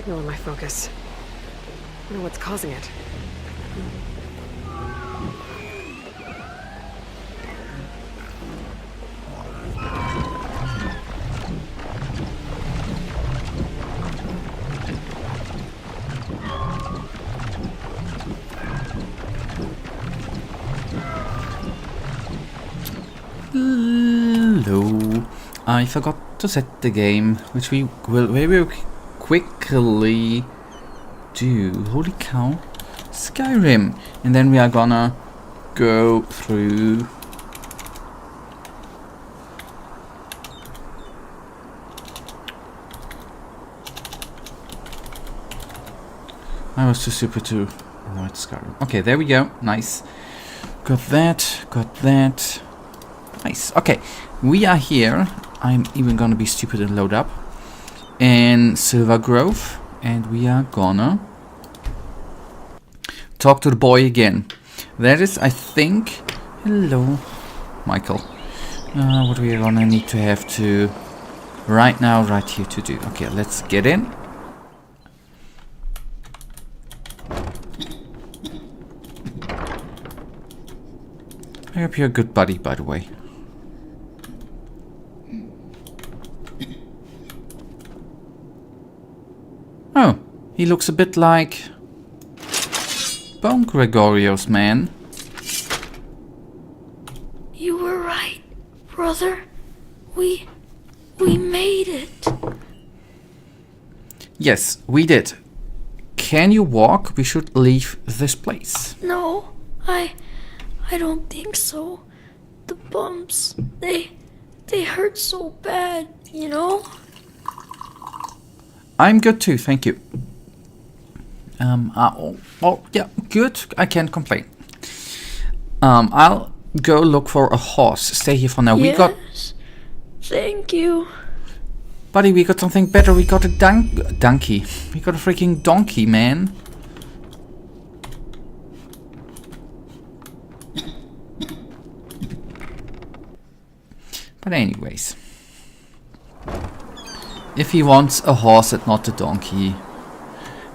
signal in my focus. I wonder what's causing it. Hello. I forgot to set the game, which we will very quickly do. Holy cow. Skyrim. And then we are gonna go through I was too stupid to write Skyrim. Okay, there we go. Nice. Got that. Got that. Nice. Okay, we are here. I'm even gonna be stupid and load up in Silvergrove, and we are gonna talk to the boy again. That is, I think. Hello, Michael. What we are gonna need to have to right now, right here to do. Okay, let's get in. I hope you're a good buddy, by the way. Oh, he looks a bit like Bone Gregorio's man. You were right, brother. We made it. Yes, we did. Can you walk? We should leave this place. No, I don't think so. The bumps, they hurt so bad, you know? I'm good too, thank you. Yeah, good. I can't complain. I'll go look for a horse. Stay here for now. Yes, We got, thank you. buddy. We got something better. We got a donkey. We got a freaking donkey, man. But anyways, if he wants a horse and not a donkey,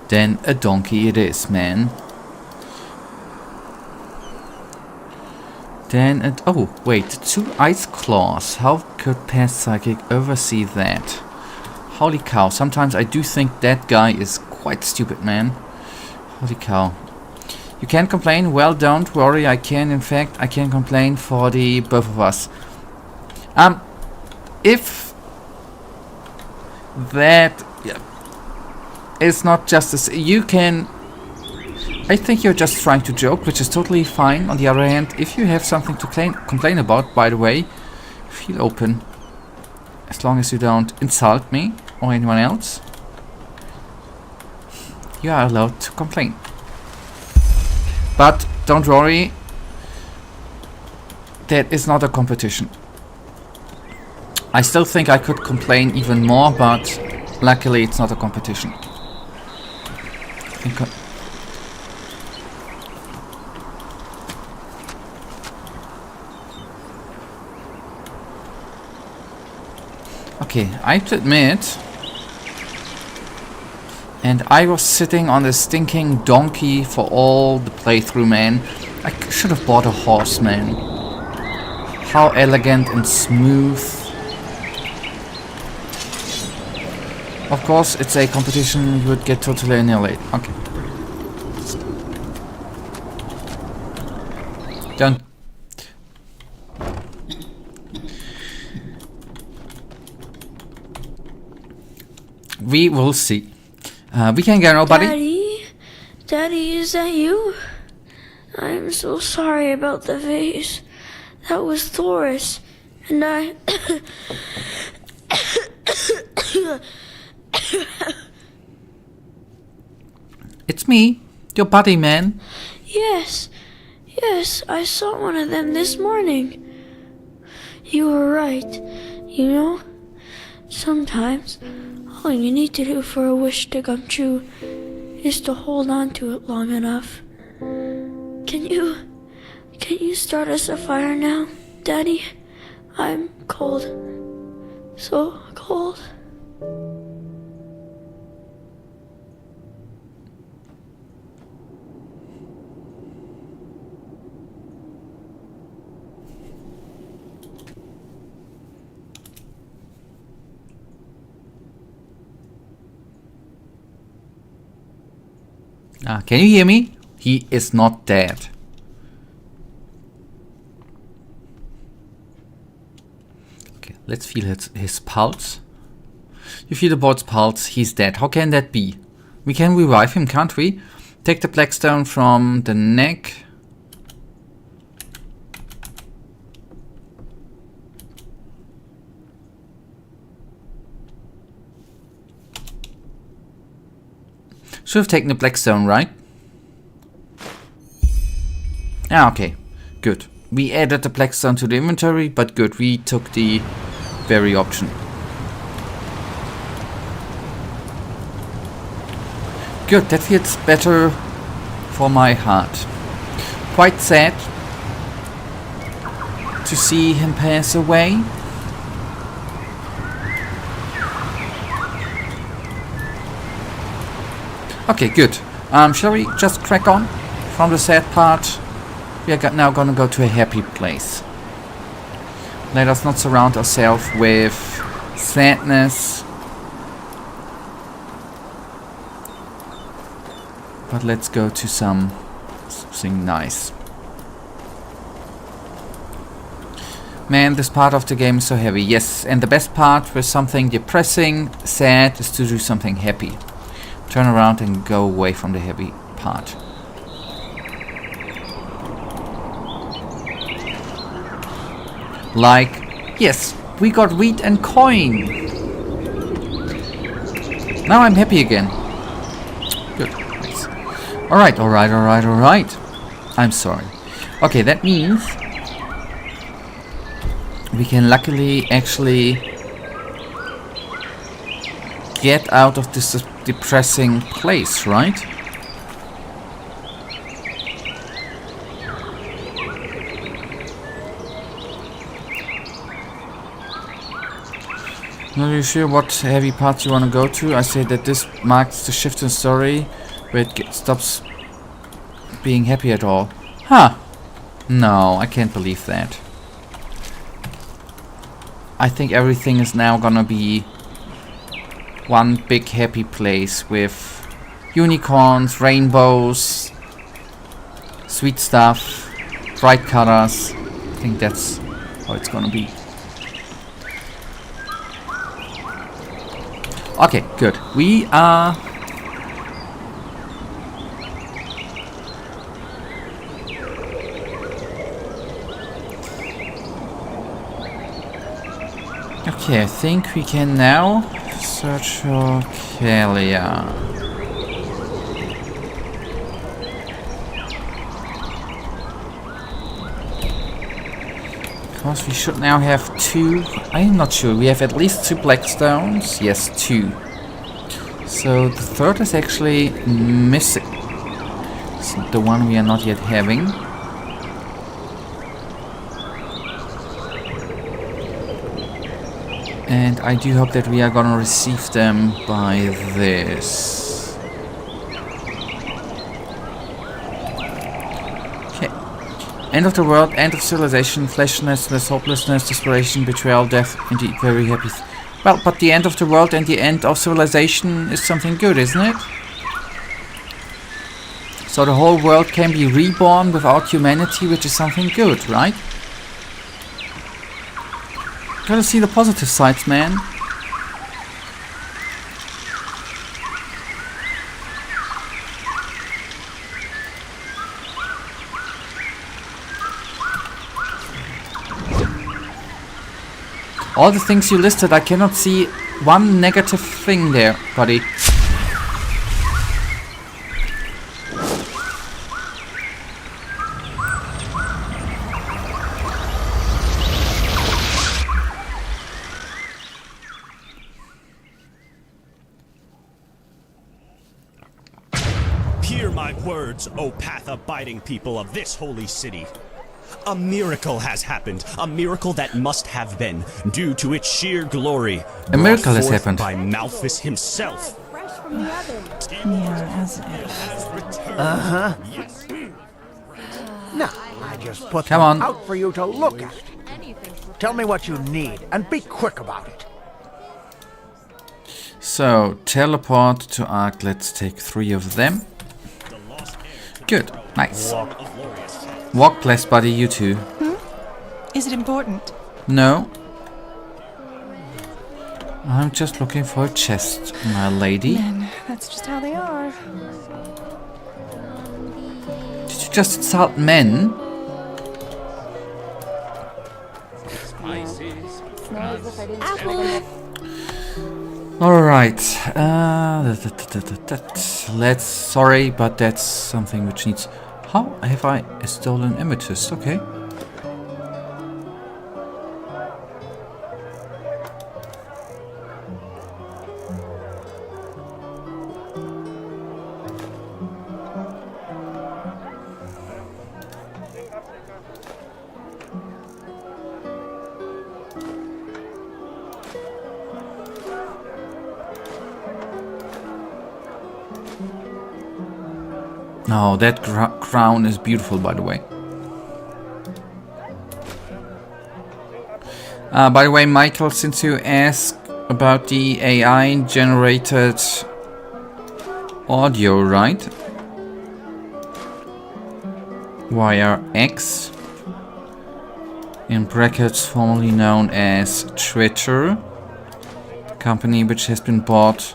then a donkey it is, man. Then it... Oh, wait. 2 ice claws. How could past psychic oversee that? Holy cow. Sometimes I do think that guy is quite stupid, man. Holy cow. You can't complain? Well, don't worry. I can. In fact, I can complain for the both of us. If that is not justice, you can... I think you're just trying to joke, which is totally fine. On the other hand, if you have something to complain about, by the way, feel open. As long as you don't insult me or anyone else, you are allowed to complain. But don't worry, that is not a competition. I still think I could complain even more, but luckily it's not a competition. Okay, I have to admit, and I was sitting on a stinking donkey for all the playthrough, man. I should have bought a horse, man. How elegant and smooth. Of course, it's a competition, you would get totally annihilated. Okay. Done. We will see. We can go, nobody. Daddy, is that you? I'm so sorry about the vase. That was Thoris, and I... It's me, your buddy, man. Yes, I saw one of them this morning. You were right. You know, sometimes all you need to do for a wish to come true is to hold on to it long enough. Can you start us a fire now, Daddy? I'm cold. So cold. Can you hear me? He is not dead. Okay, let's feel his pulse. You feel the board's pulse. He's dead. How can that be? We can revive him, can't we? Take the black stone from the neck. Should have taken the black stone, right? Ah, okay. Good. We added the black stone to the inventory, but good. We took the berry option. Good. That feels better for my heart. Quite sad to see him pass away. Okay, good. Shall we just crack on from the sad part? We are now gonna go to a happy place. Let us not surround ourselves with sadness. But let's go to something nice. Man, this part of the game is so heavy. Yes, and the best part with something depressing, sad, is to do something happy. Turn around and go away from the heavy part. Like, yes, we got wheat and coin. Now I'm happy again. Good. Nice. Alright. I'm sorry. Okay, that means we can luckily actually get out of this depressing place, right? Not really sure what heavy parts you want to go to. I say that this marks the shift in story where it stops being happy at all. Huh. No, I can't believe that. I think everything is now gonna be one big happy place with unicorns, rainbows, sweet stuff, bright colors. I think that's how it's gonna be. Okay, good. We are... Okay, I think we can now search for Kalia. Because we should now have two... I'm not sure. We have at least 2 black stones. Yes, 2. So the third is actually missing. It's the one we are not yet having. And I do hope that we are gonna receive them by this. Okay. End of the world, end of civilization, fleshlessness, hopelessness, desperation, betrayal, death, indeed very happy. Well, but the end of the world and the end of civilization is something good, isn't it? So the whole world can be reborn without humanity, which is something good, right? Gotta see the positive sides, man. All the things you listed, I cannot see one negative thing there, buddy. Hear my words, O path-abiding people of this holy city. A miracle has happened, a miracle that must have been, due to its sheer glory. A miracle has brought forth happened. by Malthus himself. Fresh from the oven. Yeah, as if. No, I just put Come them on. out for you to look at. Tell me what you need, and be quick about it. So, teleport to Ark. Let's take 3 of them. The Good. Nice. Walk, blessed buddy, you too. Is it important? No. I'm just looking for a chest, my lady. Men, that's just how they are. Did you just insult men? Alright. Let's... Sorry, but that's something which needs... How have I a stolen amethyst? Okay. Oh, that crown is beautiful, by the way. By the way, Michael, since you asked about the AI-generated audio, right? Via X, in brackets formerly known as Twitter, company which has been bought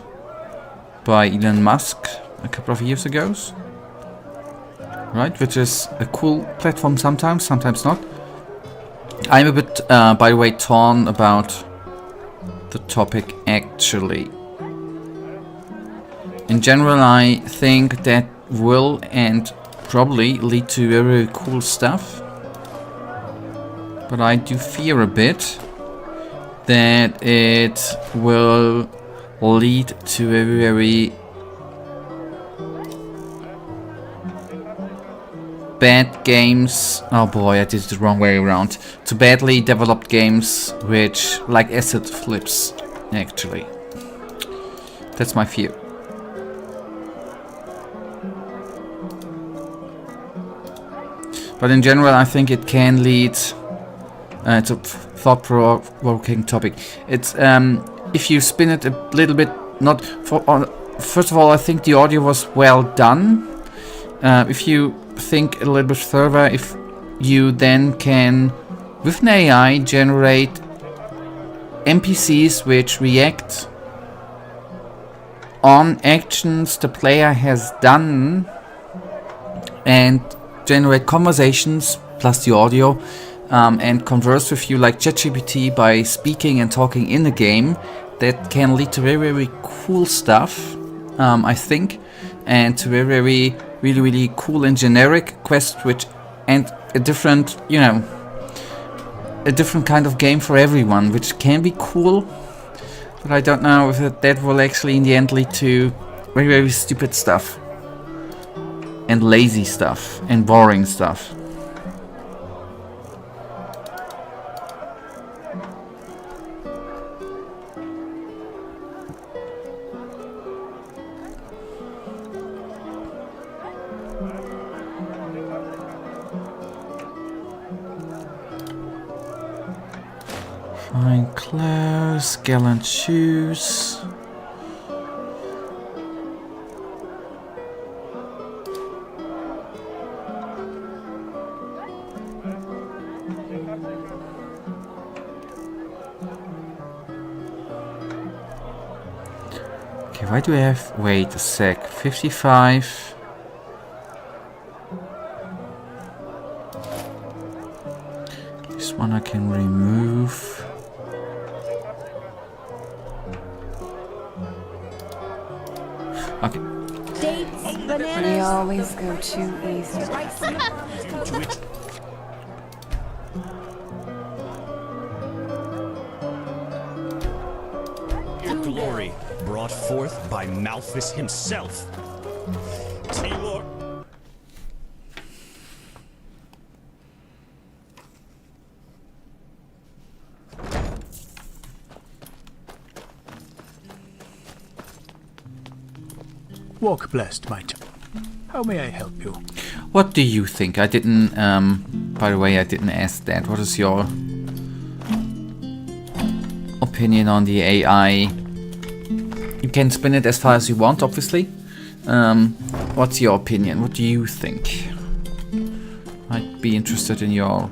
by Elon Musk a couple of years ago. Right, which is a cool platform sometimes, sometimes not. I'm a bit, by the way, torn about the topic actually. In general, I think that will and probably lead to very cool stuff. But I do fear a bit that it will lead to a very bad games. Oh boy, I did it the wrong way around. To badly developed games which like asset flips, actually. That's my fear. But in general, I think it can lead to thought-provoking topic. It's if you spin it a little bit, not for. First of all, I think the audio was well done. If you think a little bit further, if you then can, with an AI, generate NPCs which react on actions the player has done and generate conversations plus the audio and converse with you like ChatGPT by speaking and talking in the game, that can lead to very, very cool stuff, I think, and to very, very really cool and generic quest, which and a different, you know, a different kind of game for everyone, which can be cool, but I don't know if that will actually in the end lead to very, very stupid stuff and lazy stuff and boring stuff. Fine clothes, gallant shoes. Okay, why do I have... Wait a sec. 55... This one I can remove. Okay. We always go too easy. Glory brought forth by Malthus himself. Taylor. Walk blessed, my child. How may I help you? What do you think? I didn't, by the way, I didn't ask that. What is your opinion on the AI? You can spin it as far as you want, obviously. What's your opinion? What do you think? I'd be interested in your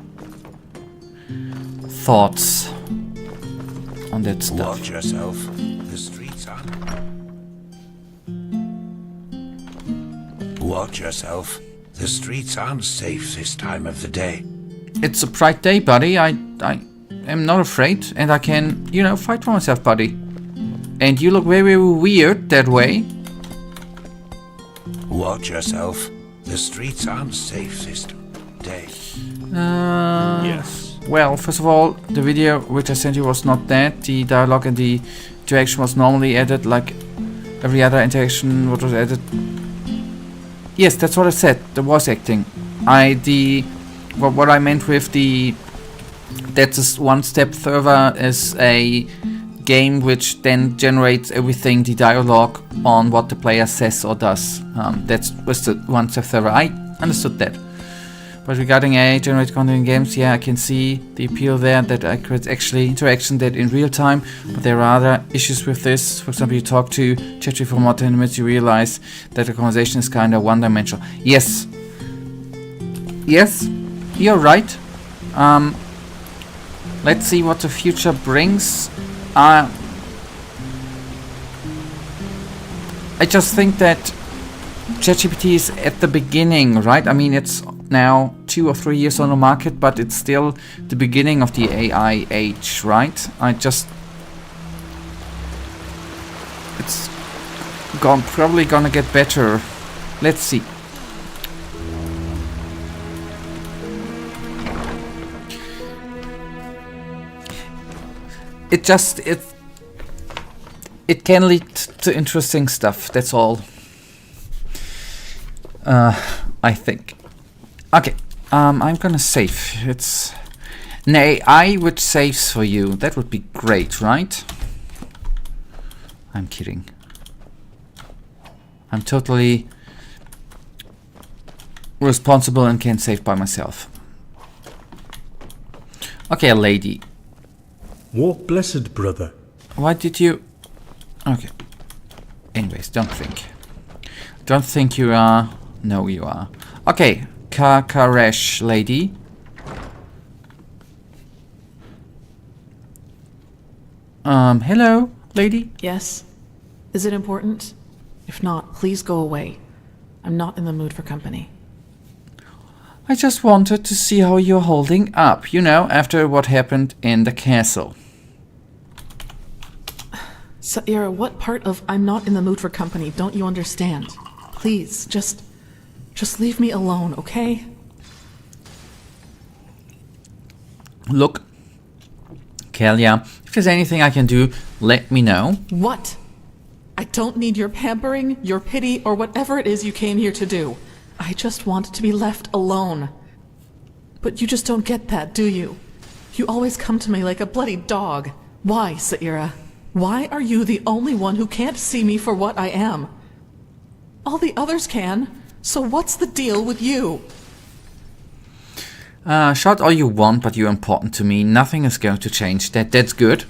thoughts on that stuff. Watch yourself. The streets are... Watch yourself. The streets aren't safe this time of the day. It's a bright day, buddy. I am not afraid, and I can, you know, fight for myself, buddy. And you look very, very weird that way. Watch yourself. The streets aren't safe this day. Yes. Well, first of all, the video which I sent you was not that. The dialogue and the interaction was normally added, like every other interaction what was added. Yes, that's what I said. The voice acting. What I meant with the that's one step further is a game which then generates everything, the dialogue on what the player says or does. That's was the one step further. I understood that. But regarding AI generated content in games, yeah, I can see the appeal there that I create actually interaction that in real time. But there are other issues with this. For example, you talk to ChatGPT for more 10 minutes, you realize that the conversation is kind of one-dimensional. Yes. Yes, you're right. Let's see what the future brings. I just think that ChatGPT is at the beginning, right? I mean, it's now 2 or 3 years on the market, but it's still the beginning of the AI age, right? It's probably gonna get better. Let's see. It can lead to interesting stuff, that's all. I think. Okay, I'm gonna save. It's an AI which saves for you. That would be great, right? I'm kidding. I'm totally responsible and can save by myself. Okay, lady. What blessed brother? Why did you... Okay. Anyways, don't think. Don't think you are... No, you are. Okay, Kakaresh lady. Hello, lady? Yes? Is it important? If not, please go away. I'm not in the mood for company. I just wanted to see how you're holding up, you know, after what happened in the castle. Saira, what part of I'm not in the mood for company don't you understand? Please, just leave me alone, okay? Look, Kalia, if there's anything I can do, let me know. What? I don't need your pampering, your pity, or whatever it is you came here to do. I just want to be left alone. But you just don't get that, do you? You always come to me like a bloody dog. Why, Saira? Why are you the only one who can't see me for what I am? All the others can, so what's the deal with you? Shout all you want, but you're important to me. Nothing is going to change. That's good.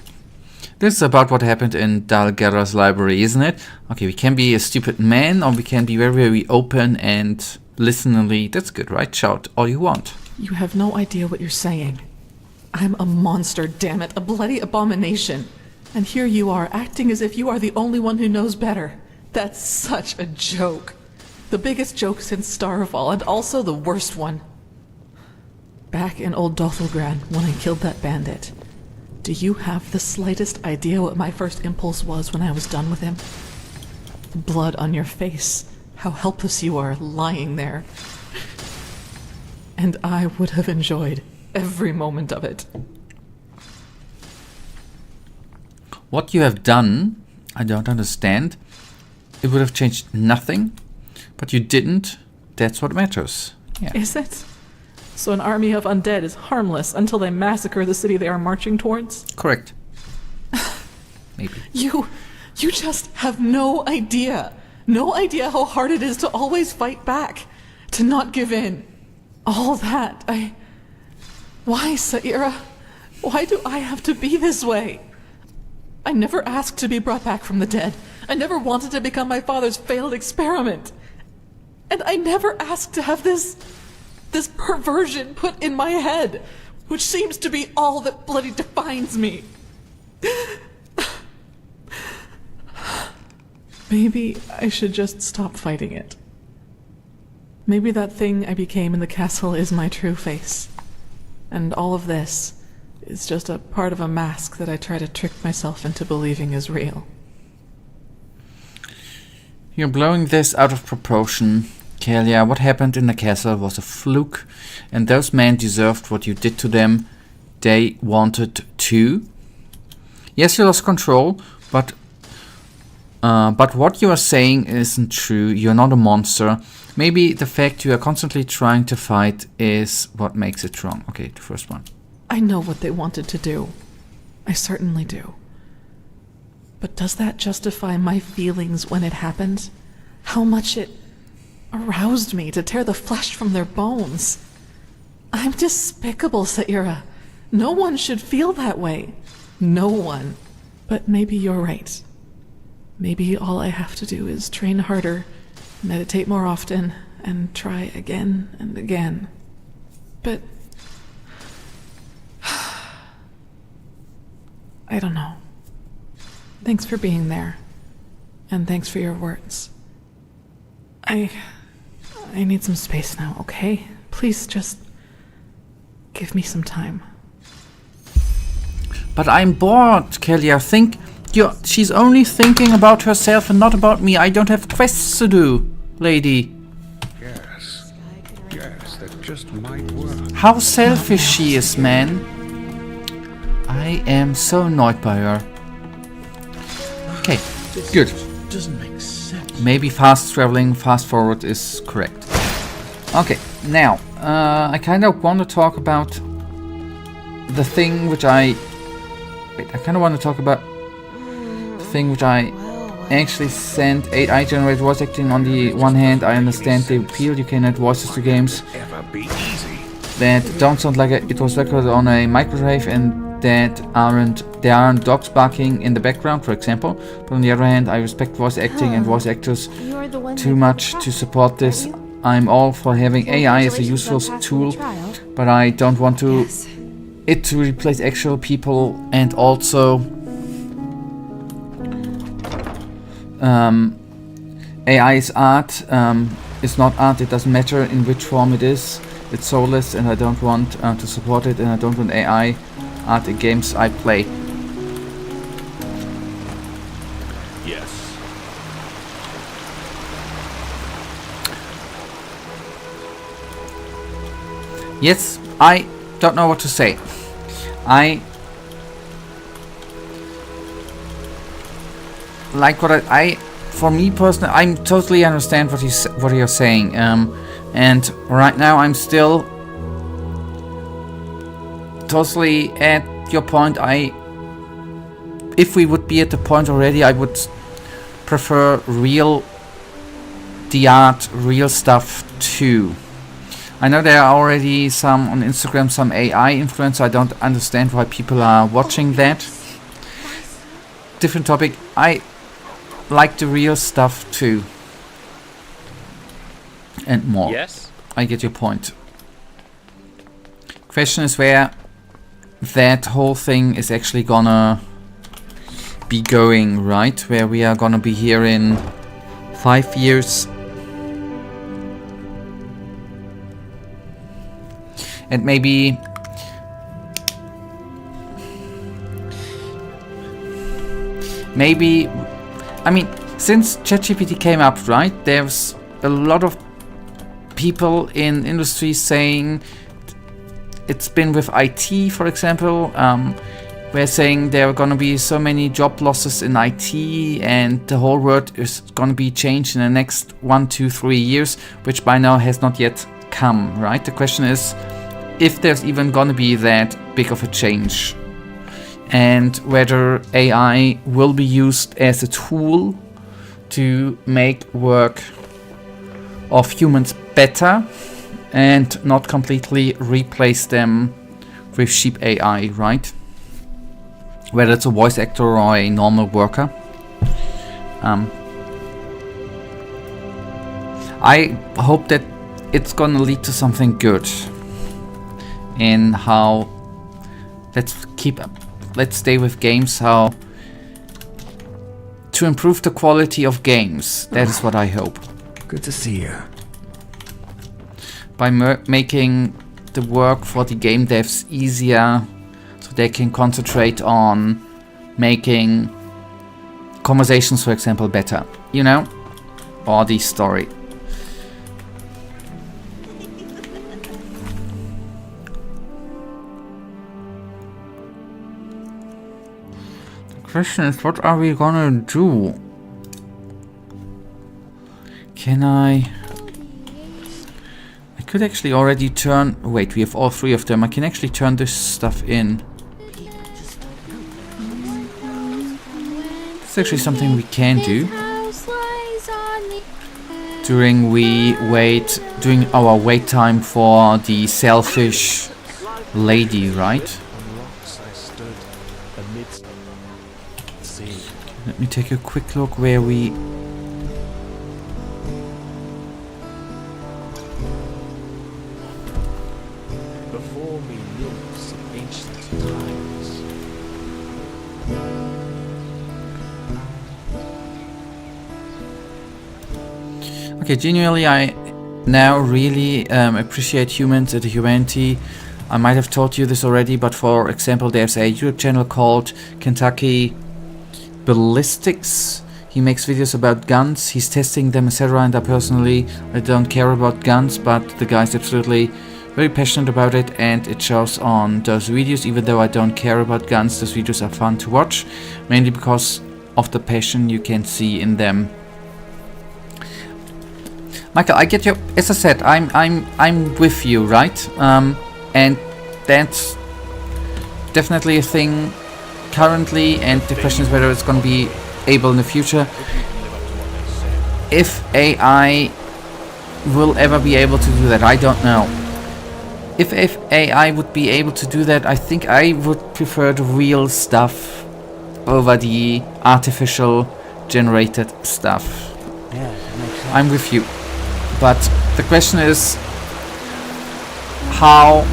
This is about what happened in Dalgera's library, isn't it? Okay, we can be a stupid man, or we can be very, very open and listeningly. That's good, right? Shout all you want. You have no idea what you're saying. I'm a monster, damn it, a bloody abomination. And here you are, acting as if you are the only one who knows better. That's such a joke. The biggest joke since Starfall, and also the worst one. Back in old Dothelgrad, when I killed that bandit, do you have the slightest idea what my first impulse was when I was done with him? The blood on your face, how helpless you are lying there. And I would have enjoyed every moment of it. What you have done, I don't understand. It would have changed nothing, but you didn't. That's what matters. Yeah. Is it? So an army of undead is harmless until they massacre the city they are marching towards? Correct. Maybe. You just have no idea. No idea how hard it is to always fight back. To not give in. All that, Why, Saira? Why do I have to be this way? I never asked to be brought back from the dead. I never wanted to become my father's failed experiment. And I never asked to have this perversion put in my head, which seems to be all that bloody defines me. Maybe I should just stop fighting it. Maybe that thing I became in the castle is my true face. And all of this is just a part of a mask that I try to trick myself into believing is real. You're blowing this out of proportion. Kalia, what happened in the castle was a fluke, and those men deserved what you did to them. They wanted to. Yes, you lost control, but what you are saying isn't true. You're not a monster. Maybe the fact you are constantly trying to fight is what makes it wrong. Okay, the first one. I know what they wanted to do. I certainly do. But does that justify my feelings when it happened? How much it aroused me to tear the flesh from their bones? I'm despicable, Saira. No one should feel that way. No one. But maybe you're right. Maybe all I have to do is train harder, meditate more often, and try again and again. But I don't know. Thanks for being there. And thanks for your words. I need some space now, okay? Please just give me some time. But I'm bored, Kalia. She's only thinking about herself and not about me. I don't have quests to do, lady. Yes, that just might work. How selfish she is, man. I am so annoyed by her. Okay, good. Doesn't make sense. Maybe fast traveling, fast forward is correct. Okay, now, I kind of want to talk about the thing which I kind of want to talk about the thing which I actually sent AI generated voice acting. On the one hand, I understand the appeal. You can add voices to games that don't sound like it was recorded on a microwave and that there aren't dogs barking in the background, for example. But on the other hand, I respect voice acting and voice actors too much to support this. I'm all for having AI as a useful tool, but I don't want it to replace actual people. And also AI is art, it's not art. It doesn't matter in which form it is. It's soulless, and I don't want to support it, and I don't want AI art in games I play. Yes. Yes, I don't know what to say. I like for me personally, I totally understand what you're saying. And right now I'm still totally at your point. If we would be at the point already, I would prefer real stuff too. I know there are already some on Instagram, some AI influencers. I don't understand why people are watching that. Different topic. I like the real stuff too. And more. Yes. I get your point. Question is where that whole thing is actually gonna be going, right? Where we are gonna be here in 5 years. And maybe I mean, since ChatGPT came up, right, there's a lot of people in industry saying, it's been with IT, for example, we're saying there are gonna be so many job losses in IT and the whole world is gonna be changed in the next 1, 2, 3 years, which by now has not yet come, right? The question is if there's even gonna be that big of a change, and whether AI will be used as a tool to make work of humans better and not completely replace them with cheap AI, right? Whether it's a voice actor or a normal worker. I hope that it's gonna lead to something good in how let's stay with games, how to improve the quality of games. That is what I hope. Good to see you. By making the work for the game devs easier, so they can concentrate on making conversations, for example, better, you know, or the story. The question is, what are we gonna do? Can I could actually already turn... Wait, we have all three of them. I can actually turn this stuff in. It's actually something we can do during our wait time for the selfish lady, right? Let me take a quick look where we... Okay, genuinely, I now really appreciate humans and the humanity. I might have told you this already, but for example, there's a YouTube channel called Kentucky Ballistics. He makes videos about guns, he's testing them, etc. And I don't care about guns, but the guy's absolutely very passionate about it, and it shows on those videos. Even though I don't care about guns, those videos are fun to watch, mainly because of the passion you can see in them. Michael, I get you. As I said, I'm with you, right? And that's definitely a thing currently, and the question is whether it's going to be able in the future. If AI will ever be able to do that, I don't know. If AI would be able to do that, I think I would prefer the real stuff over the artificial generated stuff. Yeah, that makes sense. I'm with you. But the question is how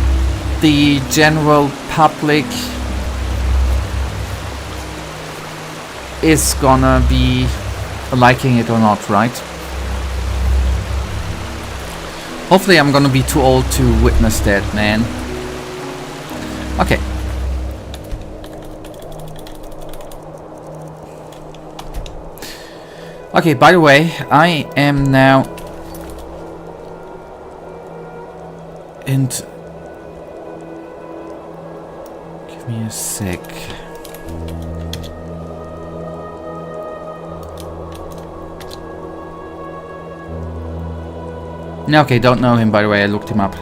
the general public is gonna be liking it or not, right? Hopefully I'm gonna be too old to witness that, man. Okay. Okay, by the way, I am now... And give me a sec. No, okay, don't know him, by the way. I looked him up.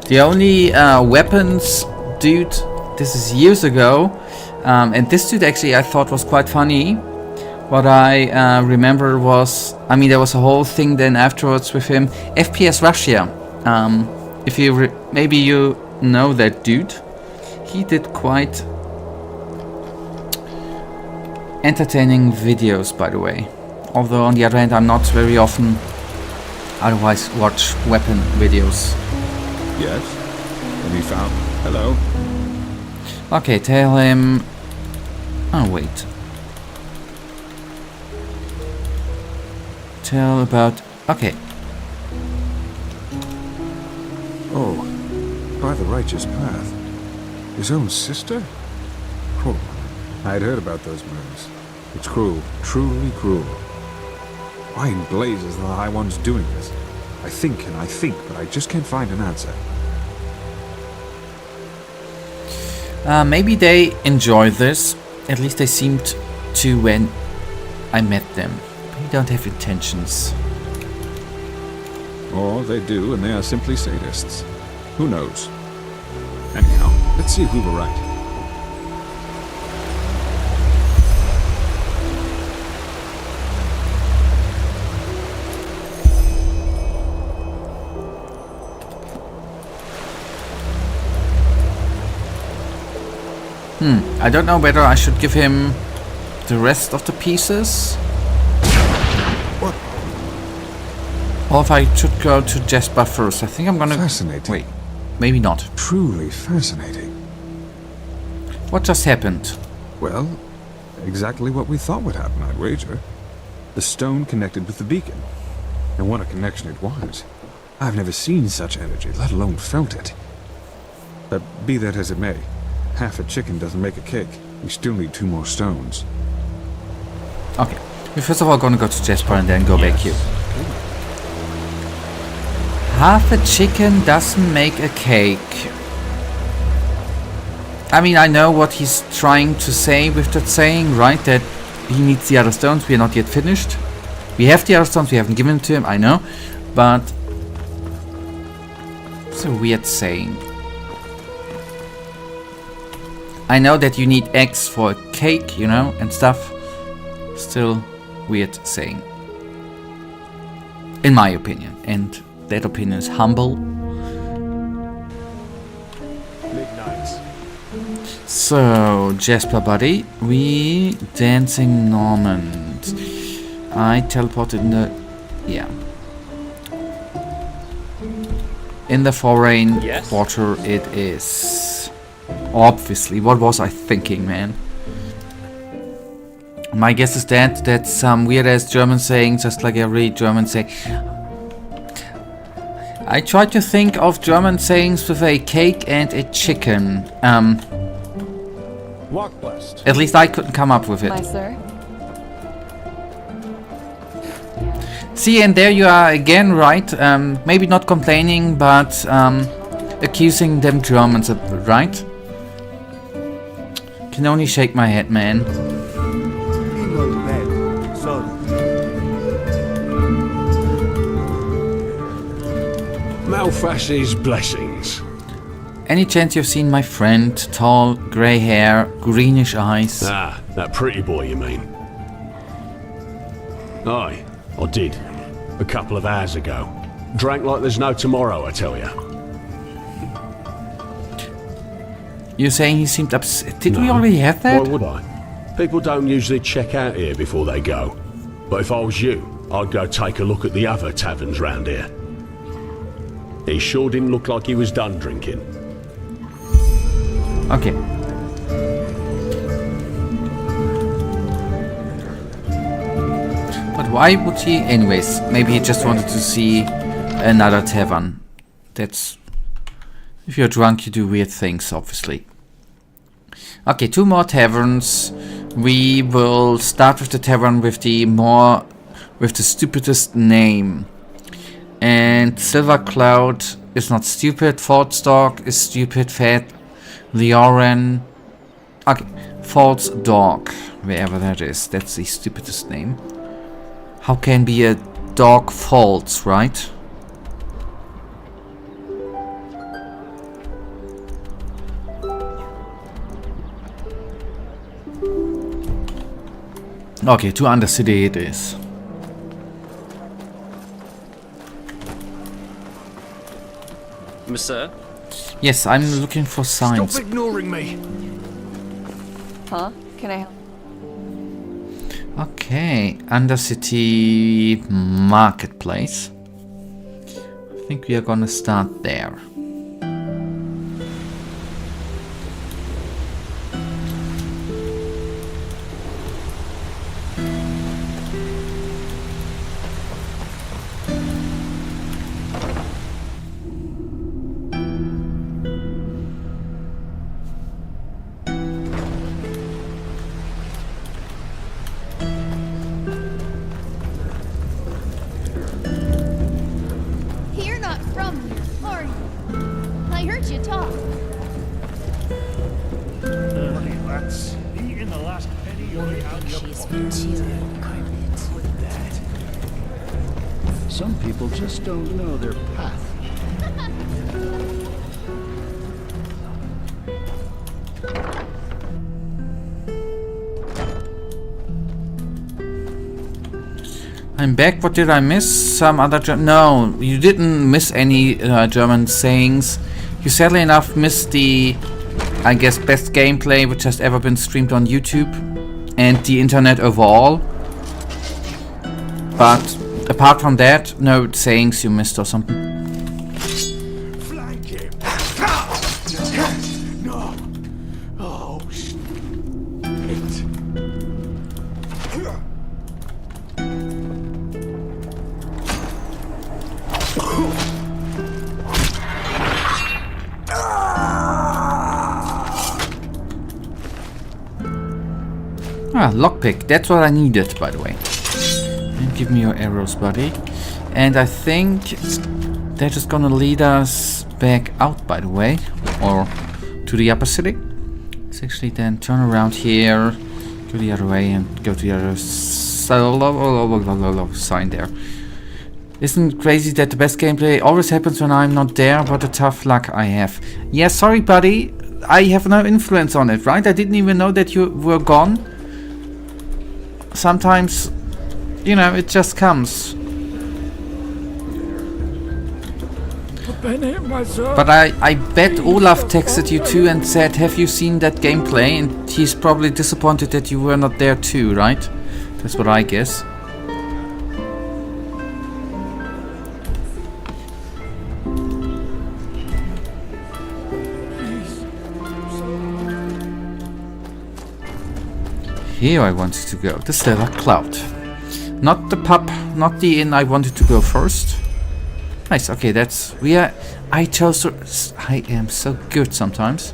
The only weapons dude, this is years ago, and this dude actually I thought was quite funny. What I remember was, I mean, there was a whole thing then afterwards with him. FPS Russia. If you maybe you know that dude. He did quite entertaining videos, by the way. Although on the other hand, I'm not very often otherwise watch weapon videos. Yes? Have you found... Hello? Okay, tell him... Oh, wait. Tell about... Okay. Oh, by the righteous path. His own sister? Oh, I had heard about those moves. It's cruel, truly cruel. Why in blazes are the High Ones doing this? I think and I think, but I just can't find an answer. Maybe they enjoy this. At least they seemed to when I met them. They don't have intentions. Or they do, and they are simply sadists. Who knows? Anyhow, let's see if we were right. I don't know whether I should give him the rest of the pieces. Or if I should go to Jasper first. I think I'm gonna... Fascinating. Wait, maybe not. Truly fascinating. What just happened? Well, exactly what we thought would happen, I'd wager. The stone connected with the beacon. And what a connection it was. I've never seen such energy, let alone felt it. But be that as it may, half a chicken doesn't make a cake. We still need 2 more stones. Okay, we're first of all gonna go to Jasper and then go back here. Half a chicken doesn't make a cake. I mean, I know what he's trying to say with that saying, right? That he needs the other stones. We are not yet finished. We have the other stones. We haven't given them to him. I know. But it's a weird saying. I know that you need eggs for a cake, you know, and stuff. Still weird saying. In my opinion. And that opinion is humble. So, Jasper buddy, we dancing Normand. I teleported in the... yeah. In the foreign quarter it is. Obviously, what was I thinking, man? My guess is that that's some weird-ass German saying, just like every German saying. I tried to think of German sayings with a cake and a chicken. Walk west. At least I couldn't come up with it. My sir? See, and there you are again, right? Maybe not complaining, but accusing them Germans, right? Can only shake my head, man. Malfash's blessings. Any chance you've seen my friend? Tall, grey hair, greenish eyes. Ah, that pretty boy you mean? Aye, I did. A couple of hours ago. Drank like there's no tomorrow, I tell ya. You're saying he seemed upset? Did we No, already have that? Why would I? People don't usually check out here before they go. But if I was you, I'd go take a look at the other taverns round here. He sure didn't look like he was done drinking. Okay. But why would he? Anyways, maybe he just wanted to see another tavern. That's... if you're drunk, you do weird things, obviously. Okay, 2 more taverns. We will start with the tavern with the stupidest name. And Silver Cloud is not stupid. False is stupid. Fat. Leoren. Okay. False Dog. Wherever that is. That's the stupidest name. How can be a dog false, right? Okay, to Undercity it is. Sir? Yes, I'm looking for signs. Stop ignoring me. Huh? Can I help? Okay, Undercity Marketplace. I think we are gonna start there. Some people just don't know their path. I'm back. What did I miss? Some other no, you didn't miss any German sayings. You sadly enough missed the, I guess, best gameplay which has ever been streamed on YouTube. and the internet overall. But apart from that, no sayings you missed or something. Flank him. No. Oh, shit. Ah, lockpick. That's what I needed, by the way. And give me your arrows, buddy. And I think they're just gonna lead us back out, by the way. Or to the upper city. Let's actually then turn around here, go the other way, and go to the other sign there. Isn't it crazy that the best gameplay always happens when I'm not there? What a tough luck I have. Yeah, sorry, buddy. I have no influence on it, right? I didn't even know that you were gone. Sometimes, you know, it just comes. But I bet Olaf texted you too and said, have you seen that gameplay? And he's probably disappointed that you were not there too, right? That's what I guess. Here I wanted to go, the Stellar Cloud. Not the pub, not the inn I wanted to go first. Nice, okay, that's... I chose to... I am so good sometimes.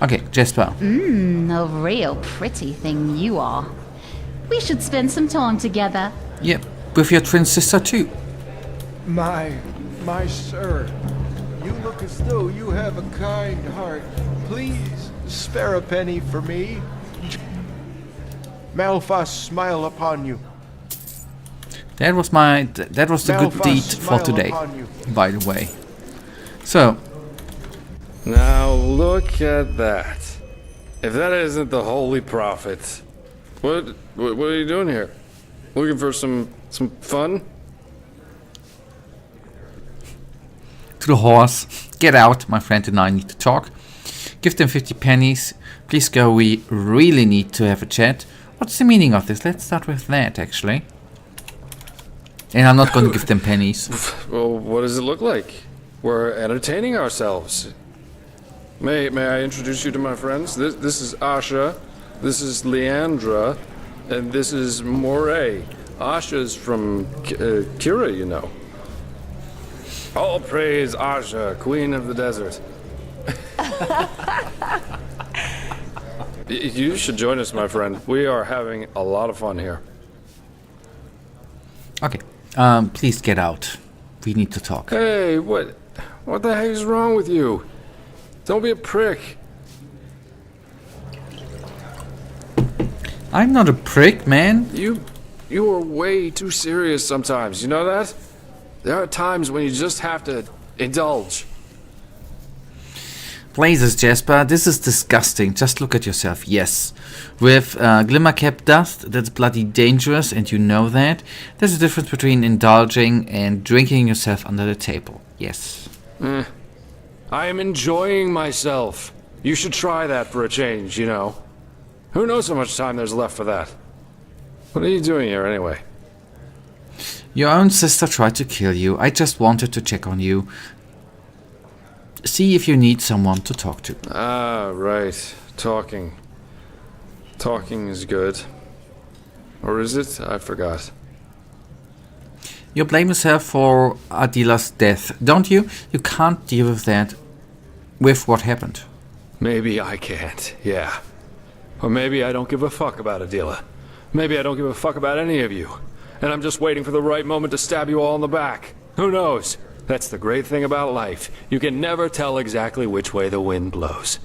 Okay, Jesper. A real pretty thing you are. We should spend some time together. Yep, with your twin sister too. My sir, you look as though you have a kind heart. Please, spare a penny for me. Malphas smile upon you. That was the good deed for today, by the way. So. Now look at that. If that isn't the Holy Prophet. What are you doing here? Looking for some fun? To the horse. Get out, my friend and I need to talk. Give them 50 pennies. Please go, we really need to have a chat. What's the meaning of this? Let's start with that, actually. And I'm not going to give them pennies. Well, what does it look like? We're entertaining ourselves. May I introduce you to my friends? This is Asha, this is Leandra, and this is Moray. Asha's from Kira, you know. All praise Asha, Queen of the Desert. You should join us, my friend. We are having a lot of fun here. Okay. Please get out. We need to talk. Hey, what the heck is wrong with you? Don't be a prick. I'm not a prick, man. You are way too serious sometimes. You know that? There are times when you just have to indulge. Blazes, Jasper, this is disgusting. Just look at yourself. Yes. With glimmer cap dust, that's bloody dangerous, and you know that. There's a difference between indulging and drinking yourself under the table. Yes. I am enjoying myself. You should try that for a change, you know. Who knows how much time there's left for that? What are you doing here anyway? Your own sister tried to kill you. I just wanted to check on you. See if you need someone to talk to. Ah, right. Talking. Talking is good. Or is it? I forgot. You blame yourself for Adila's death, don't you? You can't deal with that, with what happened. Maybe I can't, yeah. Or maybe I don't give a fuck about Adila. Maybe I don't give a fuck about any of you. And I'm just waiting for the right moment to stab you all in the back. Who knows? That's the great thing about life. You can never tell exactly which way the wind blows.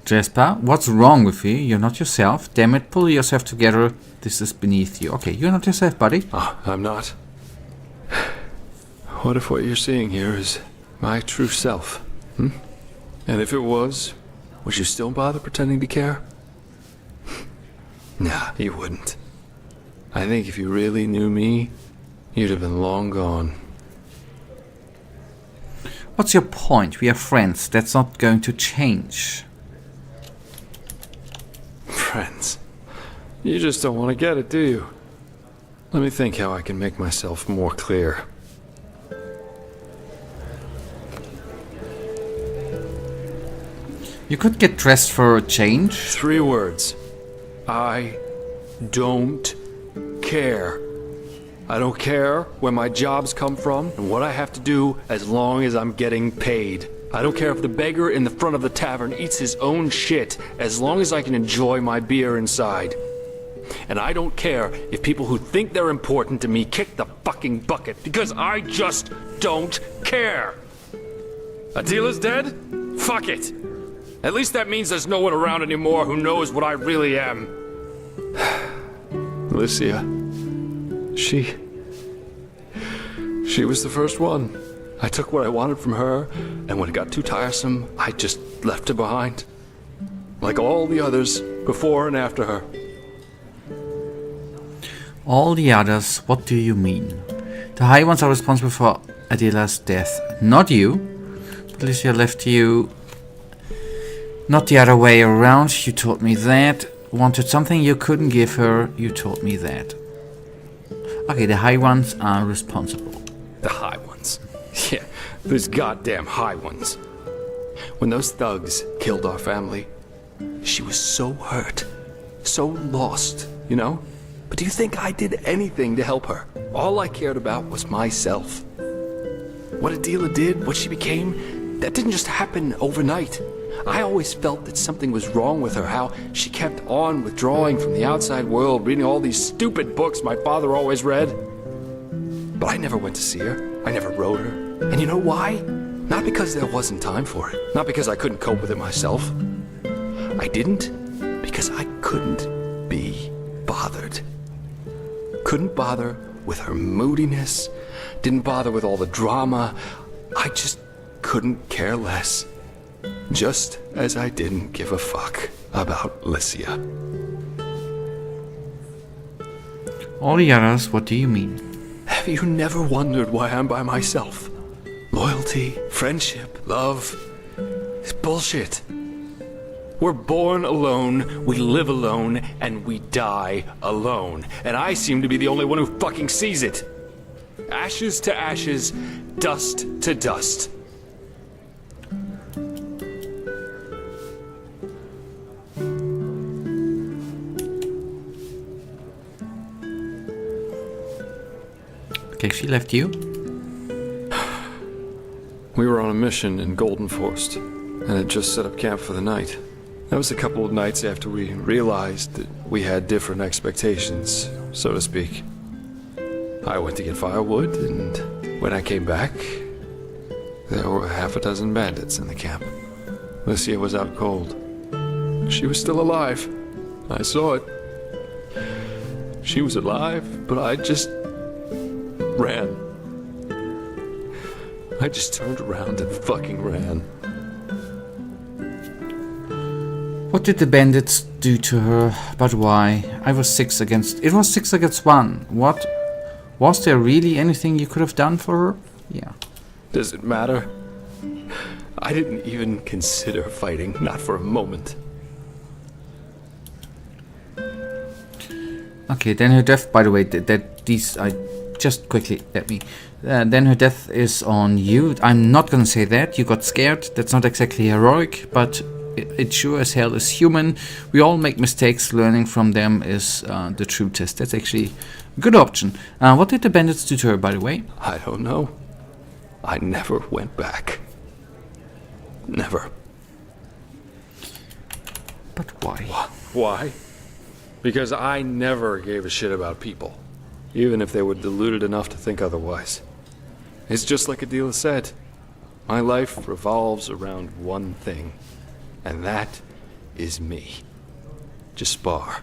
Jasper, what's wrong with you? You're not yourself. Damn it, pull yourself together. This is beneath you. Okay, you're not yourself, buddy. Oh, I'm not? What if what you're seeing here is my true self? And if it was, would you still bother pretending to care? Nah, you wouldn't. I think if you really knew me, you'd have been long gone. What's your point? We are friends. That's not going to change. friends. You just don't want to get it, do you? Let me think how I can make myself more clear. You could get dressed for a change. 3 words. I don't care. I don't care where my jobs come from and what I have to do as long as I'm getting paid. I don't care if the beggar in the front of the tavern eats his own shit as long as I can enjoy my beer inside. And I don't care if people who think they're important to me kick the fucking bucket, because I just don't care. Adila's dead? Fuck it. At least that means there's no one around anymore who knows what I really am. Alicia. She was the first one. I took what I wanted from her, and when it got too tiresome, I just left her behind. Like all the others, before and after her. All the others, what do you mean? The High Ones are responsible for Adila's death, not you. Alicia left you. Not the other way around, you told me that. Wanted something you couldn't give her, you told me that. Okay, the High Ones are responsible. The High Ones? Yeah, those goddamn High Ones. When those thugs killed our family, she was so hurt, so lost, you know? But do you think I did anything to help her? All I cared about was myself. What Adila did, what she became, that didn't just happen overnight. I always felt that something was wrong with her, how she kept on withdrawing from the outside world, reading all these stupid books my father always read. But I never went to see her. I never wrote her. And you know why? Not because there wasn't time for it. Not because I couldn't cope with it myself. I didn't because I couldn't be bothered. Couldn't bother with her moodiness. Didn't bother with all the drama. I just couldn't care less. Just as I didn't give a fuck about Licia. All the others, what do you mean? Have you never wondered why I'm by myself? Loyalty, friendship, love. It's bullshit. We're born alone, we live alone, and we die alone. And I seem to be the only one who fucking sees it. Ashes to ashes, dust to dust. Okay, she left you. We were on a mission in Golden Forest, and had just set up camp for the night. That was a couple of nights after we realized that we had different expectations, so to speak. I went to get firewood, and when I came back, there were 6 bandits in the camp. Licia was out cold. She was still alive. I saw it. She was alive, but I just ran. I just turned around and fucking ran. What did the bandits do to her? But why? It was 6 against 1. What? Was there really anything you could have done for her? Yeah. Does it matter? I didn't even consider fighting, not for a moment. Okay, then her death, by the way, just quickly, then her death is on you. I'm not gonna say that. You got scared. That's not exactly heroic, but it sure as hell is human. We all make mistakes. Learning from them is the true test. That's actually a good option. What did the bandits do to her, by the way? I don't know. I never went back. Never. But why? Why? Because I never gave a shit about people, even if they were deluded enough to think otherwise. It's just like Adila said. My life revolves around one thing, and that is me. Jaspar.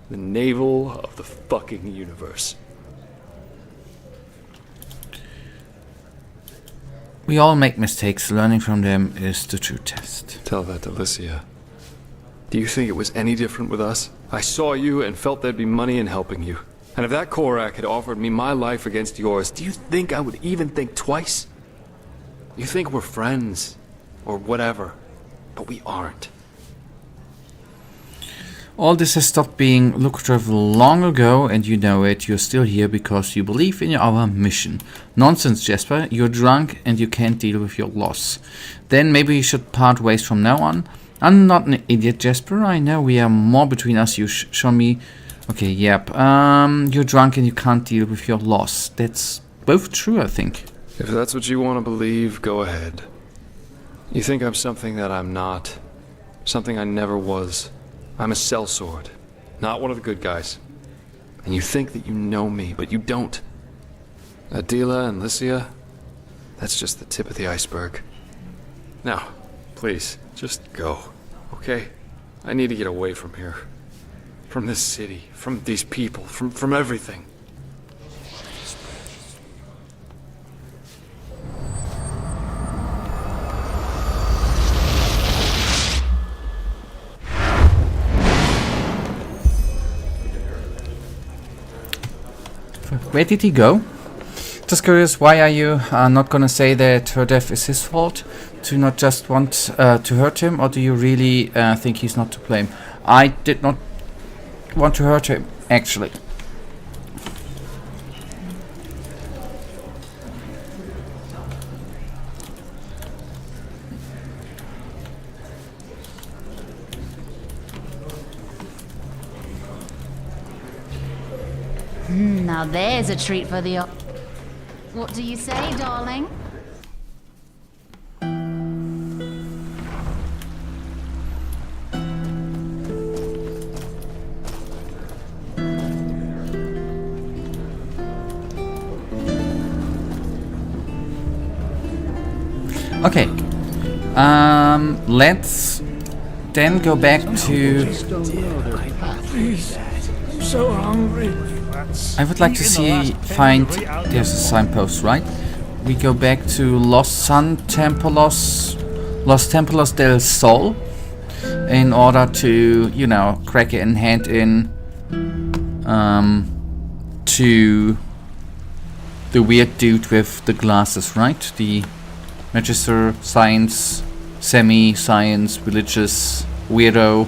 The navel of the fucking universe. We all make mistakes. Learning from them is the true test. Tell that to Licia. Do you think it was any different with us? I saw you and felt there'd be money in helping you. And if that Korak had offered me my life against yours, do you think I would even think twice? You think we're friends, or whatever, but we aren't. All this has stopped being lucrative long ago, and you know it. You're still here because you believe in our mission. Nonsense, Jasper. You're drunk and you can't deal with your loss. Then maybe we should part ways from now on. I'm not an idiot, Jasper. I know we are more between us. You show me... Okay, yep. You're drunk and you can't deal with your loss. That's both true, I think. If that's what you want to believe, go ahead. You think I'm something that I'm not. Something I never was. I'm a sellsword, not one of the good guys. And you think that you know me, but you don't. Adela and Lycia, that's just the tip of the iceberg. Now, please, just go, okay? I need to get away from here. From this city, from these people, from everything. Where did he go? Just curious, why are you not gonna say that her death is his fault? Do you not just want to hurt him, or do you really think he's not to blame? I did not want to hurt him, actually. Now there's a treat for the... What do you say, darling? Okay. Let's then go back to... Please, I'm so hungry. I would like to find... There's a signpost, right? We go back to Los Tempelos del Sol in order to, you know, crack it and hand in to the weird dude with the glasses, right? The Magister, Science, Semi-Science, Religious, Weirdo,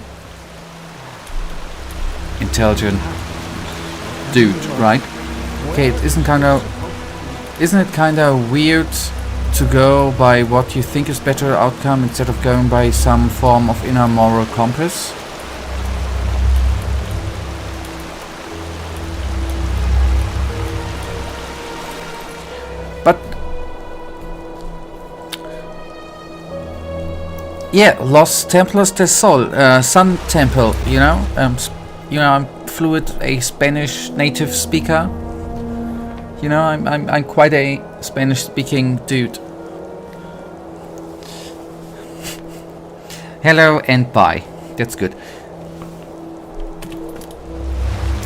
Intelligent dude, right? Okay, isn't it kind of weird to go by what you think is better outcome instead of going by some form of inner moral compass? But yeah, Los Templos del Sol, Sun Temple, you know, I'm fluent, a Spanish native speaker. You know, I'm quite a Spanish-speaking dude. Hello and bye. That's good.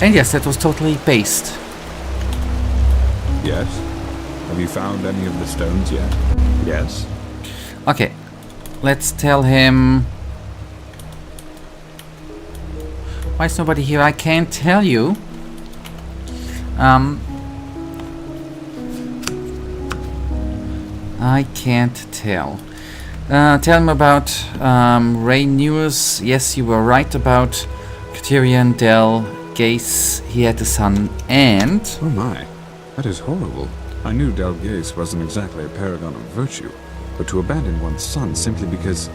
And yes, that was totally based. Yes. Have you found any of the stones yet? Yes. Okay. Let's tell him... Why is nobody here? I can't tell you. I can't tell. Tell him about Ray Newers. Yes, you were right about Criterion Del Gaze. He had a son and... Oh my, that is horrible. I knew Del Gaze wasn't exactly a paragon of virtue, but to abandon one's son simply because...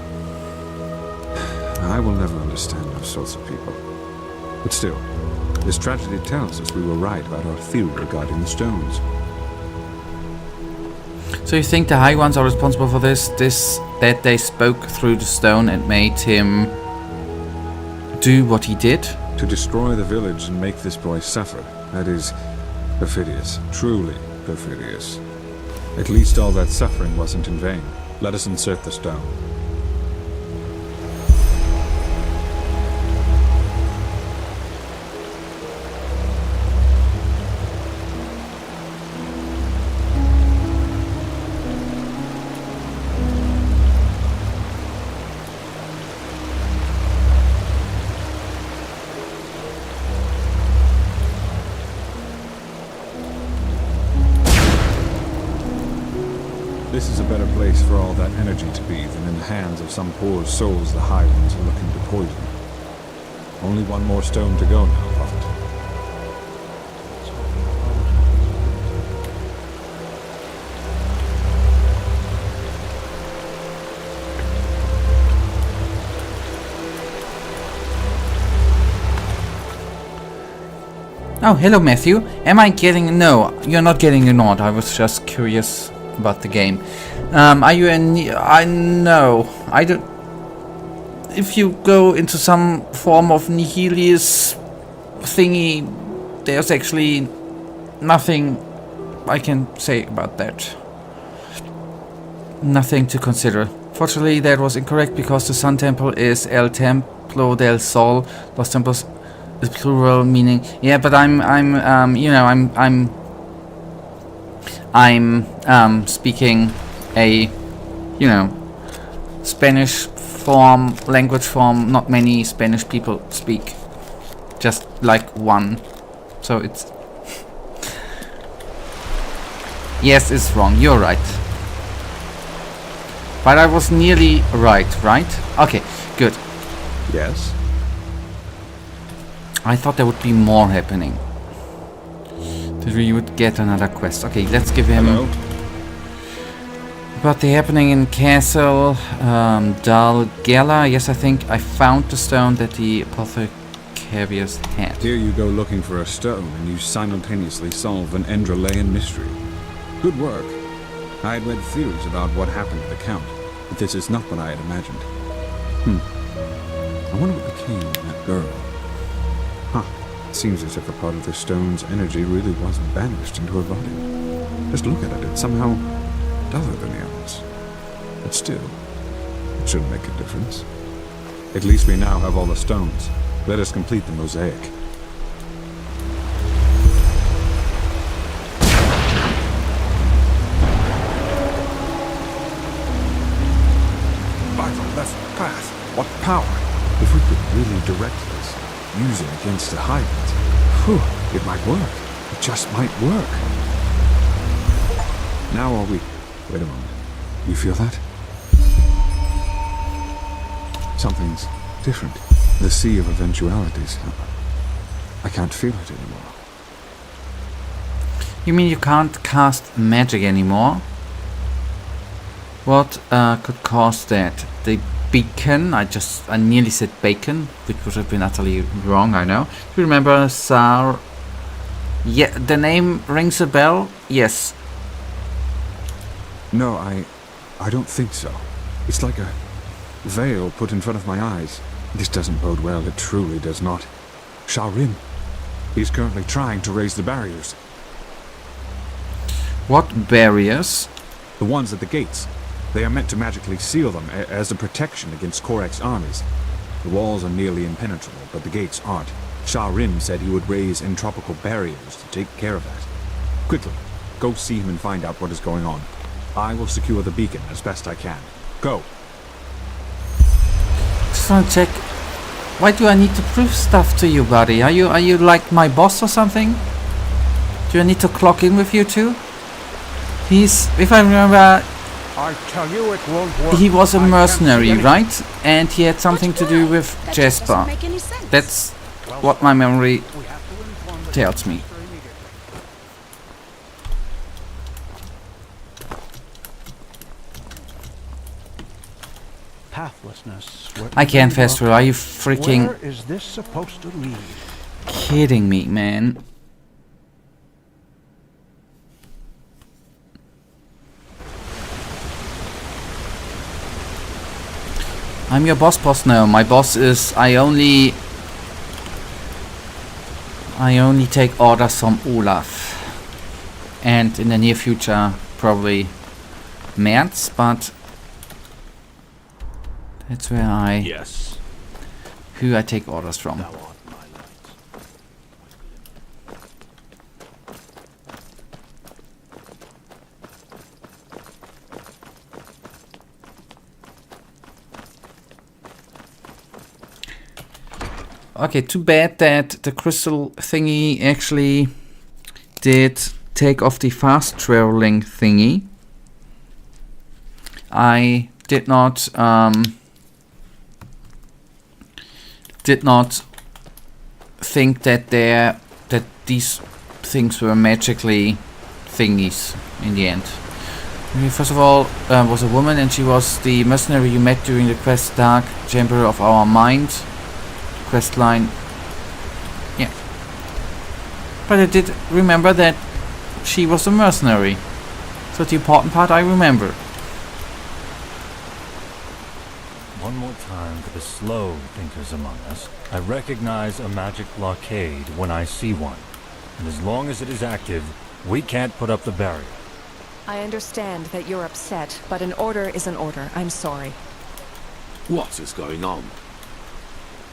I will never understand those sorts of people. But still, this tragedy tells us we were right about our theory regarding the stones. So you think the High Ones are responsible for this? That they spoke through the stone and made him do what he did? To destroy the village and make this boy suffer. That is perfidious. Truly perfidious. At least all that suffering wasn't in vain. Let us insert the stone. This is a better place for all that energy to be than in the hands of some poor souls the High Ones are looking to poison. Only one more stone to go now, Prophet. Oh, hello Matthew. Am I getting... No, you're not getting a nod. I was just curious about the game. Are you in... no. I don't... If you go into some form of nihilist thingy, there's actually nothing I can say about that. Nothing to consider. Fortunately, that was incorrect because the Sun Temple is El Templo del Sol. Los Templos is plural, meaning... Yeah, but I'm speaking a, Spanish form, language form. Not many Spanish people speak. Just like one. So it's... Yes, it's wrong. You're right. But I was nearly right? Okay, good. Yes? I thought there would be more happening. That we would get another quest. Okay, let's give him... Hello? About the happening in Castle Dalgella. Yes, I think I found the stone that the apothecaries had. Here you go looking for a stone, and you simultaneously solve an Enderalian mystery. Good work. I had read theories about what happened to the Count, but this is not what I had imagined. I wonder what became of that girl. It seems as if a part of the stone's energy really wasn't banished into her body. Just look at it, it's somehow duller than the others. But still, it shouldn't make a difference. At least we now have all the stones. Let us complete the mosaic. By the left path, what power! If we could really direct this, use it against the Highlands, it might work. It just might work. Now are we... Wait a moment. You feel that? Something's different. The sea of eventualities. I can't feel it anymore. You mean you can't cast magic anymore? What could cause that? The beacon? I nearly said bacon, which would have been utterly wrong, I know. Do you remember Sar? Yeah, the name rings a bell? Yes. No, I don't think so. It's like a veil put in front of my eyes. This doesn't bode well, it truly does not. Skyrim. He's currently trying to raise the barriers. What barriers? The ones at the gates. They are meant to magically seal them as a protection against Korak's armies. The walls are nearly impenetrable, but the gates aren't. Skyrim said he would raise entropical barriers to take care of that. Quickly, go see him and find out what is going on. I will secure the beacon as best I can. Go. Just want to check. Why do I need to prove stuff to you, buddy? Are you like my boss or something? Do I need to clock in with you too? He's, if I remember, I tell you it won't work. he was a mercenary, right? And he had something to do with Jasper. That's what my memory tells me. Pathlessness. I can't fast forward. Are you freaking Where is this supposed to lead? kidding me, man? I'm your boss? No, my boss is... I only take orders from Olaf. And in the near future, probably Merz, but... That's where who I take orders from. Okay, too bad that the crystal thingy actually did take off the fast traveling thingy. I did not think that these things were magically thingies in the end. First of all, was a woman, and she was the mercenary you met during the quest Dark Chamber of Our Mind quest line. Yeah. But I did remember that she was a mercenary. So the important part I remember. One more time for the slow thinkers among us. I recognize a magic blockade when I see one. And as long as it is active, we can't put up the barrier. I understand that you're upset, but an order is an order. I'm sorry. What is going on?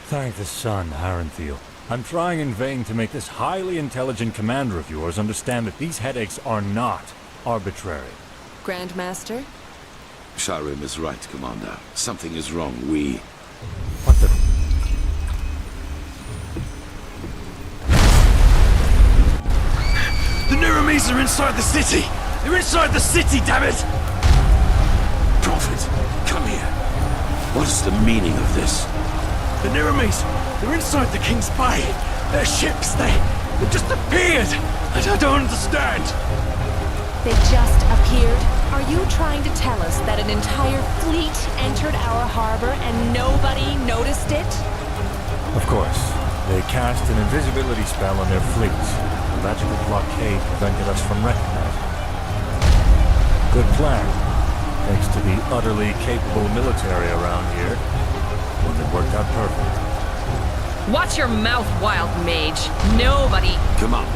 Thank the sun, Harenfield. I'm trying in vain to make this highly intelligent commander of yours understand that these headaches are not arbitrary. Grandmaster? Skyrim is right, Commander. Something is wrong. What the... The Niramis are inside the city! They're inside the city, damn it! Prophet, come here. What is the meaning of this? The Niramis, they're inside the King's Bay. Their ships, they just appeared. I don't understand. They just appeared? Are you trying to tell us that an entire fleet entered our harbor and nobody noticed it? Of course. They cast an invisibility spell on their fleet. The magical blockade prevented us from recognizing it. Good plan. Thanks to the utterly capable military around here. Well, it worked out perfect. Watch your mouth, wild mage. Nobody... Come on.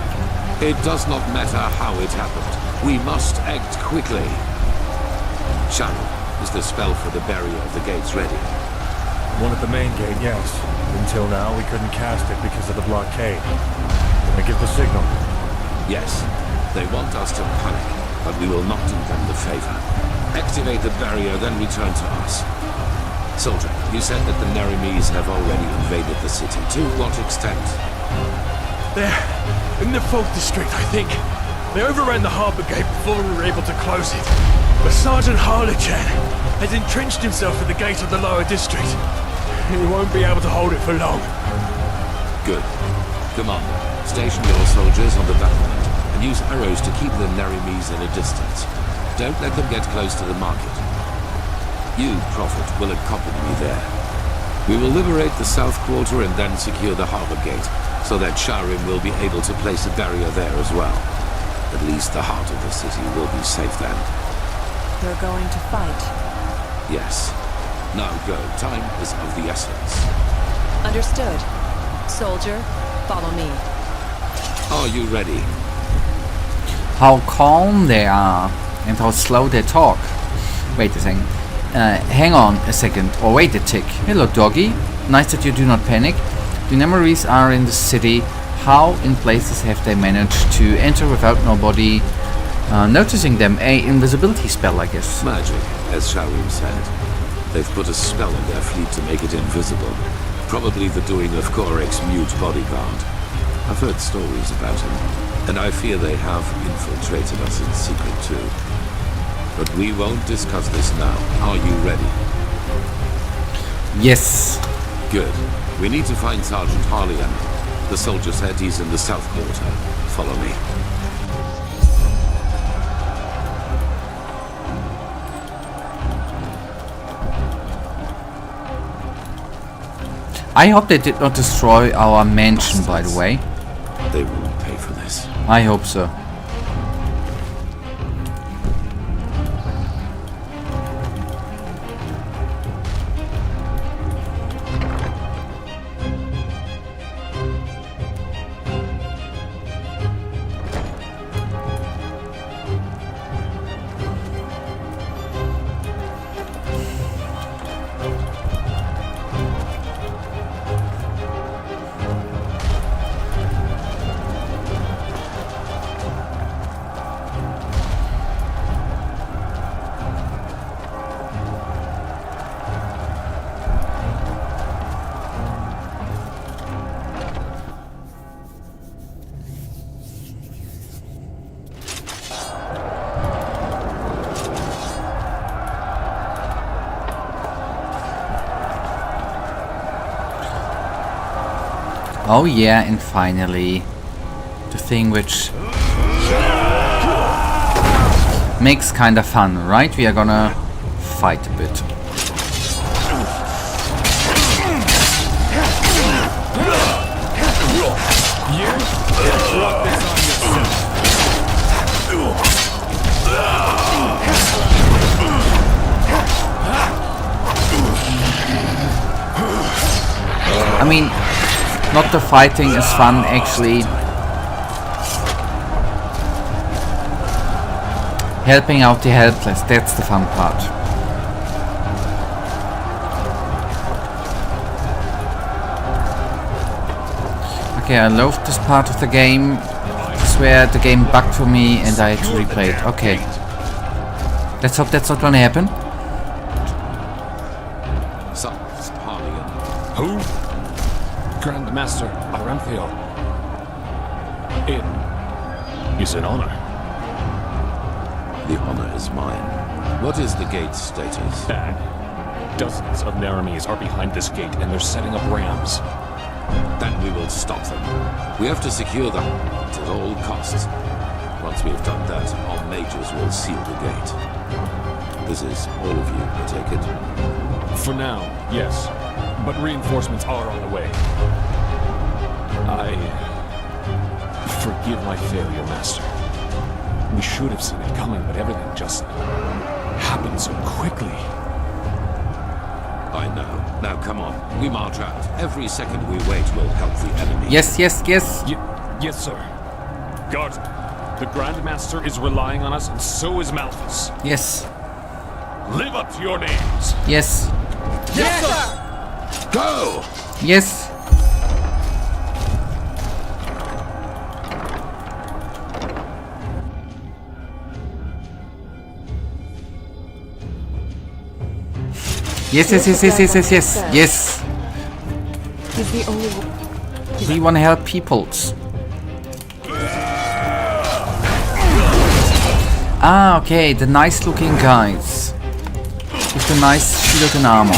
It does not matter how it happened. We must act quickly. Shadow, is the spell for the barrier of the gates ready? One at the main gate, yes. Until now, we couldn't cast it because of the blockade. Can I give the signal? Yes. They want us to panic, but we will not do them the favor. Activate the barrier, then return to us. Soldier, you said that the Narimis have already invaded the city. To what extent? They're in the 4th district, I think. They overran the harbor gate before we were able to close it. But Sergeant Harlechan has entrenched himself at the gate of the lower district. He won't be able to hold it for long. Good. Commander, station your soldiers on the battlement and use arrows to keep the Narimis in a distance. Don't let them get close to the market. You, Prophet, will accompany me there. We will liberate the south quarter and then secure the harbor gate, so that Skyrim will be able to place a barrier there as well. At least the heart of the city will be safe then. They're going to fight. Yes. Now go. Time is of the essence. Understood. Soldier, follow me. Are you ready? How calm they are and how slow they talk. Wait a second. Hang on a second, or wait a tick. Hello, doggy. Nice that you do not panic. The Nemaris are in the city. How in places have they managed to enter without nobody noticing them? A invisibility spell, I guess. Magic, as Skyrim said. They've put a spell on their fleet to make it invisible. Probably the doing of Korek's mute bodyguard. I've heard stories about him, and I fear they have infiltrated us in secret too. But we won't discuss this now. Are you ready? Yes. Good. We need to find Sergeant Harleyan. The soldier said he's in the south quarter. Follow me. I hope they did not destroy our mansion, by the way. They won't pay for this. I hope so. Oh yeah, and finally, the thing which makes kinda fun, right? We are gonna fight a bit. I mean, not the fighting is fun, actually. Helping out the helpless, that's the fun part. Okay, I loved this part of the game. I swear the game bugged for me and I had to replay it. Okay. Let's hope that's not gonna happen. Who? Grandmaster Aranthio. It is an honor. The honor is mine. What is the gate's status? Bad. Dozens of Naramis are behind this gate and they're setting up rams. Then we will stop them. We have to secure them at all costs. Once we have done that, our mages will seal the gate. This is all of you, I take it? For now, yes. But reinforcements are on the way. I forgive my failure, Master. We should have seen it coming, but everything just happened so quickly. I know. Now come on, we march out. Every second we wait will help the enemy. Yes, yes, yes. Yes, sir. Guard, the Grandmaster is relying on us, and so is Malthus. Yes. Live up to your names. Yes. Yes, sir! Go! Yes. Yes, yes, yes, yes, yes, yes, yes, yes. He's the only one. We want to help peoples. Ah, okay, the nice looking guys. With the nice shield and armor.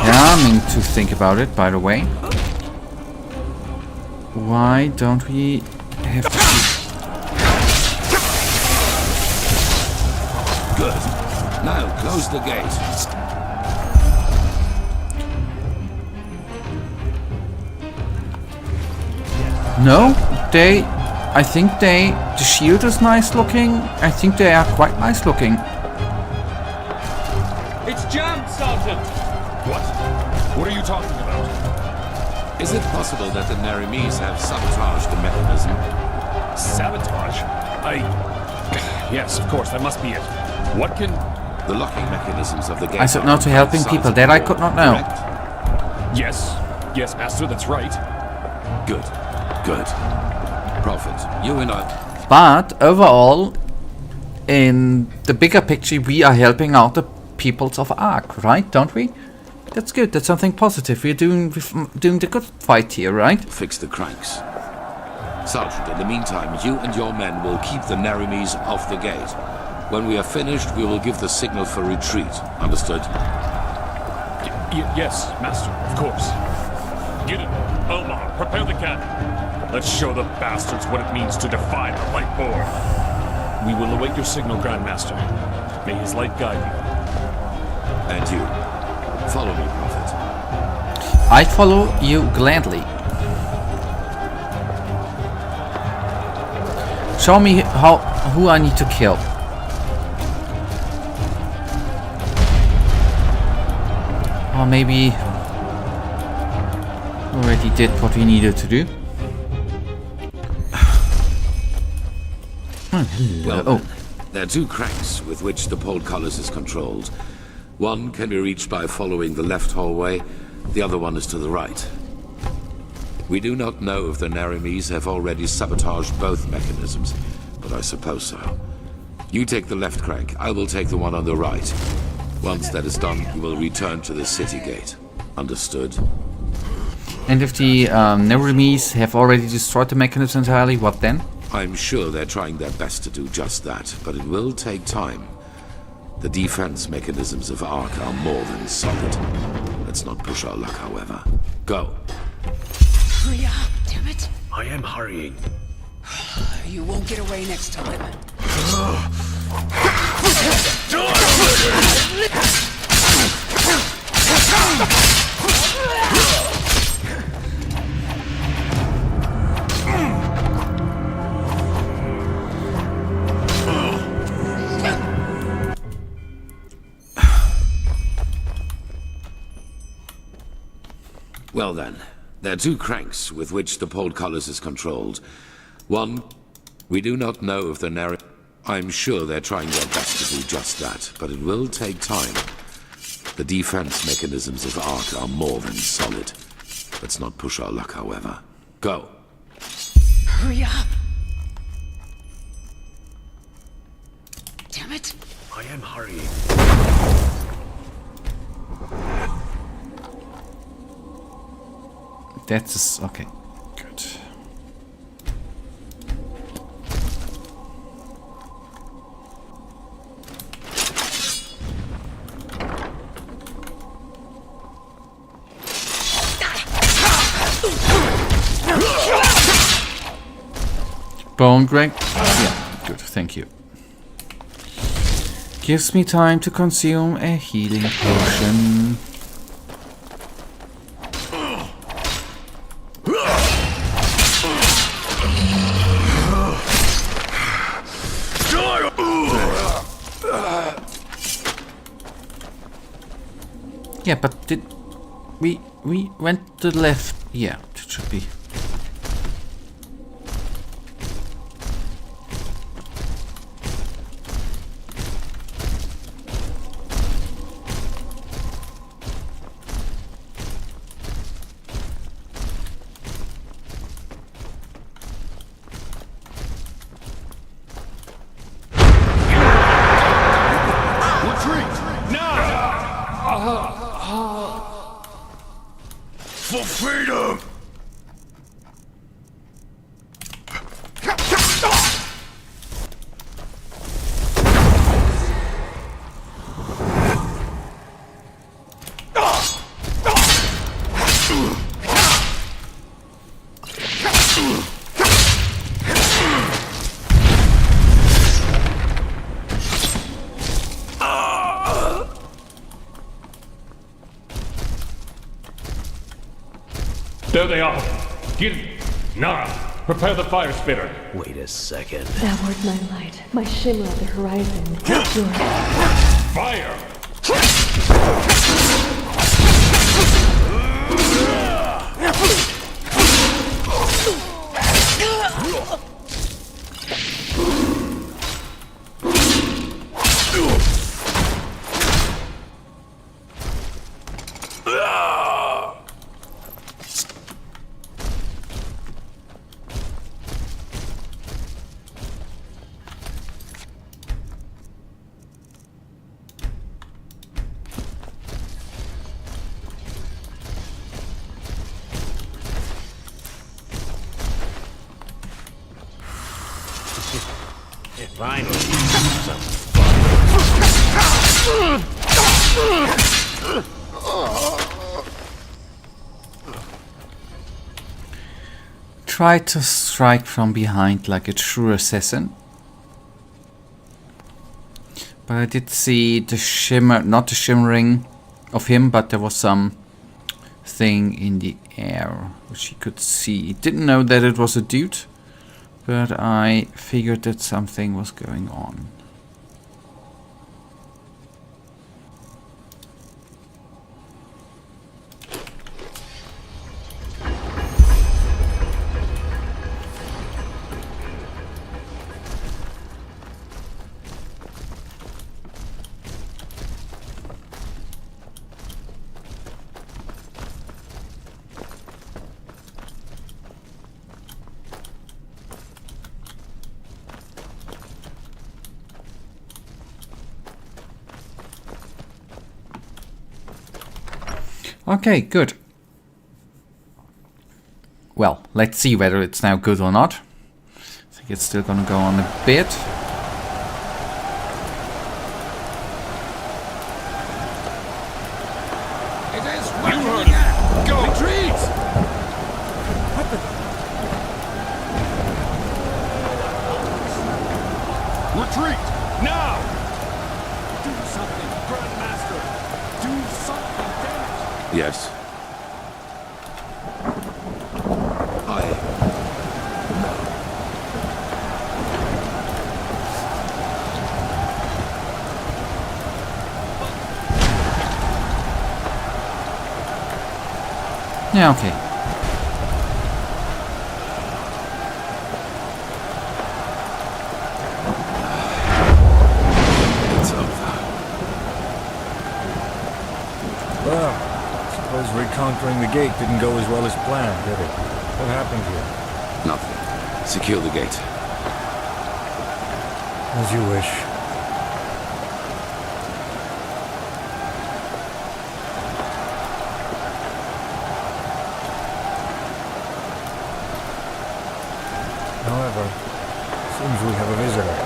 Yeah, I mean to think about it, by the way. Why don't we have to shoot? Good. Now close the gate. No, I think the shield is nice looking. I think they are quite nice looking. It's jammed, Sergeant! What? What are you talking about? Is it possible that the Naramis have sabotaged the mechanism? Sabotage? Yes, of course, that must be it. What can... The locking mechanisms of the gate... I said no to helping people, that I could not know. Yes. Yes, Master, that's right. Good. Good. Prophet, you and I... But overall, in the bigger picture, we are helping out the peoples of Ark, right? Don't we? That's good. That's something positive. We're doing the good fight here, right? Fix the cranks. Sergeant, in the meantime, you and your men will keep the Naramis off the gate. When we are finished, we will give the signal for retreat. Understood? Yes, Master, of course. Get it. Elmar, prepare the cannon. Let's show the bastards what it means to defy the light board. We will await your signal, Grandmaster. May his light guide you. And you. Follow me, Prophet. I follow you gladly. Show me who I need to kill. Or maybe already did what we needed to do. Well, there are two cranks with which the portcullis is controlled. One can be reached by following the left hallway, the other one is to the right. We do not know if the Narimes have already sabotaged both mechanisms, but I suppose so. You take the left crank, I will take the one on the right. Once that is done, you will return to the city gate. Understood? And if the Narimes have already destroyed the mechanism entirely, what then? I'm sure they're trying their best to do just that, but it will take time. The defense mechanisms of Ark are more than solid. Let's not push our luck, however. Go. Hurry up, damn it. I am hurrying. You won't get away next time. Well then, there are two cranks with which the portcullis is controlled. One, we do not know if the I'm sure they're trying their best to do just that, but it will take time. The defense mechanisms of Ark are more than solid. Let's not push our luck, however. Go. Hurry up. Damn it. I am hurrying. That's okay. Good. Bone Greg? Yeah, good, thank you. Gives me time to consume a healing potion. Yeah, but did we went to the left? Yeah, it should be. For freedom! There they are. Get Nara, prepare the fire spitter. Wait a second. Thou art my light, my shimmer at the horizon. Your Fire! Finally, some Try to strike from behind like a true assassin. But I did see the shimmer, not the shimmering of him, but there was some thing in the air which he could see. Didn't know that it was a dude, but I figured that something was going on. Okay, good. Well, let's see whether it's now good or not. I think it's still gonna go on a bit. It is working! Go! Retreat! What the... Retreat! Now! Do something, Grandmaster! Do something, damn it! Yes. Yeah, okay. It's over. Well, suppose reconquering the gate didn't go as well as planned, did it? What happened here? Nothing. Secure the gate. As you wish. However, seems we have a visitor.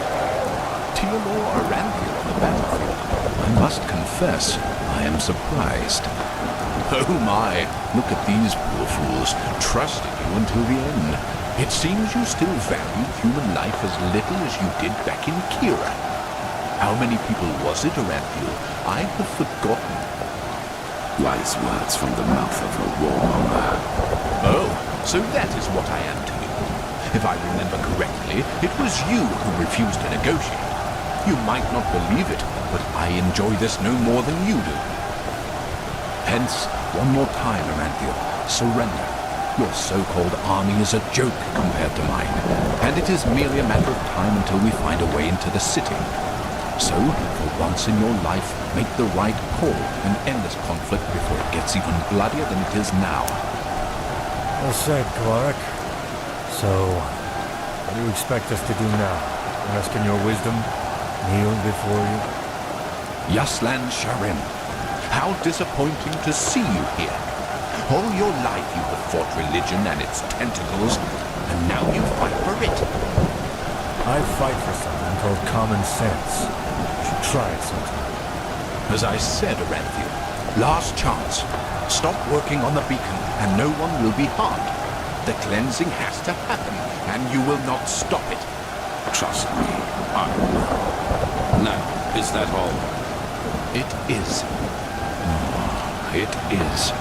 Theodore Aranthiel on the battlefield. I must confess, I am surprised. Oh my, look at these poor fools, trusting you until the end. It seems you still value human life as little as you did back in Kira. How many people was it, Aranthiel? I have forgotten. Wise words from the mouth of a warmonger. Oh, so that is what I am to you. If I remember correctly, it was you who refused to negotiate. You might not believe it, but I enjoy this no more than you do. Hence, one more time, Aranthiel, surrender. Your so-called army is a joke compared to mine, and it is merely a matter of time until we find a way into the city. So, for once in your life, make the right call and end this conflict before it gets even bloodier than it is now. Well said, Clark. So, what do you expect us to do now? Rest in your wisdom? Kneel before you? Yaslan Sharim, how disappointing to see you here. All your life you have fought religion and its tentacles, and now you fight for it. I fight for something called common sense. You should try it sometime. As I said, Aranthiel, last chance. Stop working on the beacon, and no one will be harmed. The cleansing has to happen, and you will not stop it. Trust me, I will. No, is that all? It is. It is.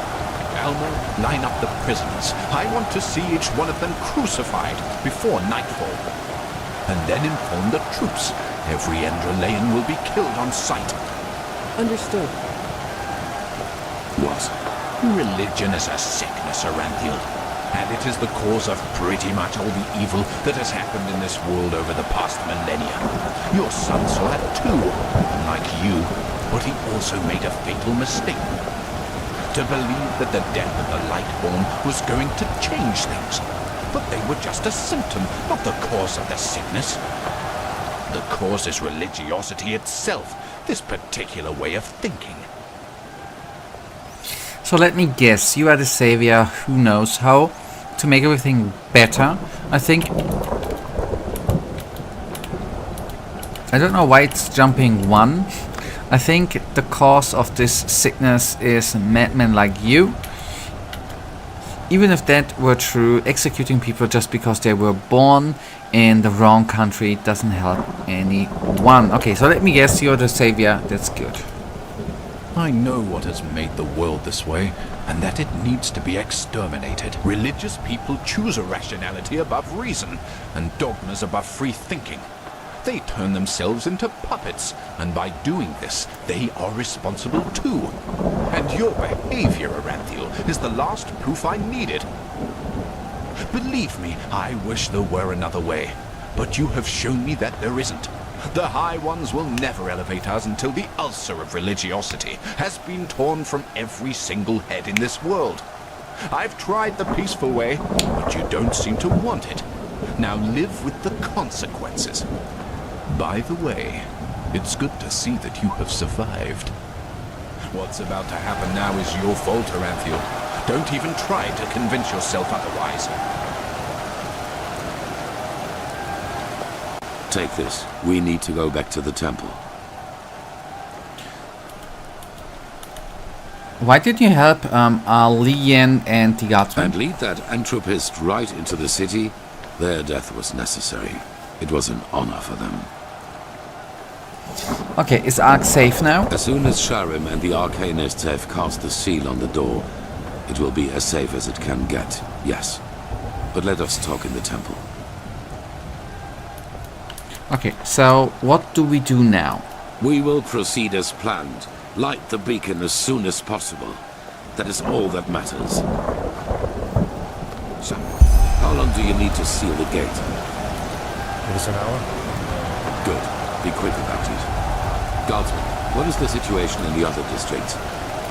Elmo, line up the prisoners. I want to see each one of them crucified before nightfall. And then inform the troops. Every Enderalayan will be killed on sight. Understood. What? Religion is a sickness, Aranthiel. And it is the cause of pretty much all the evil that has happened in this world over the past millennia. Your son saw it too, unlike you, but he also made a fatal mistake. To believe that the death of the Lightborn was going to change things. But they were just a symptom, not the cause of the sickness. The cause is religiosity itself, this particular way of thinking. So let me guess, you are the savior who knows how to make everything better. I think... I don't know why it's jumping 1. I think the cause of this sickness is madmen like you. Even if that were true, executing people just because they were born in the wrong country doesn't help anyone. Okay, so let me guess, you're the savior. That's good. I know what has made the world this way, and that it needs to be exterminated. Religious people choose rationality above reason, and dogmas above free thinking. They turn themselves into puppets, and by doing this, they are responsible too. And your behavior, Aranthiel, is the last proof I needed. Believe me, I wish there were another way, but you have shown me that there isn't. The High Ones will never elevate us until the ulcer of religiosity has been torn from every single head in this world. I've tried the peaceful way, but you don't seem to want it. Now live with the consequences. By the way, it's good to see that you have survived. what's about to happen now is your fault, Aranthiel. Don't even try to convince yourself otherwise. Take this. We need to go back to the temple. Why did you help Lian and the guardsmen? And lead that anthropist right into the city? Their death was necessary. It was an honor for them. Okay, is Ark safe now? As soon as Skyrim and the Arcanists have cast the seal on the door, it will be as safe as it can get, yes. But let us talk in the temple. Okay, so what do we do now? We will proceed as planned. Light the beacon as soon as possible. That is all that matters. So, how long do you need to seal the gate? Give us an hour. Good. Be quick about it. Guardsman, what is the situation in the other districts?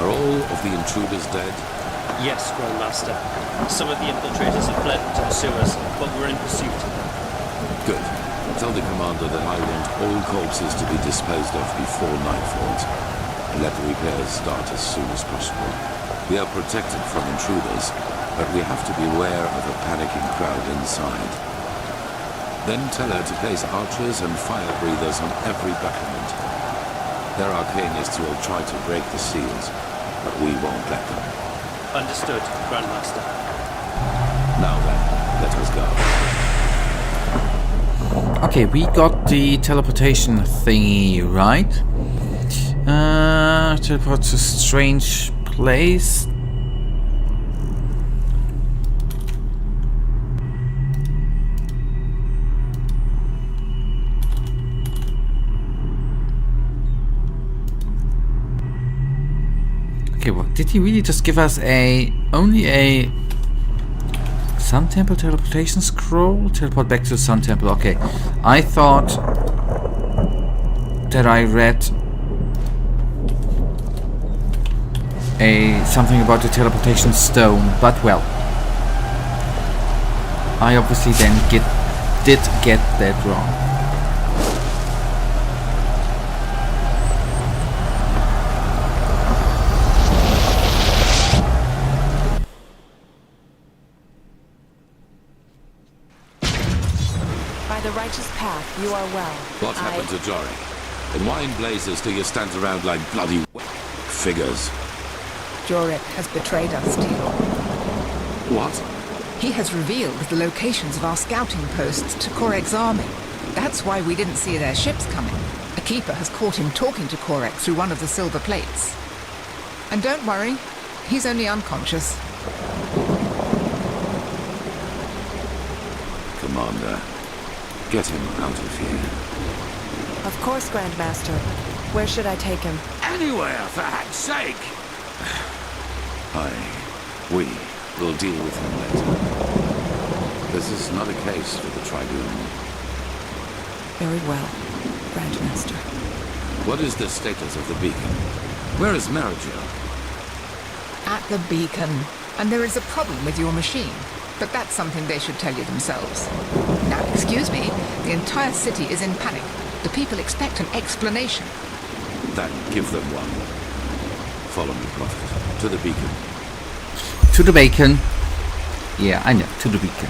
Are all of the intruders dead? Yes, Grandmaster. Some of the infiltrators have fled into the sewers, but we're in pursuit. Good. Tell the commander that I want all corpses to be disposed of before nightfall. And let the repairs start as soon as possible. We are protected from intruders, but we have to beware of a panicking crowd inside. Then tell her to place archers and fire breathers on every battlement. There are arcanists who will try to break the seals, but we won't let them. Understood, Grandmaster. Now then, let us go. Okay, we got the teleportation thingy, right? Teleport to strange place. Okay, well, did he really just give us only a Sun Temple teleportation scroll? Teleport back to the Sun Temple. Okay, I thought that I read something about the teleportation stone, but well, I obviously then did get that wrong. The righteous path, you are well. What happened to Jory? And why in blazes do you stand around like bloody figures? Jorik has betrayed us, Tilo. What? He has revealed the locations of our scouting posts to Korek's army. That's why we didn't see their ships coming. A keeper has caught him talking to Korek through one of the silver plates. And don't worry, he's only unconscious. Commander, get him out of here. Of course, Grandmaster. Where should I take him? Anywhere, for heck's sake! We will deal with him later. This is not a case for the Tribunal. Very well, Grandmaster. What is the status of the beacon? Where is Marigil? At the beacon. And there is a problem with your machine. But that's something they should tell you themselves. Now, excuse me, the entire city is in panic. The people expect an explanation. Then give them one. Follow me, Prophet. To the beacon. To the beacon. Yeah, I know. To the beacon.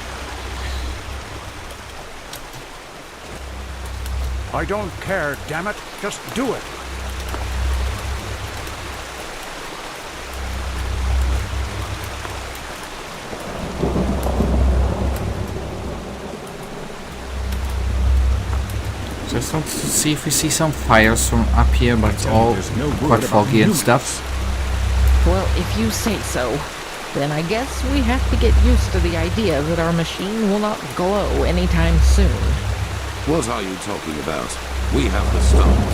I don't care, damn it. Just do it. Just want to see if we see some fires from up here, but it's all quite foggy and stuff. Well, if you say so, then I guess we have to get used to the idea that our machine will not glow anytime soon. What are you talking about? We have the stones.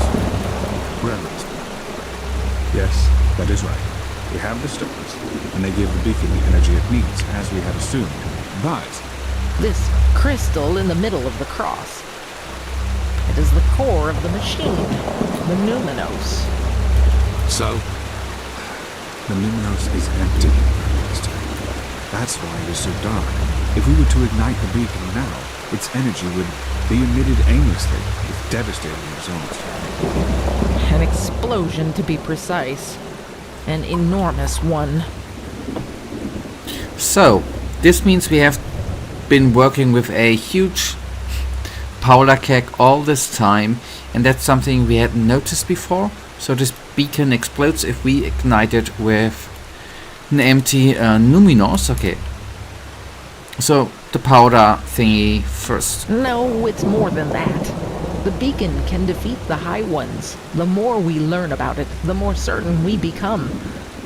Grandmaster. Yes, that is right. We have the stones, and they give the beacon the energy it needs, as we had assumed. But this crystal in the middle of the cross, it is the core of the machine, the Numinos. So? The Numinos is empty, Grandmaster. That's why it is so dark. If we were to ignite the beacon now, its energy would be emitted aimlessly, with devastating results. An explosion, to be precise. An enormous one. So, this means we have been working with a huge powder keg all this time, and that's something we hadn't noticed before. So this beacon explodes if we ignite it with an empty Numinos. Okay. So, the powder thingy first. No, it's more than that. The beacon can defeat the High Ones. The more we learn about it, the more certain we become.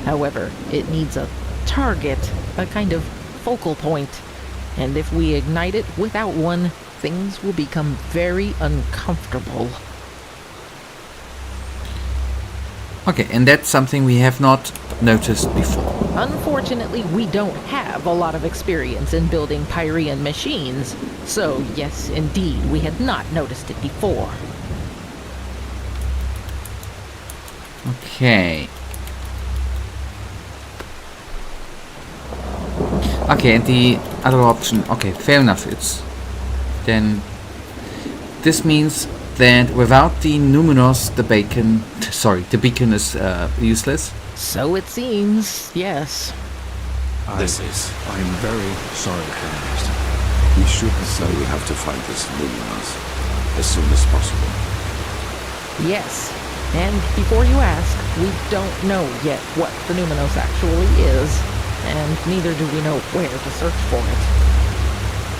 However, it needs a target, a kind of focal point. And if we ignite it without one, things will become very uncomfortable. Okay, and that's something we have not noticed before. Unfortunately, we don't have a lot of experience in building Pyrean machines. So, yes, indeed, we had not noticed it before. Okay. Okay, and the other option, okay, fair enough, it's then this means that without the Numinos, the beacon is useless. So it seems, yes. I'm very sorry, Grandmaster. We should have So we have to find this Numinos as soon as possible. Yes, and before you ask, we don't know yet what the Numinos actually is, and neither do we know where to search for it.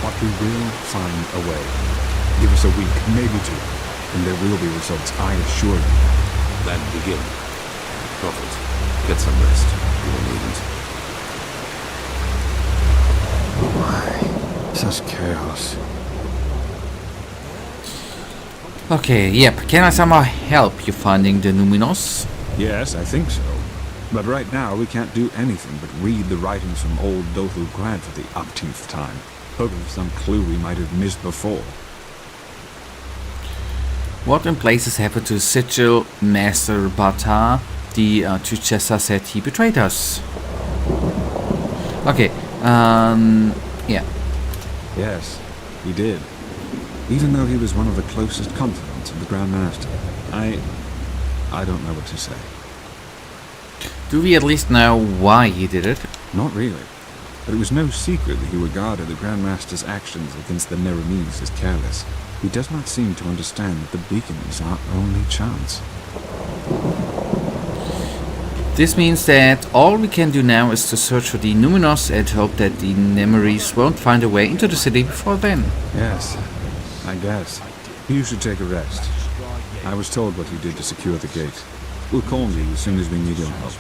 But we will find a way. Give us a week, maybe two, and there will be results, I assure you. Then begin. Prophet, get some rest. You will need it. Why? Such chaos. Okay, yep. Can I somehow help you finding the Numinos? Yes, I think so. But right now we can't do anything but read the writings from old Dothu Grad for the umpteenth time, hoping for some clue we might have missed before. What in places happened to Sigil Master Bata? The Truchessa said he betrayed us. Okay, yeah. Yes, he did. Even though he was one of the closest confidants of the Grand Master. I don't know what to say. Do we at least know why he did it? Not really. But it was no secret that he regarded the Grand Master's actions against the Neremes as careless. He does not seem to understand that the beacon is our only chance. This means that all we can do now is to search for the Numinos and hope that the Nemeries won't find a way into the city before then. Yes, I guess. You should take a rest. I was told what you did to secure the gate. We'll call you as soon as we need your help.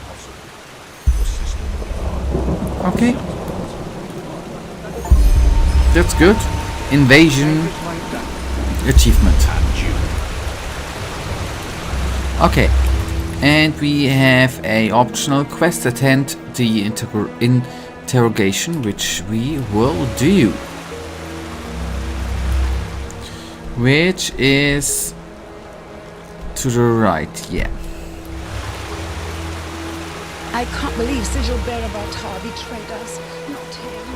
Okay. That's good. Invasion achievement. Okay. And we have a optional quest, attend the interrogation, which we will do. Which is to the right, yeah. I can't believe Sigil Berabatar betrayed us. Not him.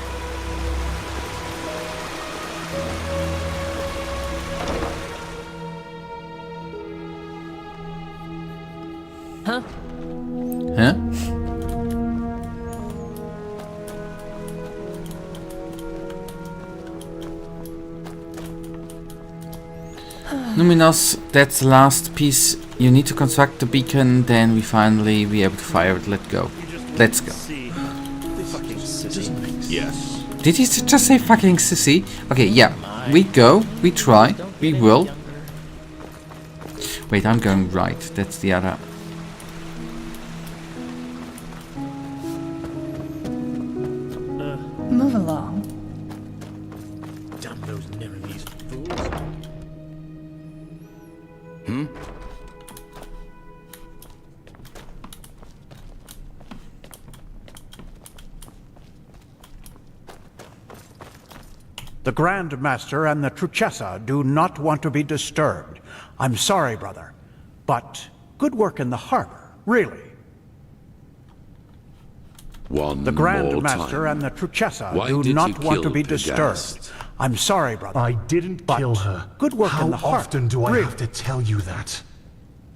Huh? Huh? Numinos, that's the last piece. You need to construct the beacon, then we finally be able to fire it. Let's go. Let's go. Yes. Did he just say fucking sissy? Okay, yeah. We go, we try, we will. Wait, I'm going right. That's the other. Move along. Damn those Neremes fools. The Grand Master and the Truchessa do not want to be disturbed. I'm sorry, brother, but good work in the harbor, really. The Grand Master and the Truchessa do not want to be disturbed. I'm sorry, brother. I didn't kill her. Good work in the harbor. How often do I have to tell you that?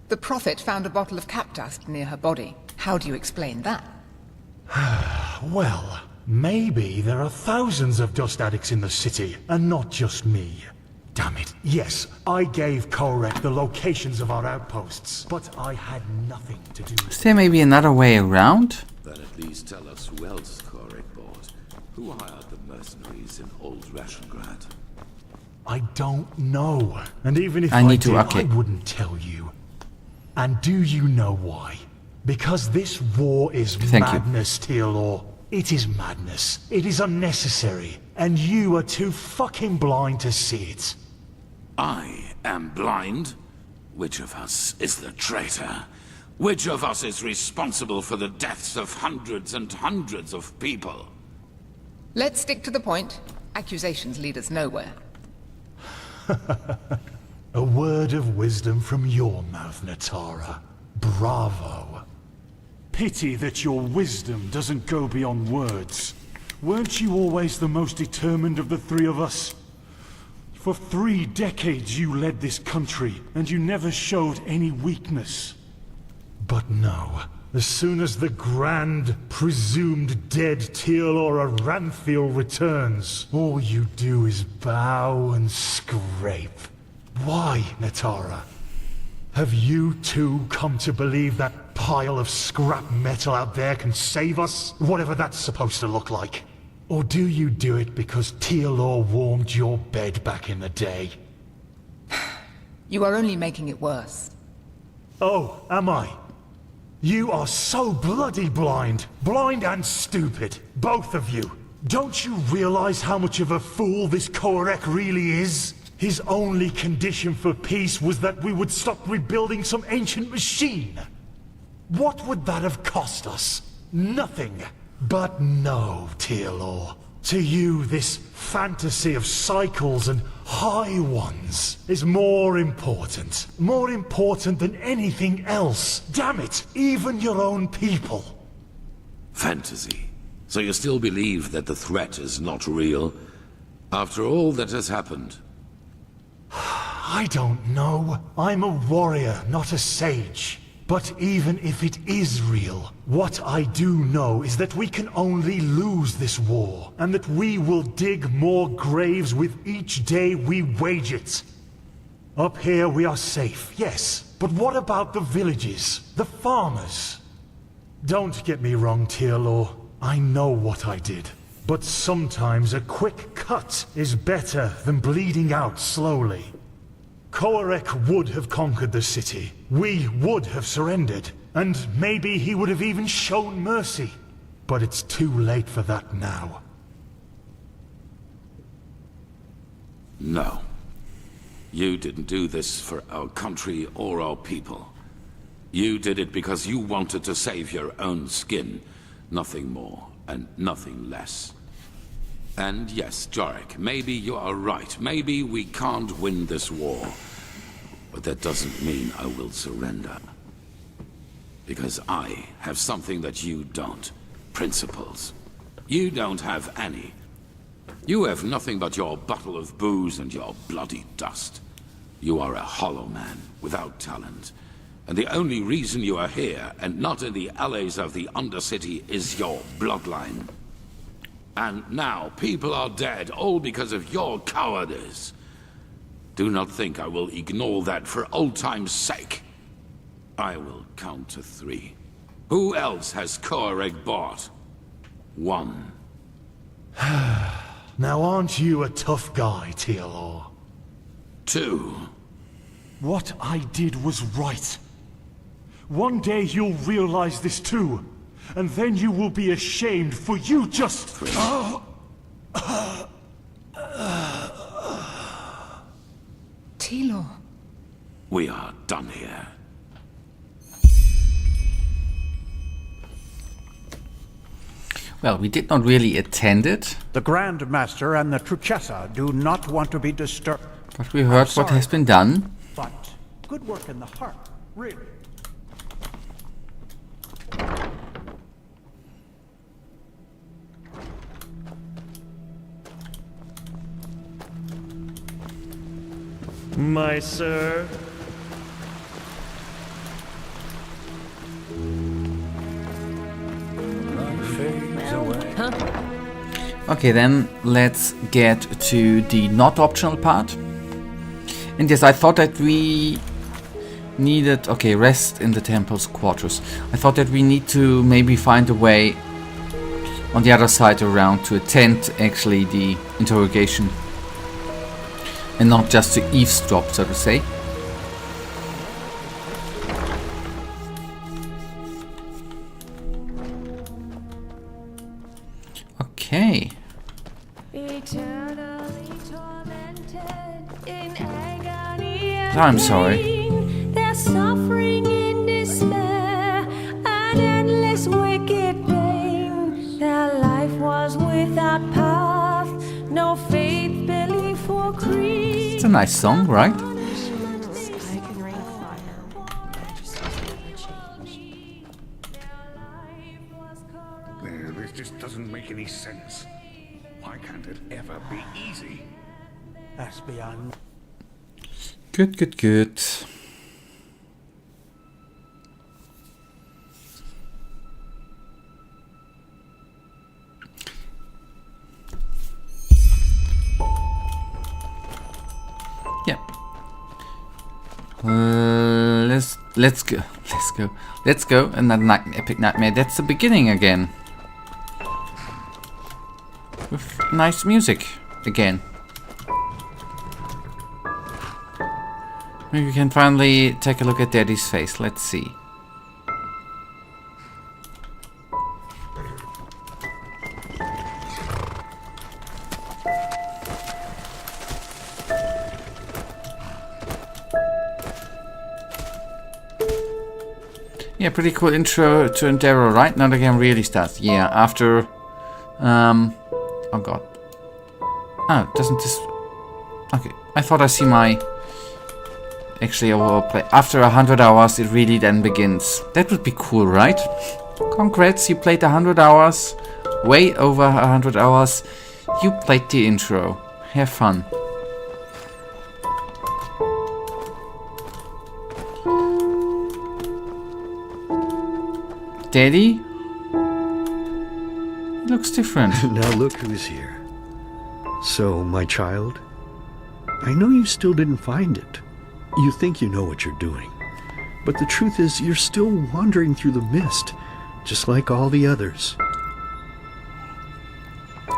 The Prophet found a bottle of cap dust near her body. How do you explain that? Well, maybe there are thousands of dust addicts in the city, and not just me. Damn it. Yes, I gave Korek the locations of our outposts, but I had nothing to do with it. Is there maybe another way around? Then at least tell us who else Korek bought. Who hired the mercenaries in Old Rashengrad? I don't know. And even if I I need did, to I wouldn't tell you. And do you know why? Because this war is madness, Tealor. It is madness. It is unnecessary. And you are too fucking blind to see it. I am blind? Which of us is the traitor? Which of us is responsible for the deaths of hundreds and hundreds of people? Let's stick to the point. Accusations lead us nowhere. A word of wisdom from your mouth, Natara. Bravo. Pity that your wisdom doesn't go beyond words. Weren't you always the most determined of the three of us? For 3 decades you led this country, and you never showed any weakness. But no. As soon as the grand, presumed dead Tealor Aranthiel returns, all you do is bow and scrape. Why, Natara? Have you too come to believe that pile of scrap metal out there can save us? Whatever that's supposed to look like. Or do you do it because Tealor warmed your bed back in the day? You are only making it worse. Oh, am I? You are so bloody blind. Blind and stupid. Both of you. Don't you realize how much of a fool this Korek really is? His only condition for peace was that we would stop rebuilding some ancient machine. What would that have cost us? Nothing. But no, Tealor. To you, this fantasy of cycles and high ones is more important. More important than anything else. Damn it, even your own people. Fantasy. So you still believe that the threat is not real? After all that has happened? I don't know. I'm a warrior, not a sage. But even if it is real, what I do know is that we can only lose this war, and that we will dig more graves with each day we wage it. Up here we are safe, yes, but what about the villages, the farmers? Don't get me wrong, Tealor. I know what I did. But sometimes a quick cut is better than bleeding out slowly. Korek would have conquered the city. We would have surrendered. And maybe he would have even shown mercy. But it's too late for that now. No. You didn't do this for our country or our people. You did it because you wanted to save your own skin. Nothing more and nothing less. And yes, Jarek, maybe you are right. Maybe we can't win this war. But that doesn't mean I will surrender. Because I have something that you don't. Principles. You don't have any. You have nothing but your bottle of booze and your bloody dust. You are a hollow man, without talent. And the only reason you are here, and not in the alleys of the Undercity, is your bloodline. And now people are dead, all because of your cowardice. Do not think I will ignore that for old time's sake. I will count to 3. Who else has Korek bought? 1. Now aren't you a tough guy, Tealor? 2. What I did was right. One day you'll realize this too. And then you will be ashamed for you just... Tealor. We are done here. Well, we did not really attend it. The Grand Master and the Truchessa do not want to be disturbed. But we heard what has been done. But good work in the heart, really. My sir. Okay, then let's get to the not optional part. And yes, I thought that we needed... Okay, rest in the temple's quarters. I thought that we need to maybe find a way on the other side around to attend actually the interrogation. And not just to eavesdrop, so to say. Okay. I'm sorry. They're suffering in despair, an endless wicked pain. Their life was without path, no faith, belief, or creed. It's a nice song, right? This just doesn't make any sense. Why can't it ever be easy? That's beyond. Good, good, good. Yeah. Let's go. Another epic nightmare. That's the beginning again. With nice music again. Maybe we can finally take a look at Daddy's face. Let's see. Yeah, pretty cool intro to Enderal, right? Now the game really starts. Yeah, after... oh god. Oh, doesn't this... Okay, I thought I see my... Actually, I will play... After 100 hours, it really then begins. That would be cool, right? Congrats, you played 100 hours. Way over 100 hours. You played the intro. Have fun. Daddy? He looks different. Now look who's here. So, my child, I know you still didn't find it. You think you know what you're doing. But the truth is, you're still wandering through the mist, just like all the others.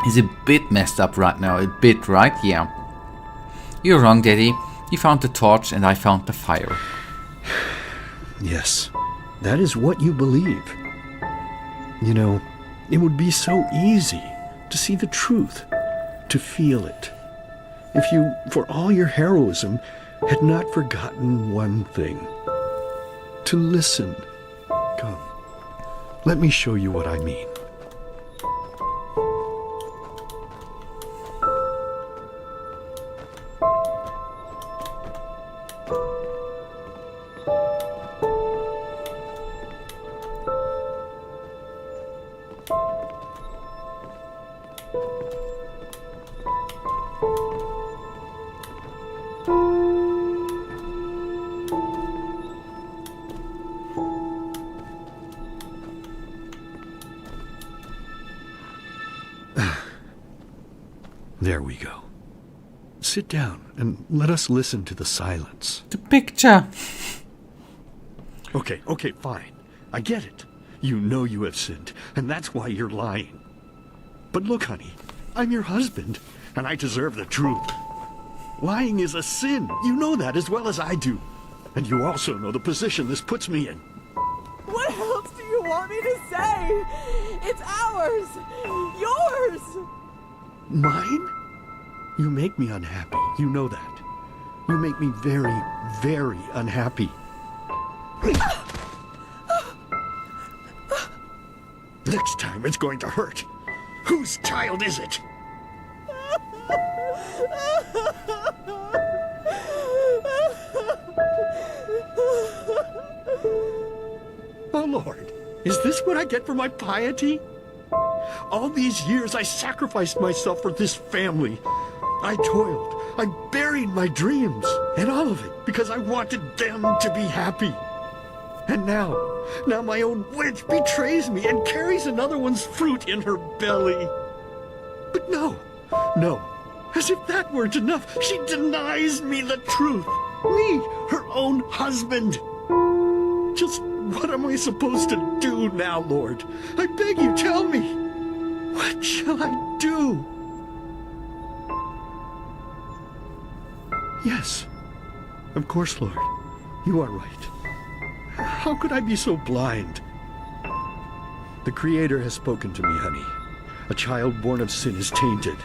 He's a bit messed up right now. A bit, right? Yeah. You're wrong, Daddy. You found the torch and I found the fire. Yes, that is what you believe. You know, it would be so easy to see the truth, to feel it. If you, for all your heroism, had not forgotten one thing. To listen. Come, let me show you what I mean. There we go. Sit down and let us listen to the silence. The picture. Okay, fine. I get it. You know you have sinned, and that's why you're lying. But look, honey, I'm your husband, and I deserve the truth. Lying is a sin. You know that as well as I do. And you also know the position this puts me in. What else do you want me to say? It's ours! Yours! Mine? You make me unhappy. You know that. You make me very, very unhappy. Next time it's going to hurt. Whose child is it? Oh, Lord, is this what I get for my piety? All these years I sacrificed myself for this family. I toiled, I buried my dreams, and all of it because I wanted them to be happy. And now my own witch betrays me and carries another one's fruit in her belly. But no, as if that weren't enough, she denies me the truth. Me, her own husband. Just what am I supposed to do now, Lord? I beg you, tell me. What shall I do? Yes, of course, Lord. You are right. How could I be so blind? The Creator has spoken to me, honey. A child born of sin is tainted.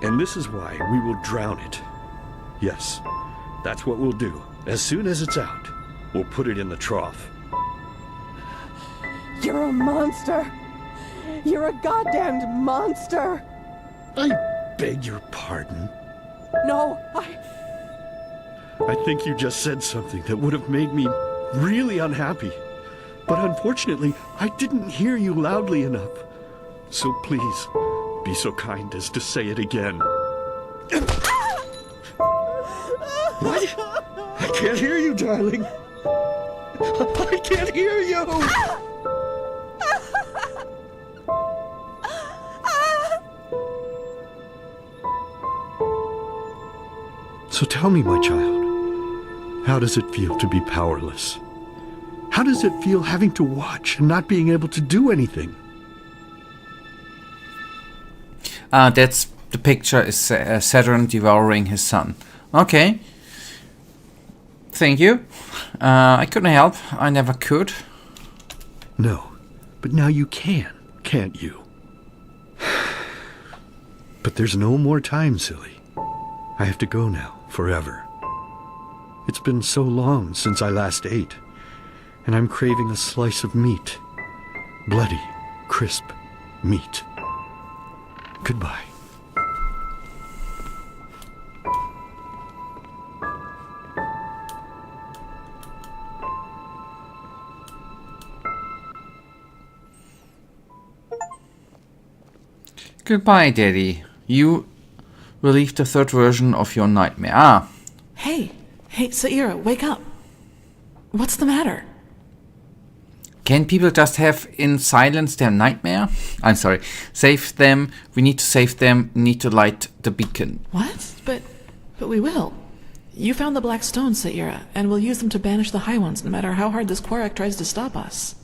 And this is why we will drown it. Yes, that's what we'll do. As soon as it's out, we'll put it in the trough. You're a monster! You're a goddamned monster! I beg your pardon. No, I think you just said something that would have made me really unhappy. But unfortunately, I didn't hear you loudly enough. So please, be so kind as to say it again. What? I can't hear you, darling. I can't hear you. So tell me, my child, how does it feel to be powerless? How does it feel having to watch and not being able to do anything? That's the picture is Saturn devouring his son. Okay. Thank you. I couldn't help. I never could. No, but now you can, can't you? But there's no more time, silly. I have to go now, forever. It's been so long since I last ate, and I'm craving a slice of meat. Bloody, crisp meat. Goodbye. Goodbye, Daddy. You relieved the third version of your nightmare. Ah. Hey, Saira, wake up. What's the matter? Can people just have in silence their nightmare? I'm sorry. Save them. We need to save them. Need to light the beacon. What? But we will. You found the black stones, Saira, and we'll use them to banish the High Ones, no matter how hard this Korak tries to stop us.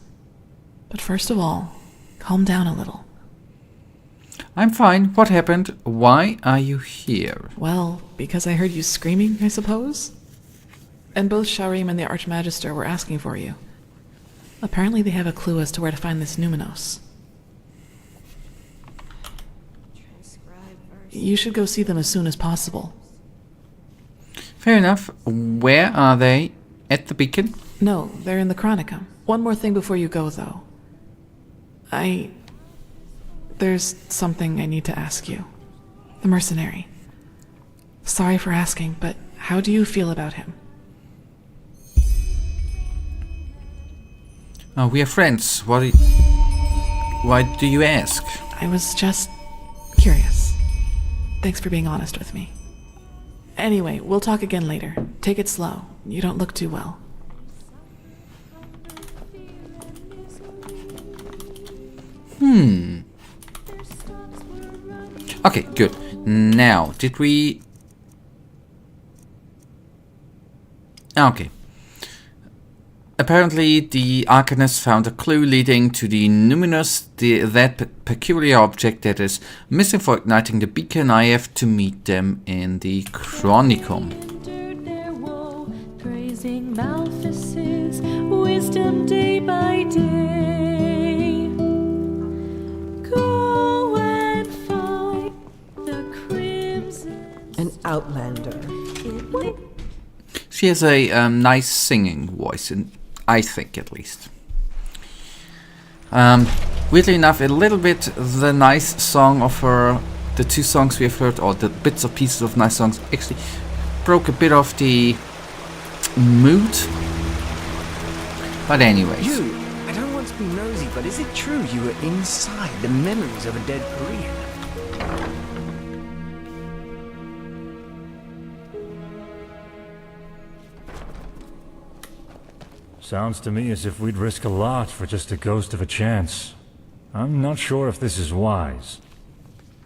But first of all, calm down a little. I'm fine. What happened? Why are you here? Well, because I heard you screaming, I suppose? And both Sharim and the Archmagister were asking for you. Apparently they have a clue as to where to find this Numinos. You should go see them as soon as possible. Fair enough. Where are they? At the beacon? No, they're in the Chronicum. One more thing before you go, though. There's something I need to ask you. The mercenary. Sorry for asking, but how do you feel about him? We are friends. Why do you ask? I was just curious. Thanks for being honest with me. Anyway, we'll talk again later. Take it slow. You don't look too well. Okay, good. Now, did we... Okay. Apparently, the Arcanist found a clue leading to the Numinous, that peculiar object that is missing for igniting the beacon. I have to meet them in the Chronicum. Praising Malthus's wisdom day by day. Go and find the crimson. An outlander. She has a nice singing voice, and I think at least. Weirdly enough, a little bit the nice song of her, the two songs we have heard, or the bits or pieces of nice songs, actually broke a bit of the mood. But anyways. You, I don't want to be nosy, but is it true you were inside the memories of a dead Korean? Sounds to me as if we'd risk a lot for just a ghost of a chance. I'm not sure if this is wise.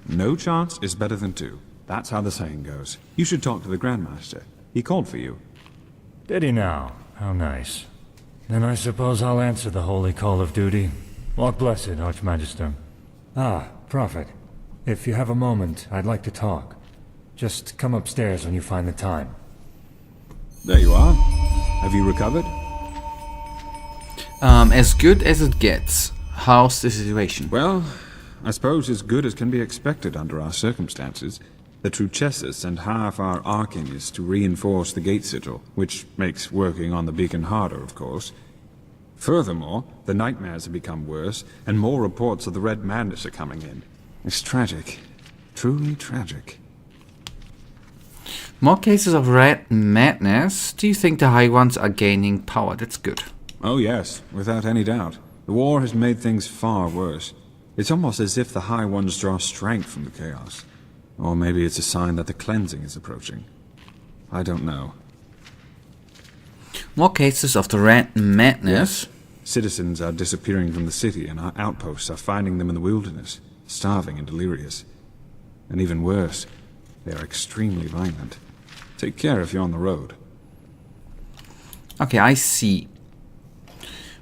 no chance is better than two. That's how the saying goes. You should talk to the Grandmaster. He called for you. Did he now? How nice. Then I suppose I'll answer the holy call of duty. Walk blessed, Archmagister. Ah, Prophet. If you have a moment, I'd like to talk. Just come upstairs when you find the time. There you are. Have you recovered? As good as it gets. How's the situation? Well, I suppose as good as can be expected under our circumstances. The Truchessa sent half our Arcanists to reinforce the gate sigil, which makes working on the beacon harder, of course. Furthermore, the nightmares have become worse, and more reports of the Red Madness are coming in. It's tragic. Truly tragic. More cases of Red Madness? Do you think the High Ones are gaining power? That's good. Oh yes, without any doubt. The war has made things far worse. It's almost as if the High Ones draw strength from the chaos. Or maybe it's a sign that the cleansing is approaching. I don't know. More cases of the Red Madness? Yes. Citizens are disappearing from the city, and our outposts are finding them in the wilderness, starving and delirious. And even worse, they are extremely violent. Take care if you're on the road. Okay, I see.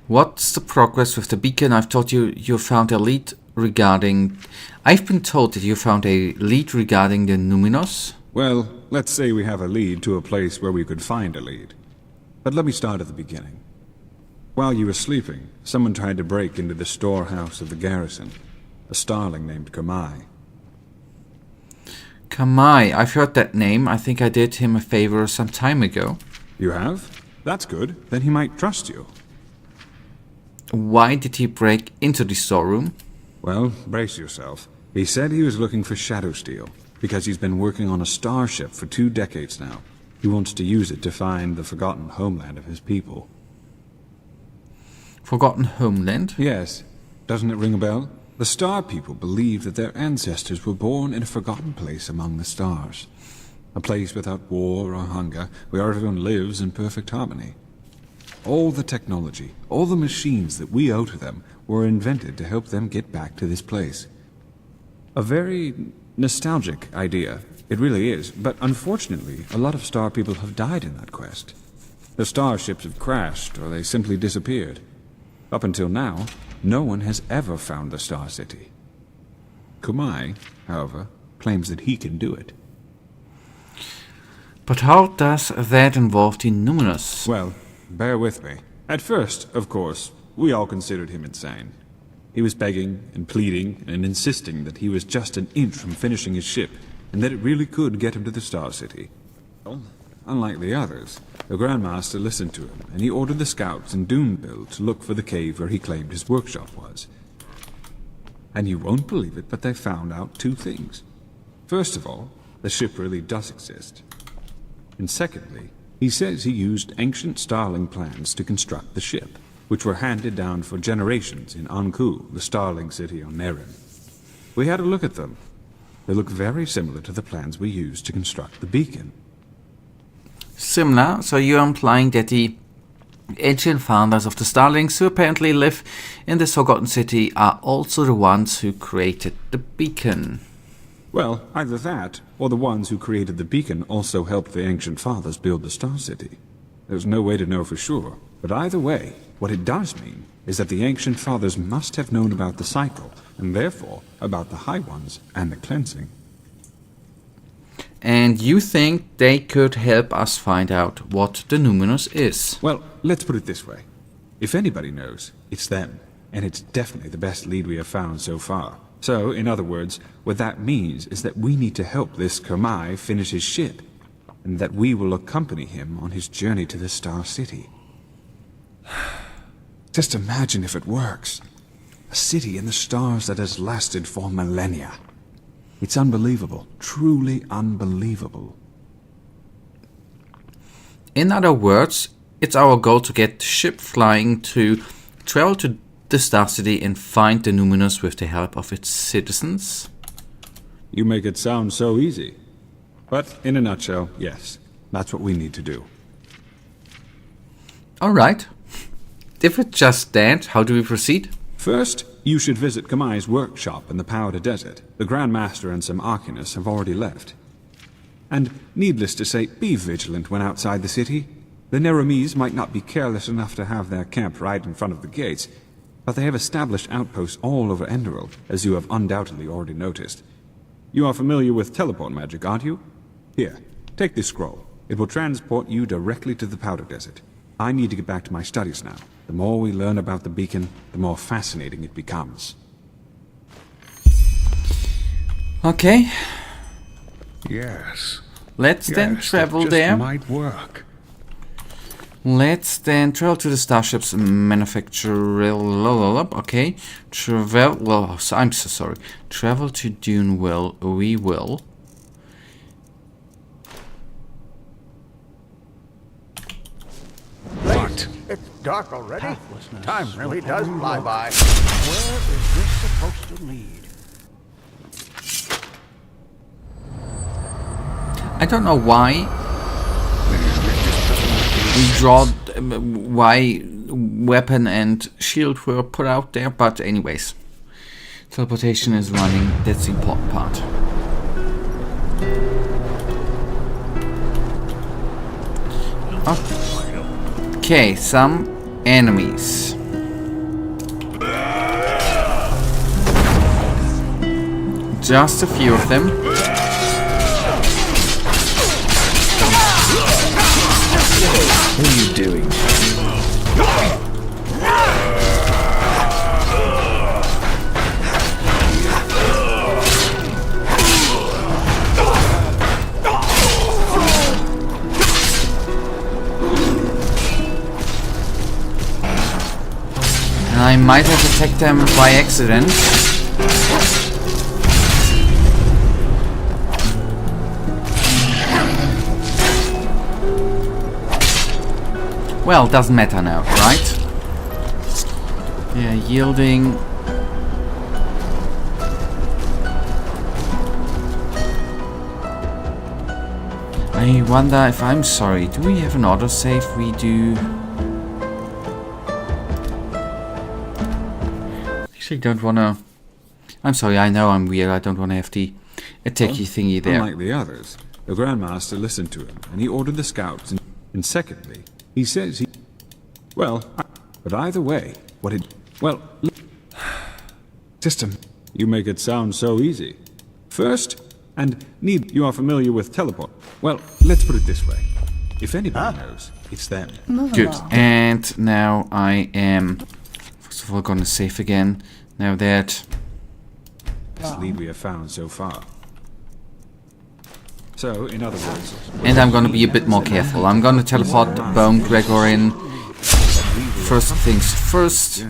What's the progress with the beacon? I've told you found a lead regarding... I've been told that you found a lead regarding the Numinos. Well, let's say we have a lead to a place where we could find a lead. But let me start at the beginning. While you were sleeping, someone tried to break into the storehouse of the garrison. A starling named Kamai. Kamai, I've heard that name. I think I did him a favor some time ago. You have? That's good. Then he might trust you. Why did he break into the storeroom? Well, brace yourself. He said he was looking for shadow steel, because he's been working on a starship for 2 decades now. He wants to use it to find the forgotten homeland of his people. Forgotten homeland? Yes. Doesn't it ring a bell? The Star People believe that their ancestors were born in a forgotten place among the stars. A place without war or hunger, where everyone lives in perfect harmony. All the technology, all the machines that we owe to them were invented to help them get back to this place. A very nostalgic idea. It really is, but unfortunately, a lot of Star People have died in that quest. The starships have crashed, or they simply disappeared. Up until now, no one has ever found the Star City. Kumai, however, claims that he can do it. But how does that involve the Numinos? Well, bear with me. At first, of course, we all considered him insane. He was begging and pleading and insisting that he was just an inch from finishing his ship, and that it really could get him to the Star City. Well, unlike the others, the Grandmaster listened to him, and he ordered the scouts in Doomville to look for the cave where he claimed his workshop was. And you won't believe it, but they found out 2 things. First of all, the ship really does exist. And secondly, he says he used ancient Starling plans to construct the ship, which were handed down for generations in Anku, the Starling city on Nerin. We had a look at them. They look very similar to the plans we used to construct the beacon. Similar? So you're implying that the ancient founders of the Starlings who apparently live in this forgotten city are also the ones who created the beacon? Well, either that, or the ones who created the beacon also helped the ancient fathers build the Star City. There's no way to know for sure, but either way, what it does mean is that the ancient fathers must have known about the cycle, and therefore about the High Ones and the cleansing. And you think they could help us find out what the Numinos is? Well, let's put it this way. If anybody knows, it's them, and it's definitely the best lead we have found so far. So, in other words, what that means is that we need to help this Kamai finish his ship, and that we will accompany him on his journey to the Star City. Just imagine if it works. A city in the stars that has lasted for millennia. It's unbelievable, truly unbelievable. In other words, it's our goal to get the ship flying to travel to the Star City and find the Numinos with the help of its citizens? You make it sound so easy. But in a nutshell, yes, that's what we need to do. Alright. If it's just that, how do we proceed? First, you should visit Kamai's workshop in the Powder Desert. The Grand Master and some Arcanists have already left. And needless to say, be vigilant when outside the city. The Neramise might not be careless enough to have their camp right in front of the gates, but they have established outposts all over Enderal, as you have undoubtedly already noticed. You are familiar with teleport magic, aren't you? Here, take this scroll. It will transport you directly to the Powder Desert. I need to get back to my studies now. The more we learn about the beacon, the more fascinating it becomes. Okay. Yes. Let's then travel that just there. Might work. Let's then travel to the starship's manufacturer. Okay. Travel. Well, I'm so sorry. Travel to Dunewell. We will. What? It's dark already. Time really does fly by. Where is this supposed to lead? I don't know why why weapon and shield were put out there, but anyways, teleportation is running. That's the important part. Okay, some enemies. Just a few of them. What are you doing? I might have attacked them by accident. Well, doesn't matter now, right? Yeah, yielding. I wonder if I'm sorry. Do we have an autosave? We do. Actually, don't wanna. I'm sorry. I know I'm weird. I don't wanna have the attacky thingy there. Unlike the others, the Grandmaster listened to him, and he ordered the scouts. And secondly, he says he... Well, but either way, what it... Well... System. You make it sound so easy. First, and need... You are familiar with teleport. Well, let's put it this way. If anybody knows, it's them. Good. And now I am... First of all, gonna save again. Now that... This lead we have found so far. So, in other words... And I'm gonna be a bit more careful. I'm gonna teleport Bone Gregor in. First things first.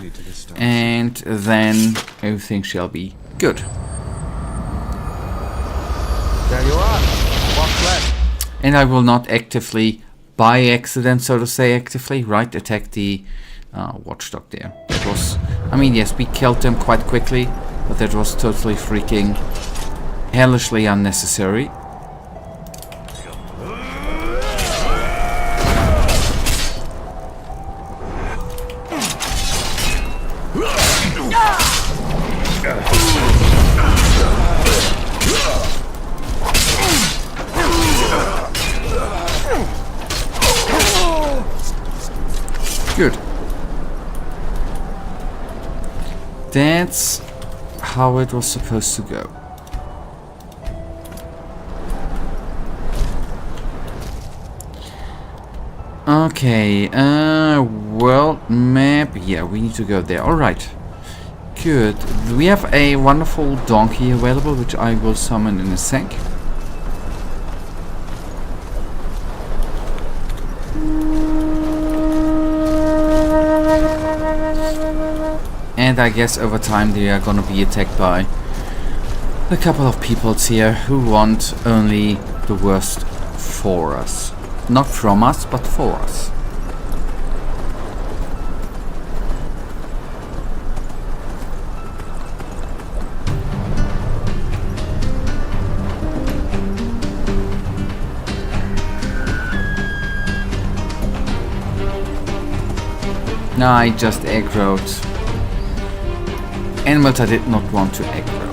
And then everything shall be good. There you are. Walk left. And I will not actively, by accident, so to say, actively, right, attack the watchdog there. That was... I mean, yes, we killed them quite quickly, but that was totally freaking hellishly unnecessary. Good. That's how it was supposed to go. Okay, world map. Yeah, we need to go there. Alright. Good. We have a wonderful donkey available, which I will summon in a sec. And I guess over time they are gonna be attacked by a couple of peoples here who want only the worst for us. Not from us, but for us. No, I just aggroed animals I did not want to aggro.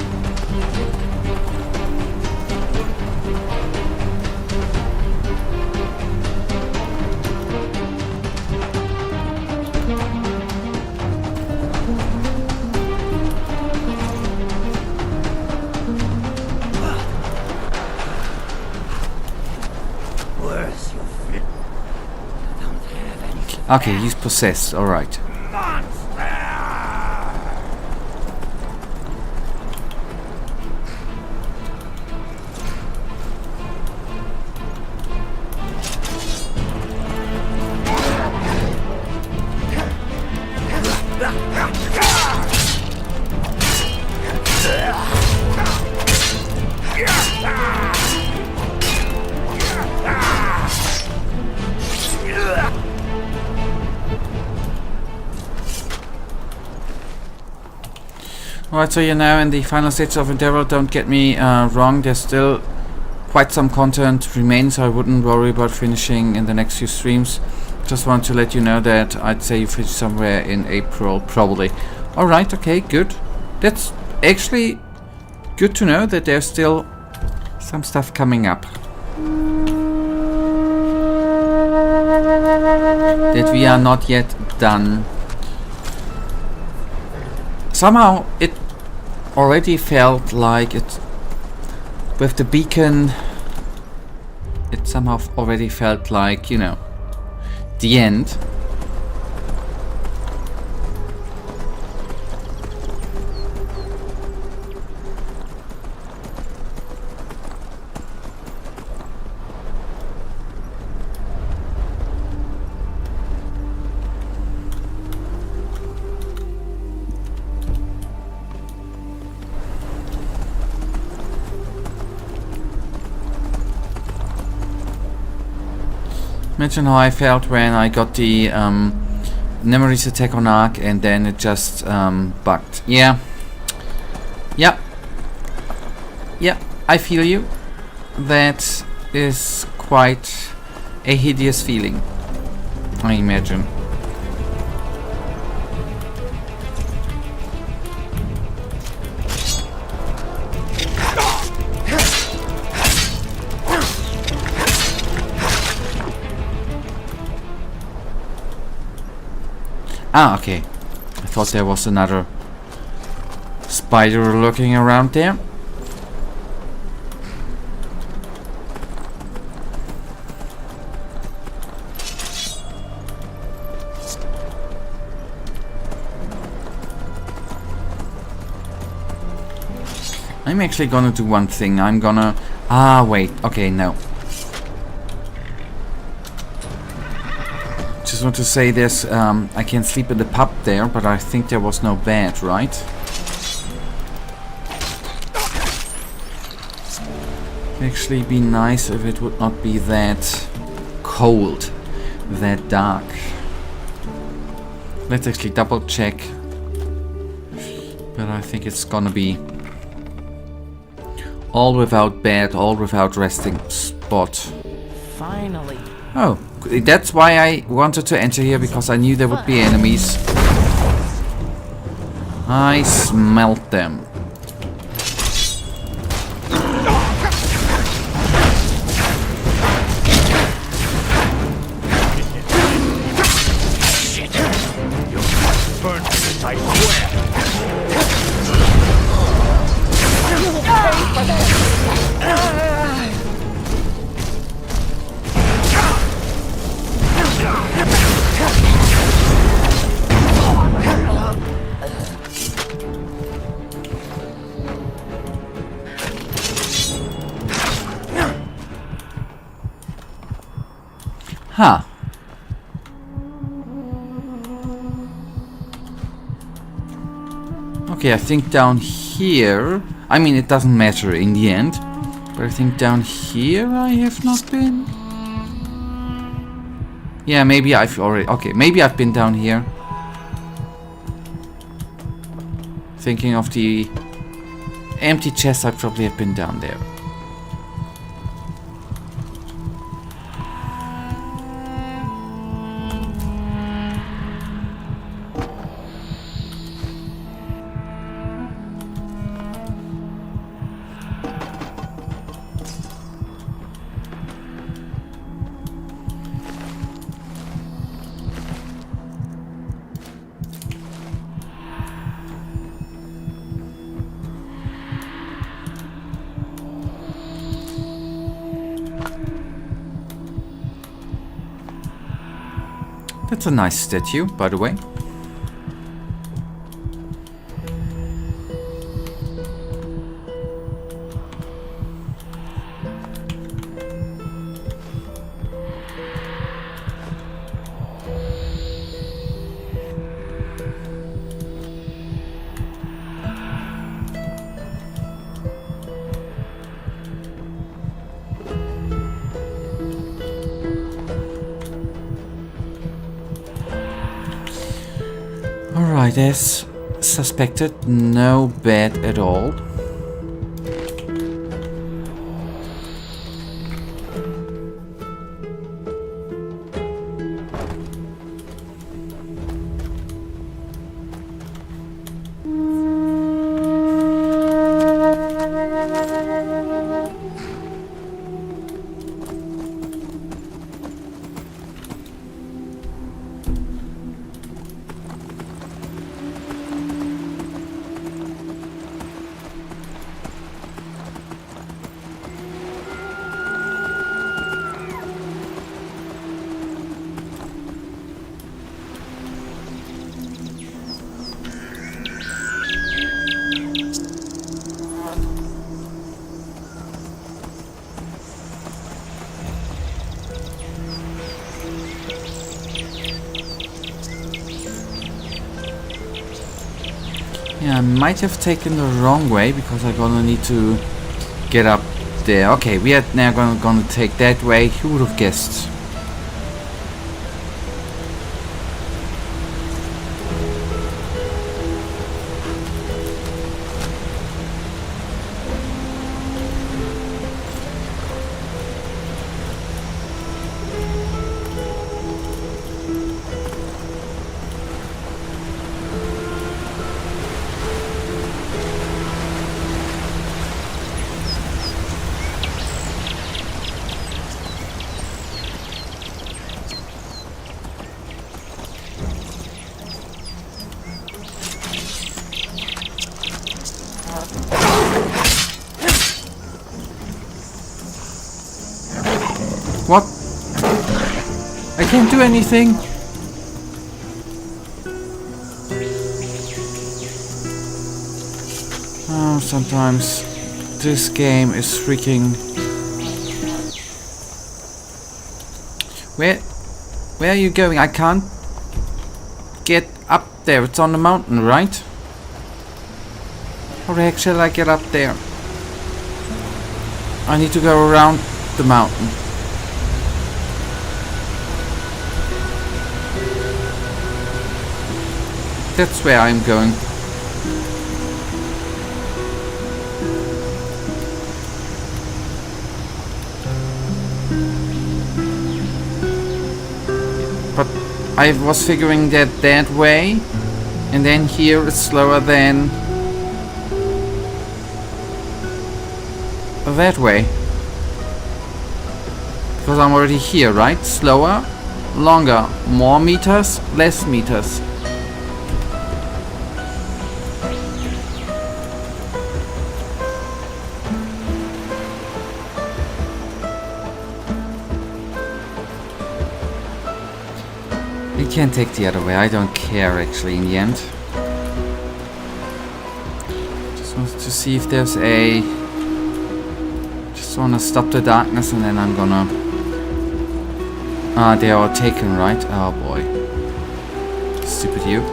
Okay, he's possessed, alright. Alright, so you're now in the final stage of Enderal. Don't get me wrong, there's still quite some content remains, so I wouldn't worry about finishing in the next few streams. Just want to let you know that I'd say you finish somewhere in April, probably. Alright, okay, good. That's actually good to know that there's still some stuff coming up. That we are not yet done. Somehow it already felt like it, with the beacon, it somehow already felt like, you know, the end. Imagine how I felt when I got the Nemesis attack on Ark and then it just bugged. Yeah. Yep. Yeah, I feel you. That is quite a hideous feeling, I imagine. Ah, okay. I thought there was another spider lurking around there. I'm actually gonna do one thing. I'm gonna... Ah, wait. Okay, no. Just want to say this, I can sleep in the pub there, but I think there was no bed, right? It'd actually be nice if it would not be that cold, that dark. Let's actually double check. But I think it's gonna be all without bed, all without resting spot. Finally. Oh, that's why I wanted to enter here, because I knew there would be enemies. I smelt them. Shit! You must burn this, I swear! Huh. Okay, I think down here... I mean, it doesn't matter in the end. But I think down here I have not been. Yeah, maybe I've already... Okay, maybe I've been down here. Thinking of the empty chest, I probably have been down there. That's a nice statue, by the way. Alright, as suspected, no bed at all. Yeah, I might have taken the wrong way because I'm gonna need to get up there. Okay, we are now gonna take that way. Who would have guessed? What? I can't do anything. Oh, sometimes this game is freaking... Where are you going? I can't get up there. It's on the mountain, right? How the heck shall I get up there? I need to go around the mountain. That's where I'm going. But I was figuring that way, and then here it's slower than that way. Because I'm already here, right? Slower, longer, more meters, less meters. You can't take the other way, I don't care actually in the end. Just wanted to see if there's a... Just wanna stop the darkness and then I'm gonna... Ah, they are all taken, right? Oh boy. Stupid you.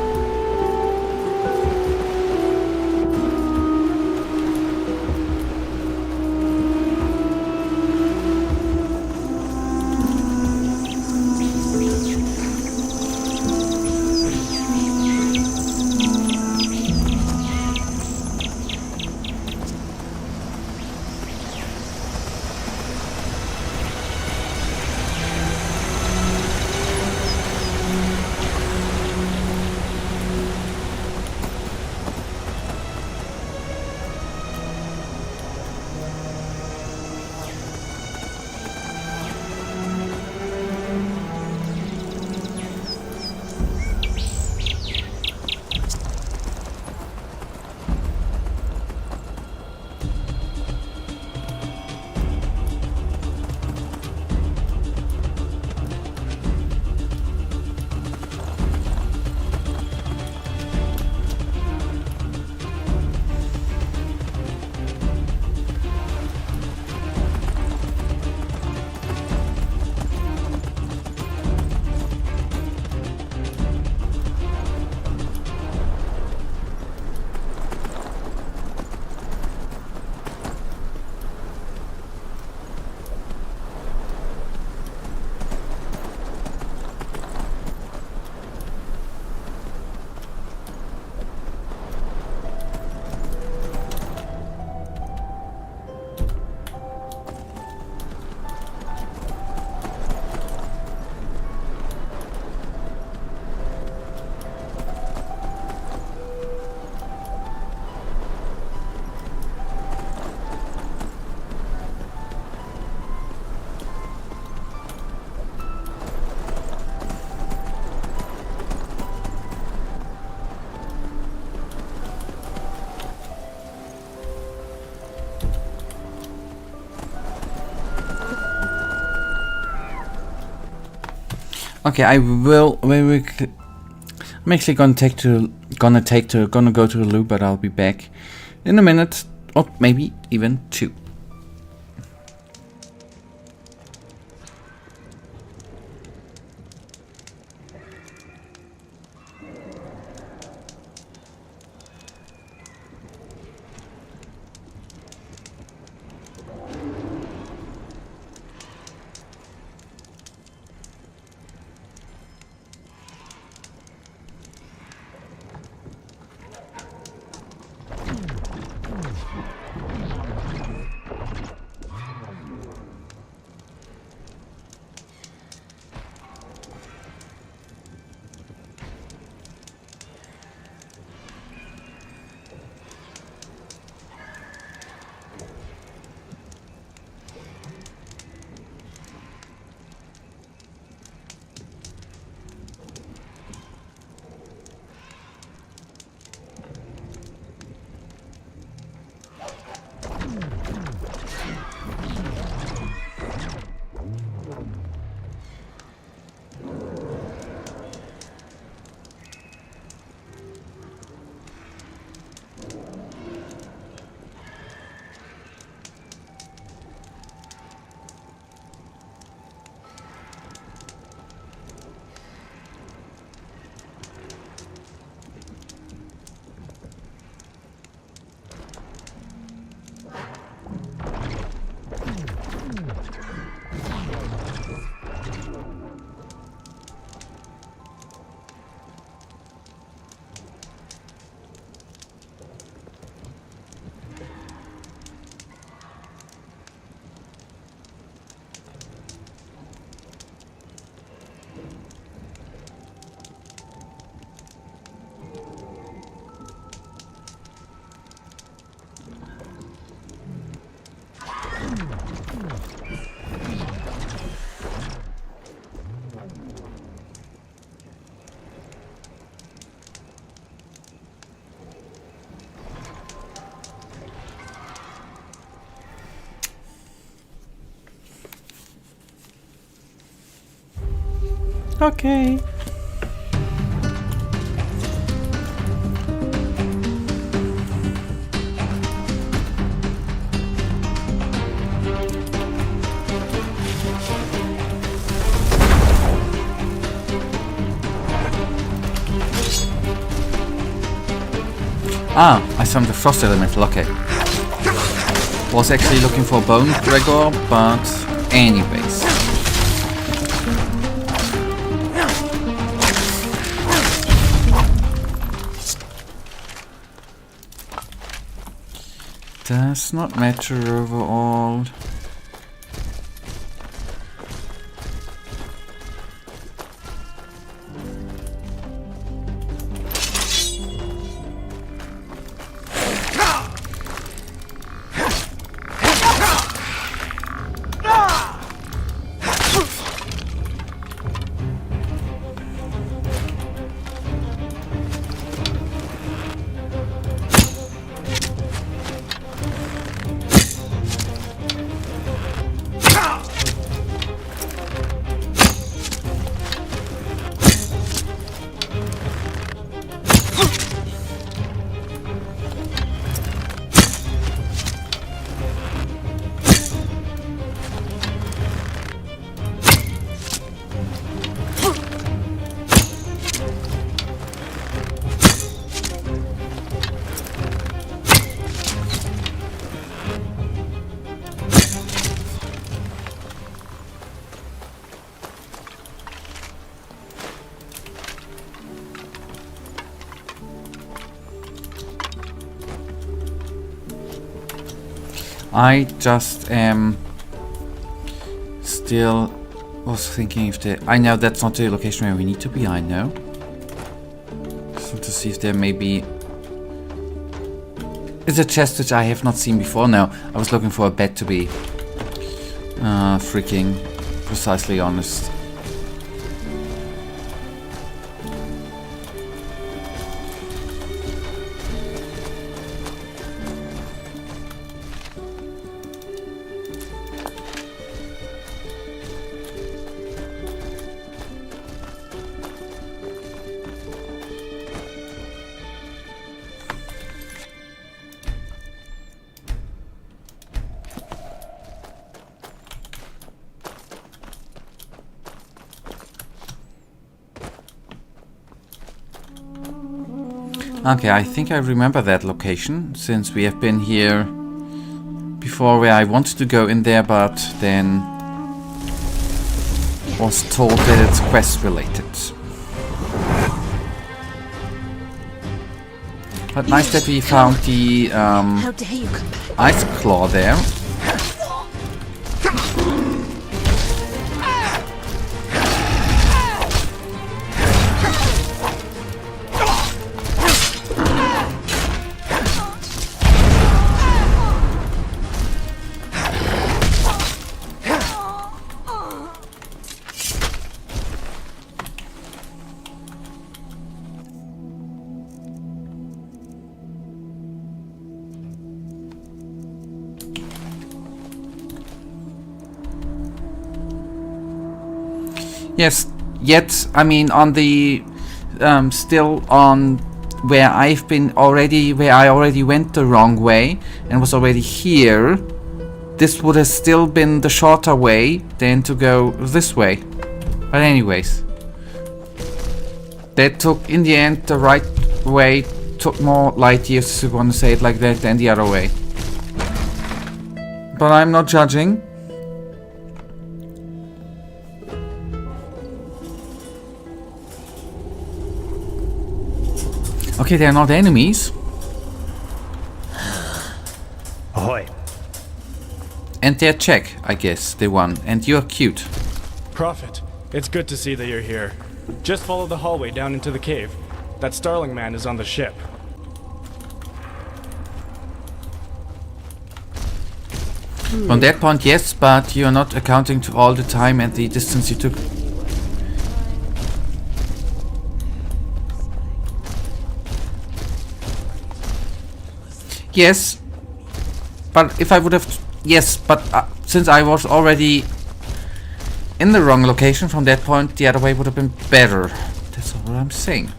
Okay, I will. I'm actually gonna go to the loo, but I'll be back in a minute, or maybe even 2. Okay. Ah, I found the frost elemental, okay. Was actually looking for bone Gregor, but anyways. Does not matter overall. I just am still was thinking if there... I know that's not the location where we need to be, I know. So to see if there may be... Is a chest which I have not seen before? No, I was looking for a bed to be freaking precisely honest. Okay, I think I remember that location, since we have been here before, where I wanted to go in there, but then was told that it's quest related. But nice that we found the How dare you come back? ice claw there. Yes, yet, I mean, on the, still on where I already went the wrong way and was already here, this would have still been the shorter way than to go this way. But anyways, that took, in the end, the right way took more light years, if you want to say it like that, than the other way. But I'm not judging. Okay, they're not enemies. Ahoy. And they're Czech, I guess, they won. And you're cute. Prophet, it's good to see that you're here. Just follow the hallway down into the cave. That Starling man is on the ship. From that point, yes, but you're not accounting to all the time and the distance you took. Yes, but if I would have... Yes, but since I was already in the wrong location from that point, the other way would have been better. That's all I'm saying.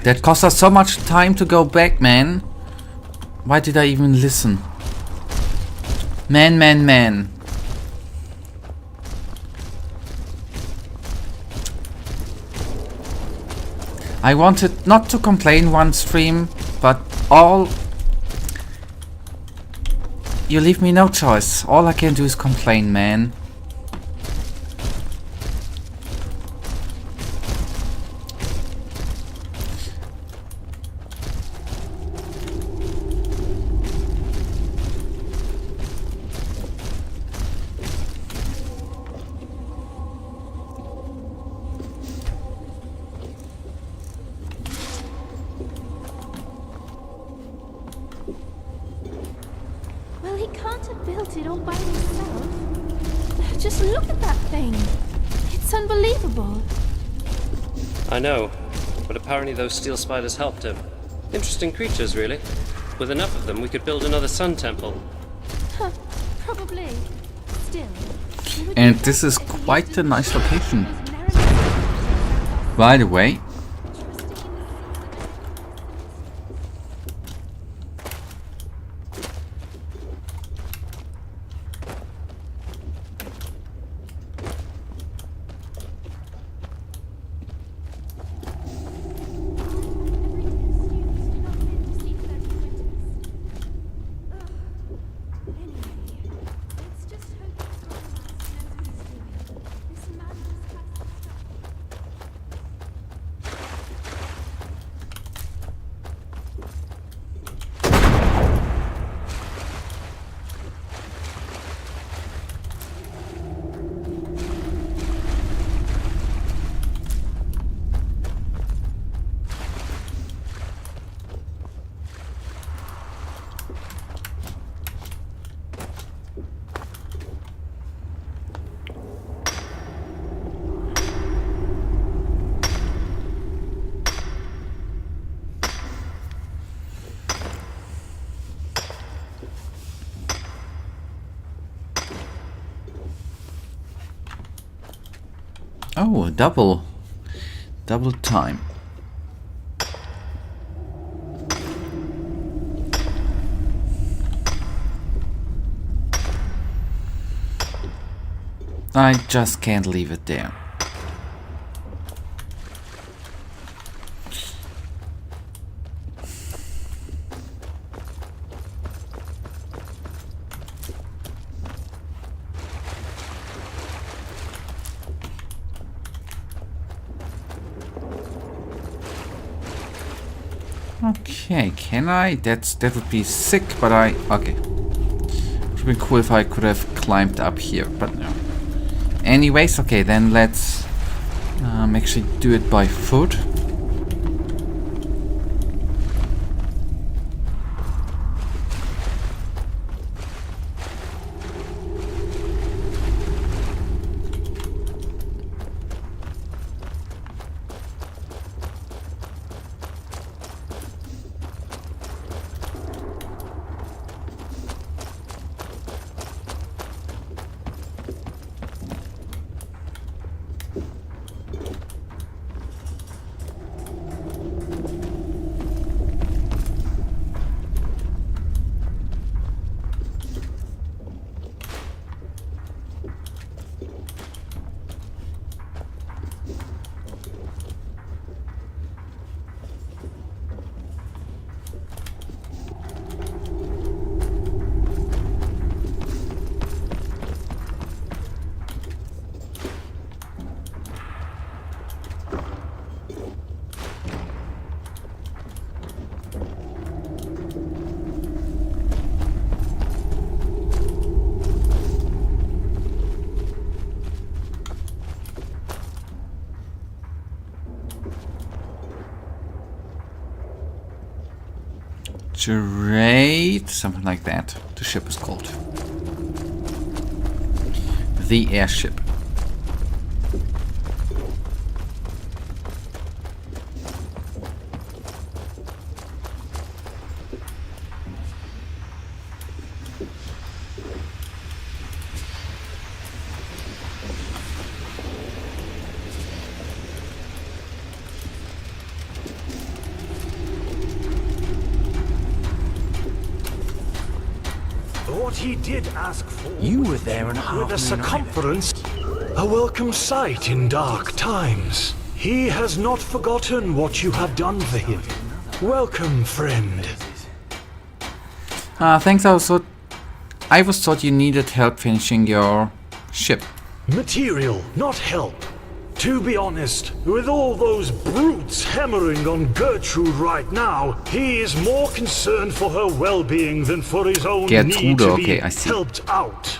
That cost us so much time to go back, man. Why did I even listen? Man. I wanted not to complain one stream, but all... You leave me no choice. All I can do is complain, man. Well, he can't have built it all by himself. Just look at that thing. It's unbelievable. I know, but apparently those steel spiders helped him. Interesting creatures, really. With enough of them, we could build another sun temple. Huh, probably. Still. And this is quite a nice location. By the way. Oh, double time. I just can't leave it there. Okay, can I? That would be sick, but okay. It would be cool if I could have climbed up here, but no. Anyways, okay, then let's actually do it by foot. Trade, something like that. The ship is called the airship. What he did ask for. You were there in half with a circumference, a welcome sight in dark times. He has not forgotten what you have done for him. Welcome, friend. Thanks. I was thought you needed help finishing your ship. Material, not help. To be honest, with all those brutes hammering on Gertrude right now, he is more concerned for her well-being than for his own need to be helped out.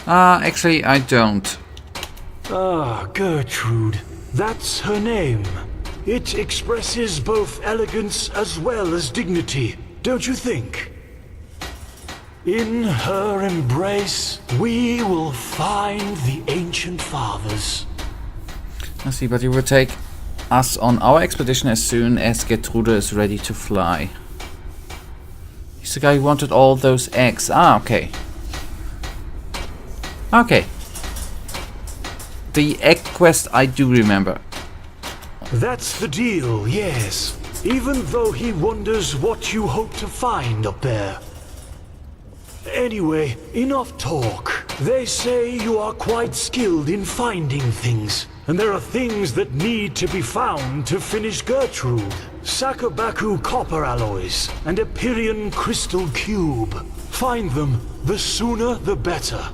Actually, I don't. Ah, Gertrude. That's her name. It expresses both elegance as well as dignity, don't you think? In her embrace, we will find the ancient fathers. I see, but you will take us on our expedition as soon as Gertrude is ready to fly. He's the guy who wanted all those eggs. Ah, okay. Okay. The egg quest I do remember. That's the deal, yes. Even though he wonders what you hope to find up there. Anyway, enough talk. They say you are quite skilled in finding things. And there are things that need to be found to finish Gertrude. Sakabaku copper alloys and a Pyrian crystal cube. Find them, the sooner the better.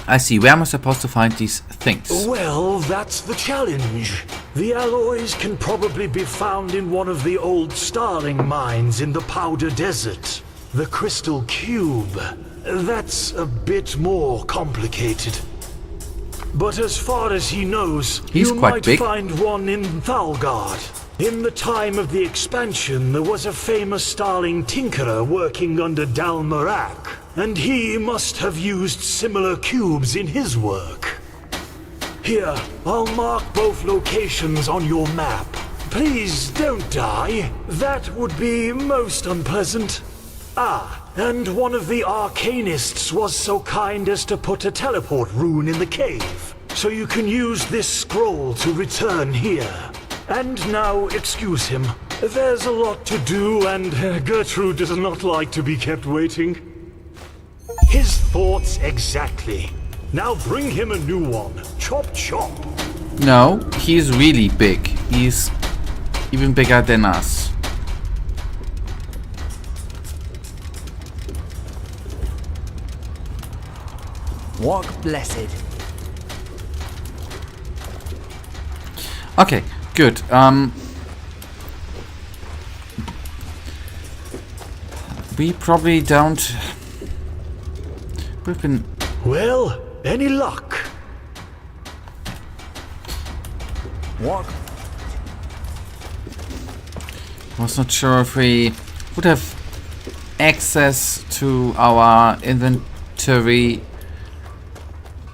I see. Where am I supposed to find these things? Well, that's the challenge. The alloys can probably be found in one of the old Starling mines in the Powder Desert. The crystal cube. That's a bit more complicated. But as far as he knows, you might find one in Thalgard. In the time of the expansion, there was a famous Starling tinkerer working under Dalmarak. And he must have used similar cubes in his work. Here, I'll mark both locations on your map. Please don't die. That would be most unpleasant. Ah, and one of the arcanists was so kind as to put a teleport rune in the cave. So you can use this scroll to return here. And now, excuse him. There's a lot to do and Gertrude does not like to be kept waiting. His thoughts exactly. Now bring him a new one. Chop chop. No, he's really big. He's even bigger than us. Walk blessed. Okay, good. We probably don't... We've been... Well, any luck? Walk. Was not sure if we would have access to our inventory.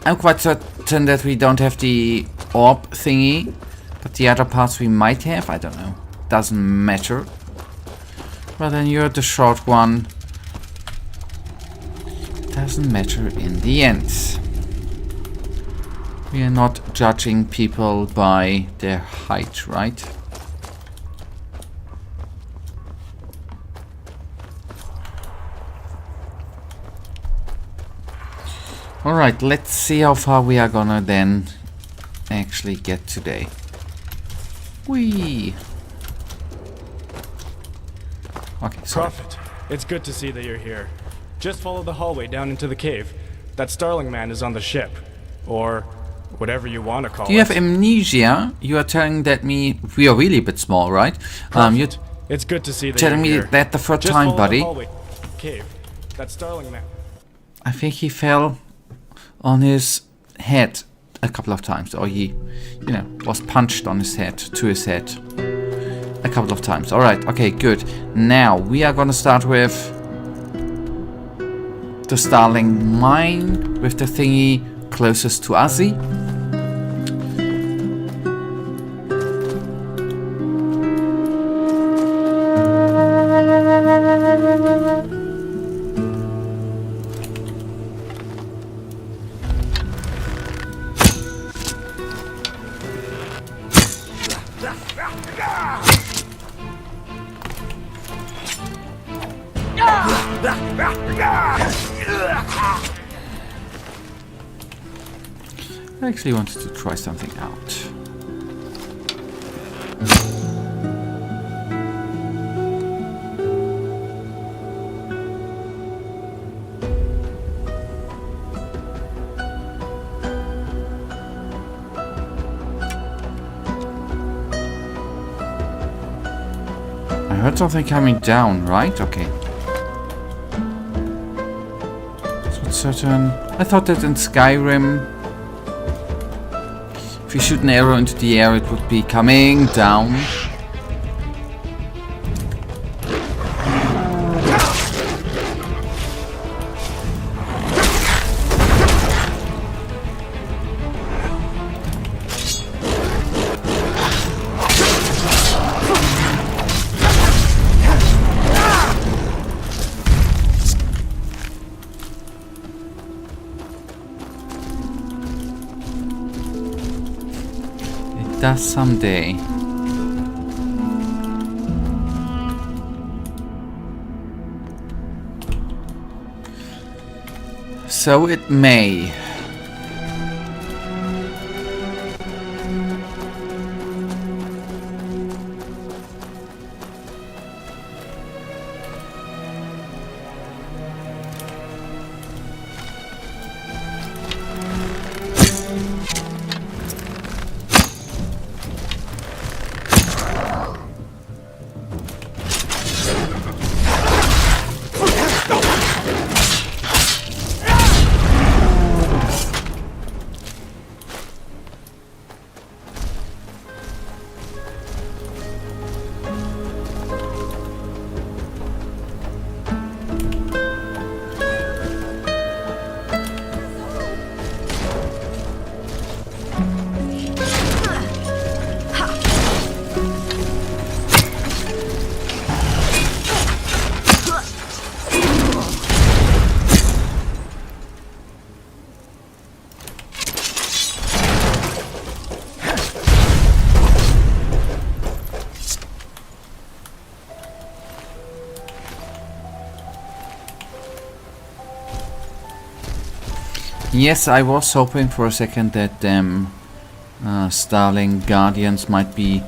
I'm quite certain that we don't have the orb thingy, but the other parts we might have, I don't know. Doesn't matter. Well, then you're the short one. Doesn't matter in the end. We are not judging people by their height, right? Alright, let's see how far we are gonna then actually get today. Whee! Okay, sorry. Prophet, it's good to see that you're here. Just follow the hallway down into the cave. That Starling man is on the ship. Or whatever you want to call it. Do you have amnesia? You are telling that me... We are really a bit small, right? You're it's good to see that telling you're me here. that the first Just time, follow buddy. the hallway. Cave. That Starling man. I think he fell on his head a couple of times. Or he, you know, was punched on his head, to his head. A couple of times. Alright, okay, good. Now, we are gonna start with the Starling mine, with the thingy closest to Ozzy. I actually wanted to try something out. I heard something coming down, right? Okay. So it's certain. I thought that in Skyrim, if you shoot an arrow into the air, it would be coming down. Does someday. So it may. Yes, I was hoping for a second that them Starling Guardians might be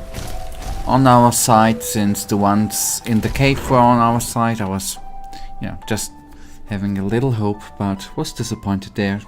on our side, since the ones in the cave were on our side. I was, yeah, just having a little hope, but was disappointed there.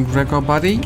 bone Gregor, buddy.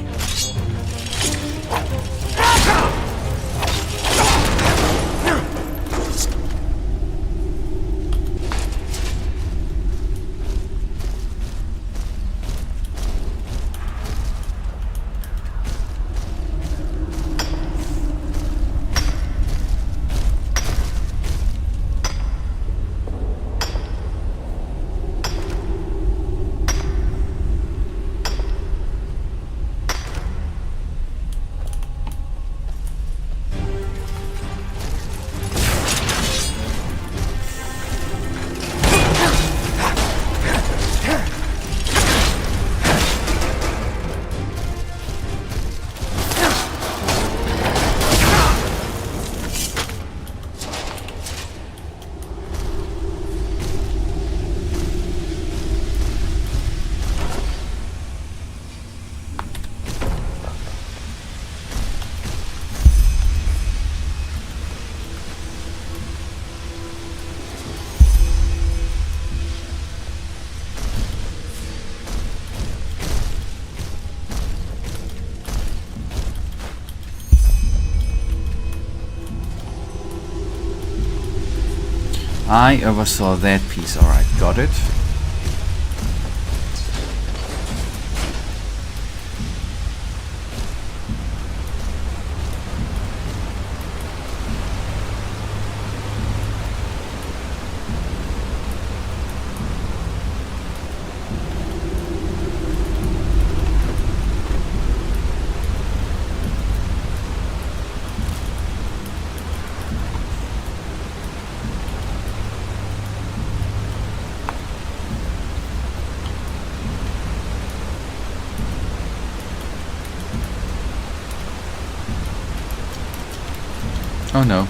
I oversaw that piece. Alright, got it. Oh no.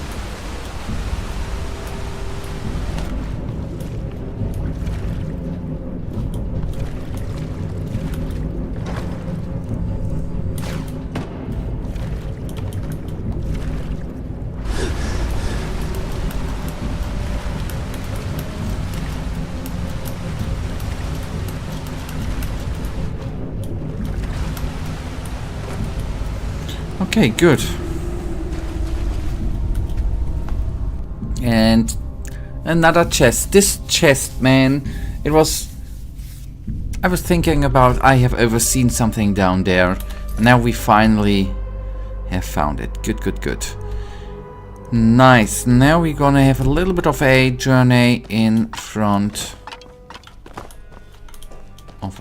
Okay, good. And another chest. This chest, man, it was... I was thinking about I have overseen something down there. Now we finally have found it. Good, good, good. Nice. Now we're gonna have a little bit of a journey in front of...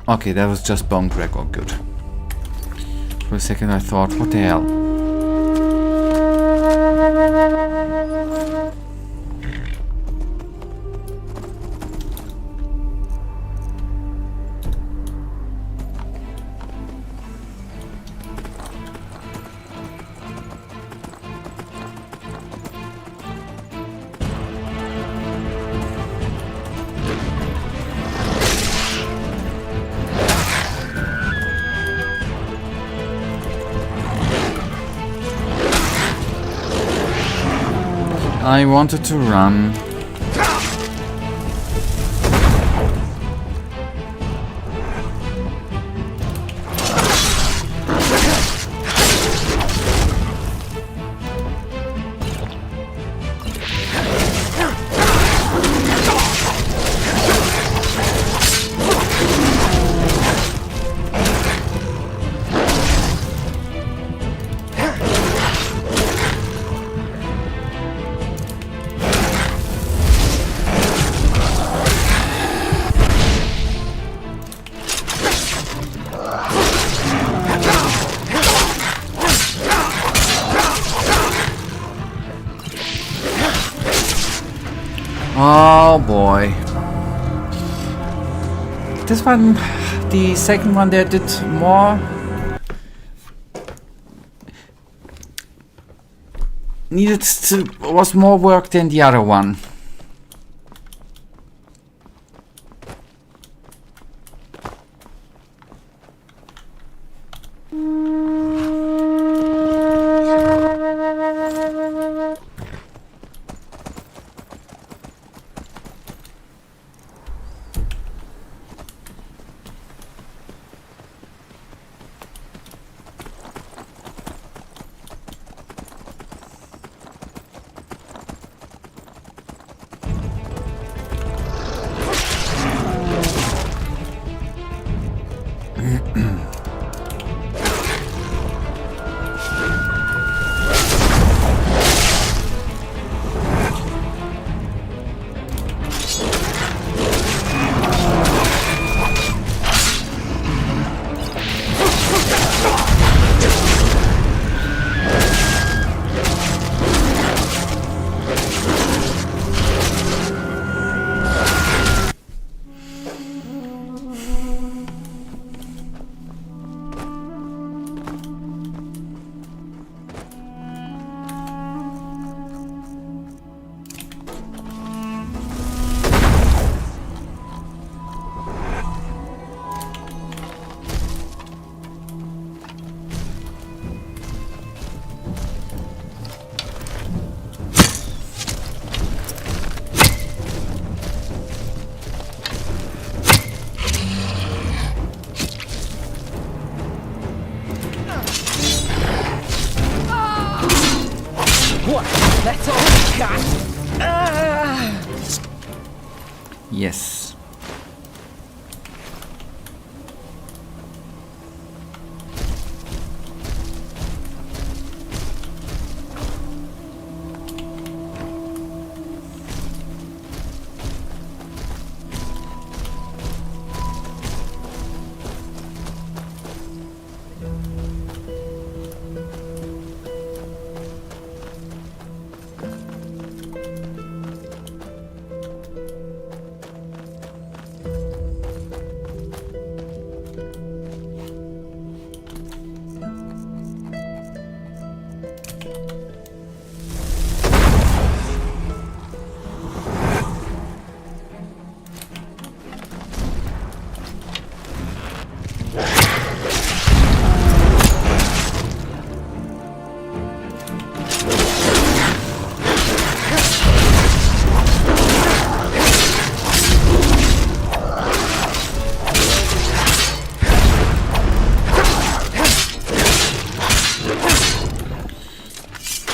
okay, that was just Bone Gregor. Good. For a second I thought, what the hell? I wanted to run. Oh boy. This one, the second one there did more. Was more work than the other one. That's all we got. Yes.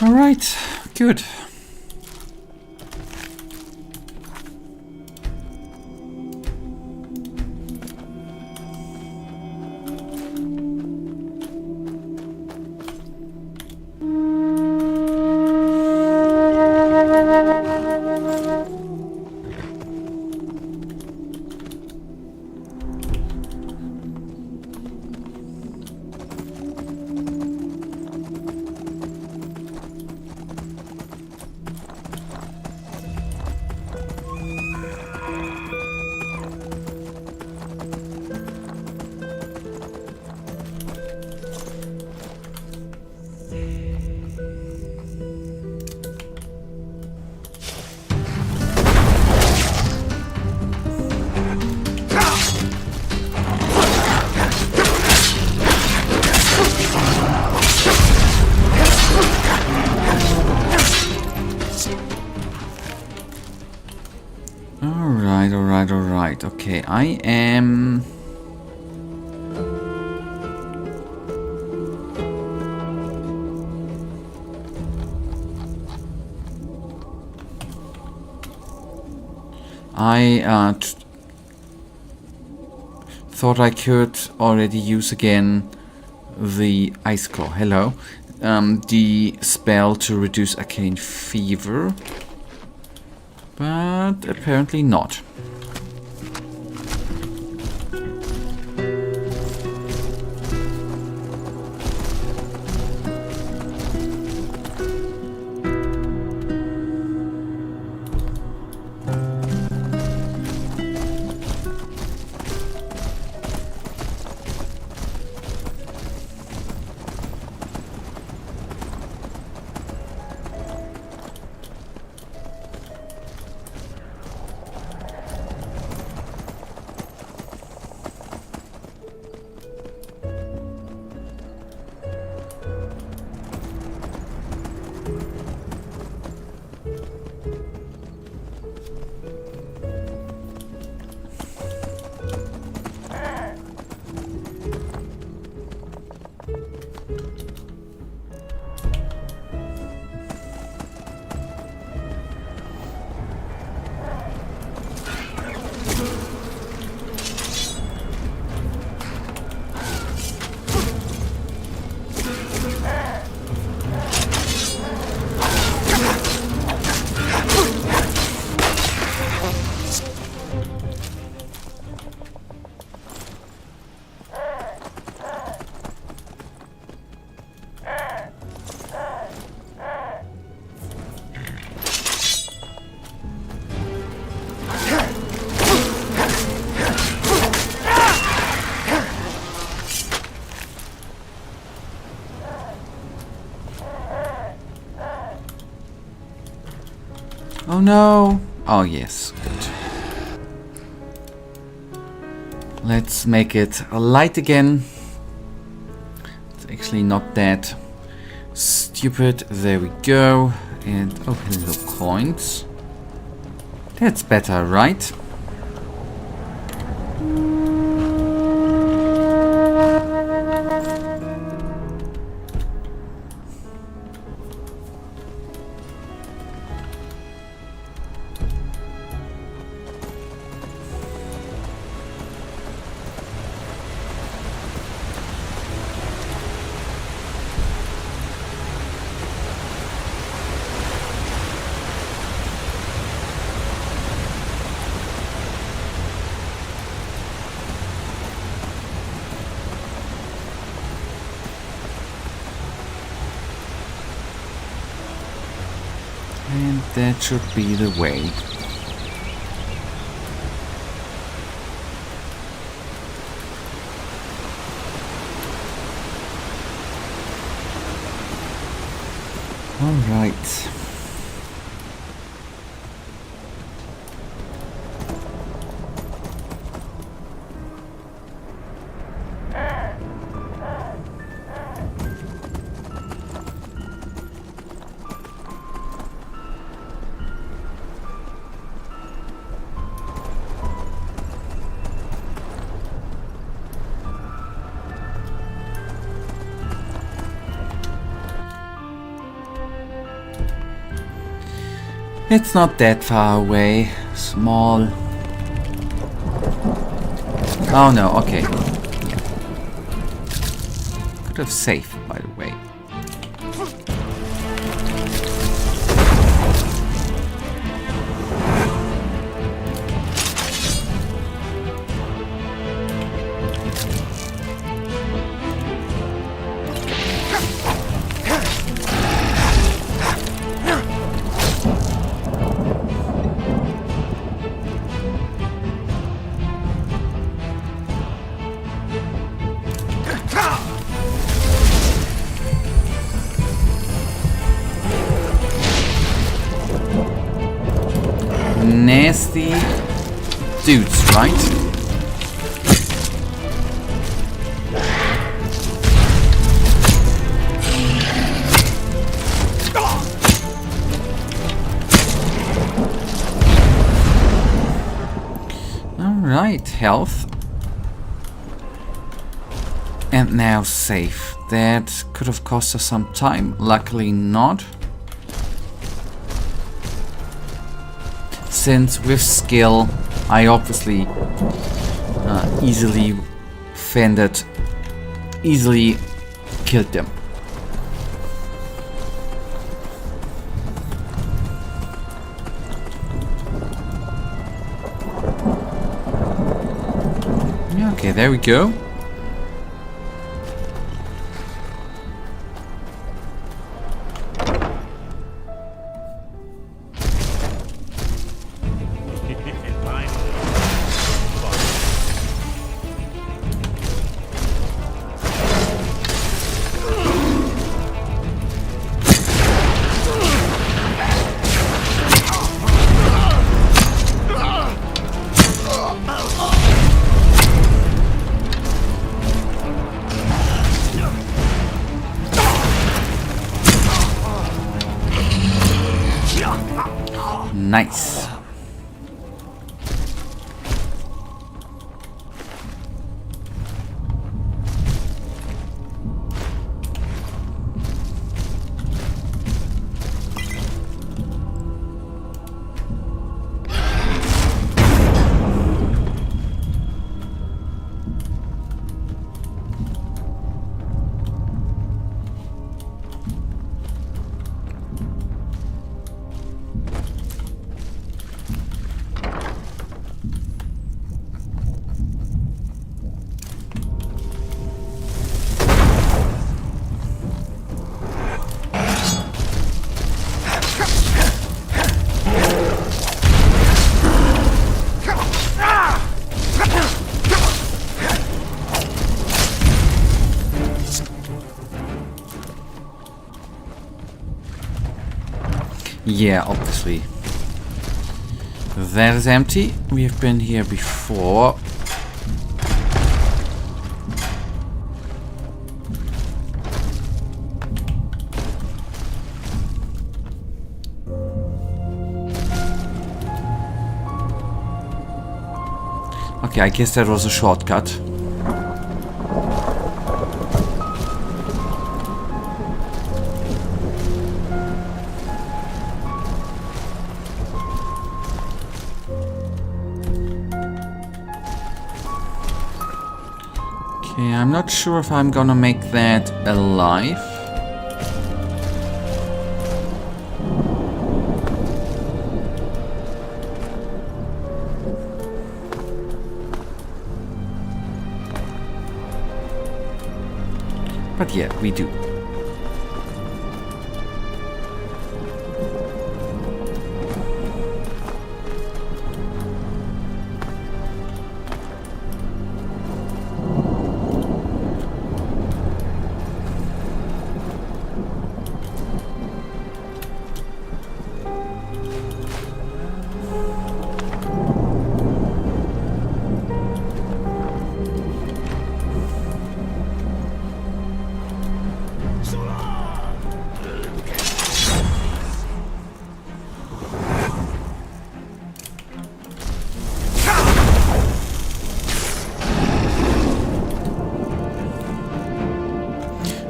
All right, good. Alright, okay, I am... thought I could already use again the Ice Claw, hello, the spell to reduce arcane fever, but apparently not. Oh no! Oh yes, good. Let's make it light again. It's actually not that stupid. There we go. And oh, hello, coins. That's better, right? And that should be the way. All right. It's not that far away. Small. Oh no, okay. Could have saved, by the way. Nasty dudes, right? Alright, health. And now save. That could have cost us some time, luckily not. Since with skill, I obviously easily killed them. Okay, there we go. Nice. Yeah, obviously. That is empty. We have been here before. Okay, I guess that was a shortcut. Okay, I'm not sure if I'm gonna make that alive. But yeah, we do.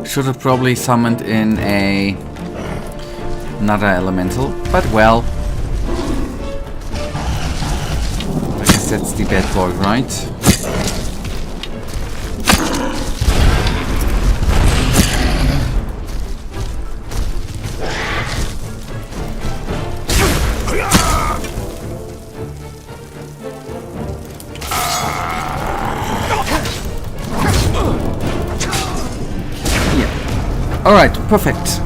Should have probably summoned in another elemental, but well. I guess that's the bad boy, right? Alright, perfect.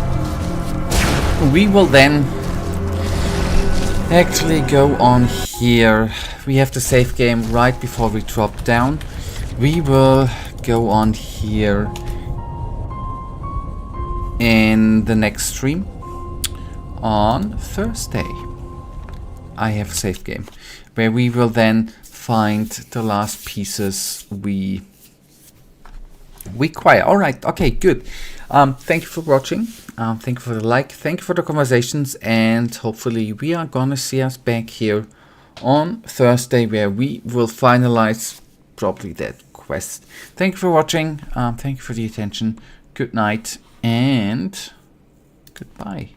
We will then actually go on here. We have the save game right before we drop down. We will go on here in the next stream on Thursday. I have a save game where we will then find the last pieces we require. Alright, okay, good. Thank you for watching. Thank you for the like. Thank you for the conversations. And hopefully we are gonna see us back here on Thursday where we will finalize probably that quest. Thank you for watching. Thank you for the attention. Good night and goodbye.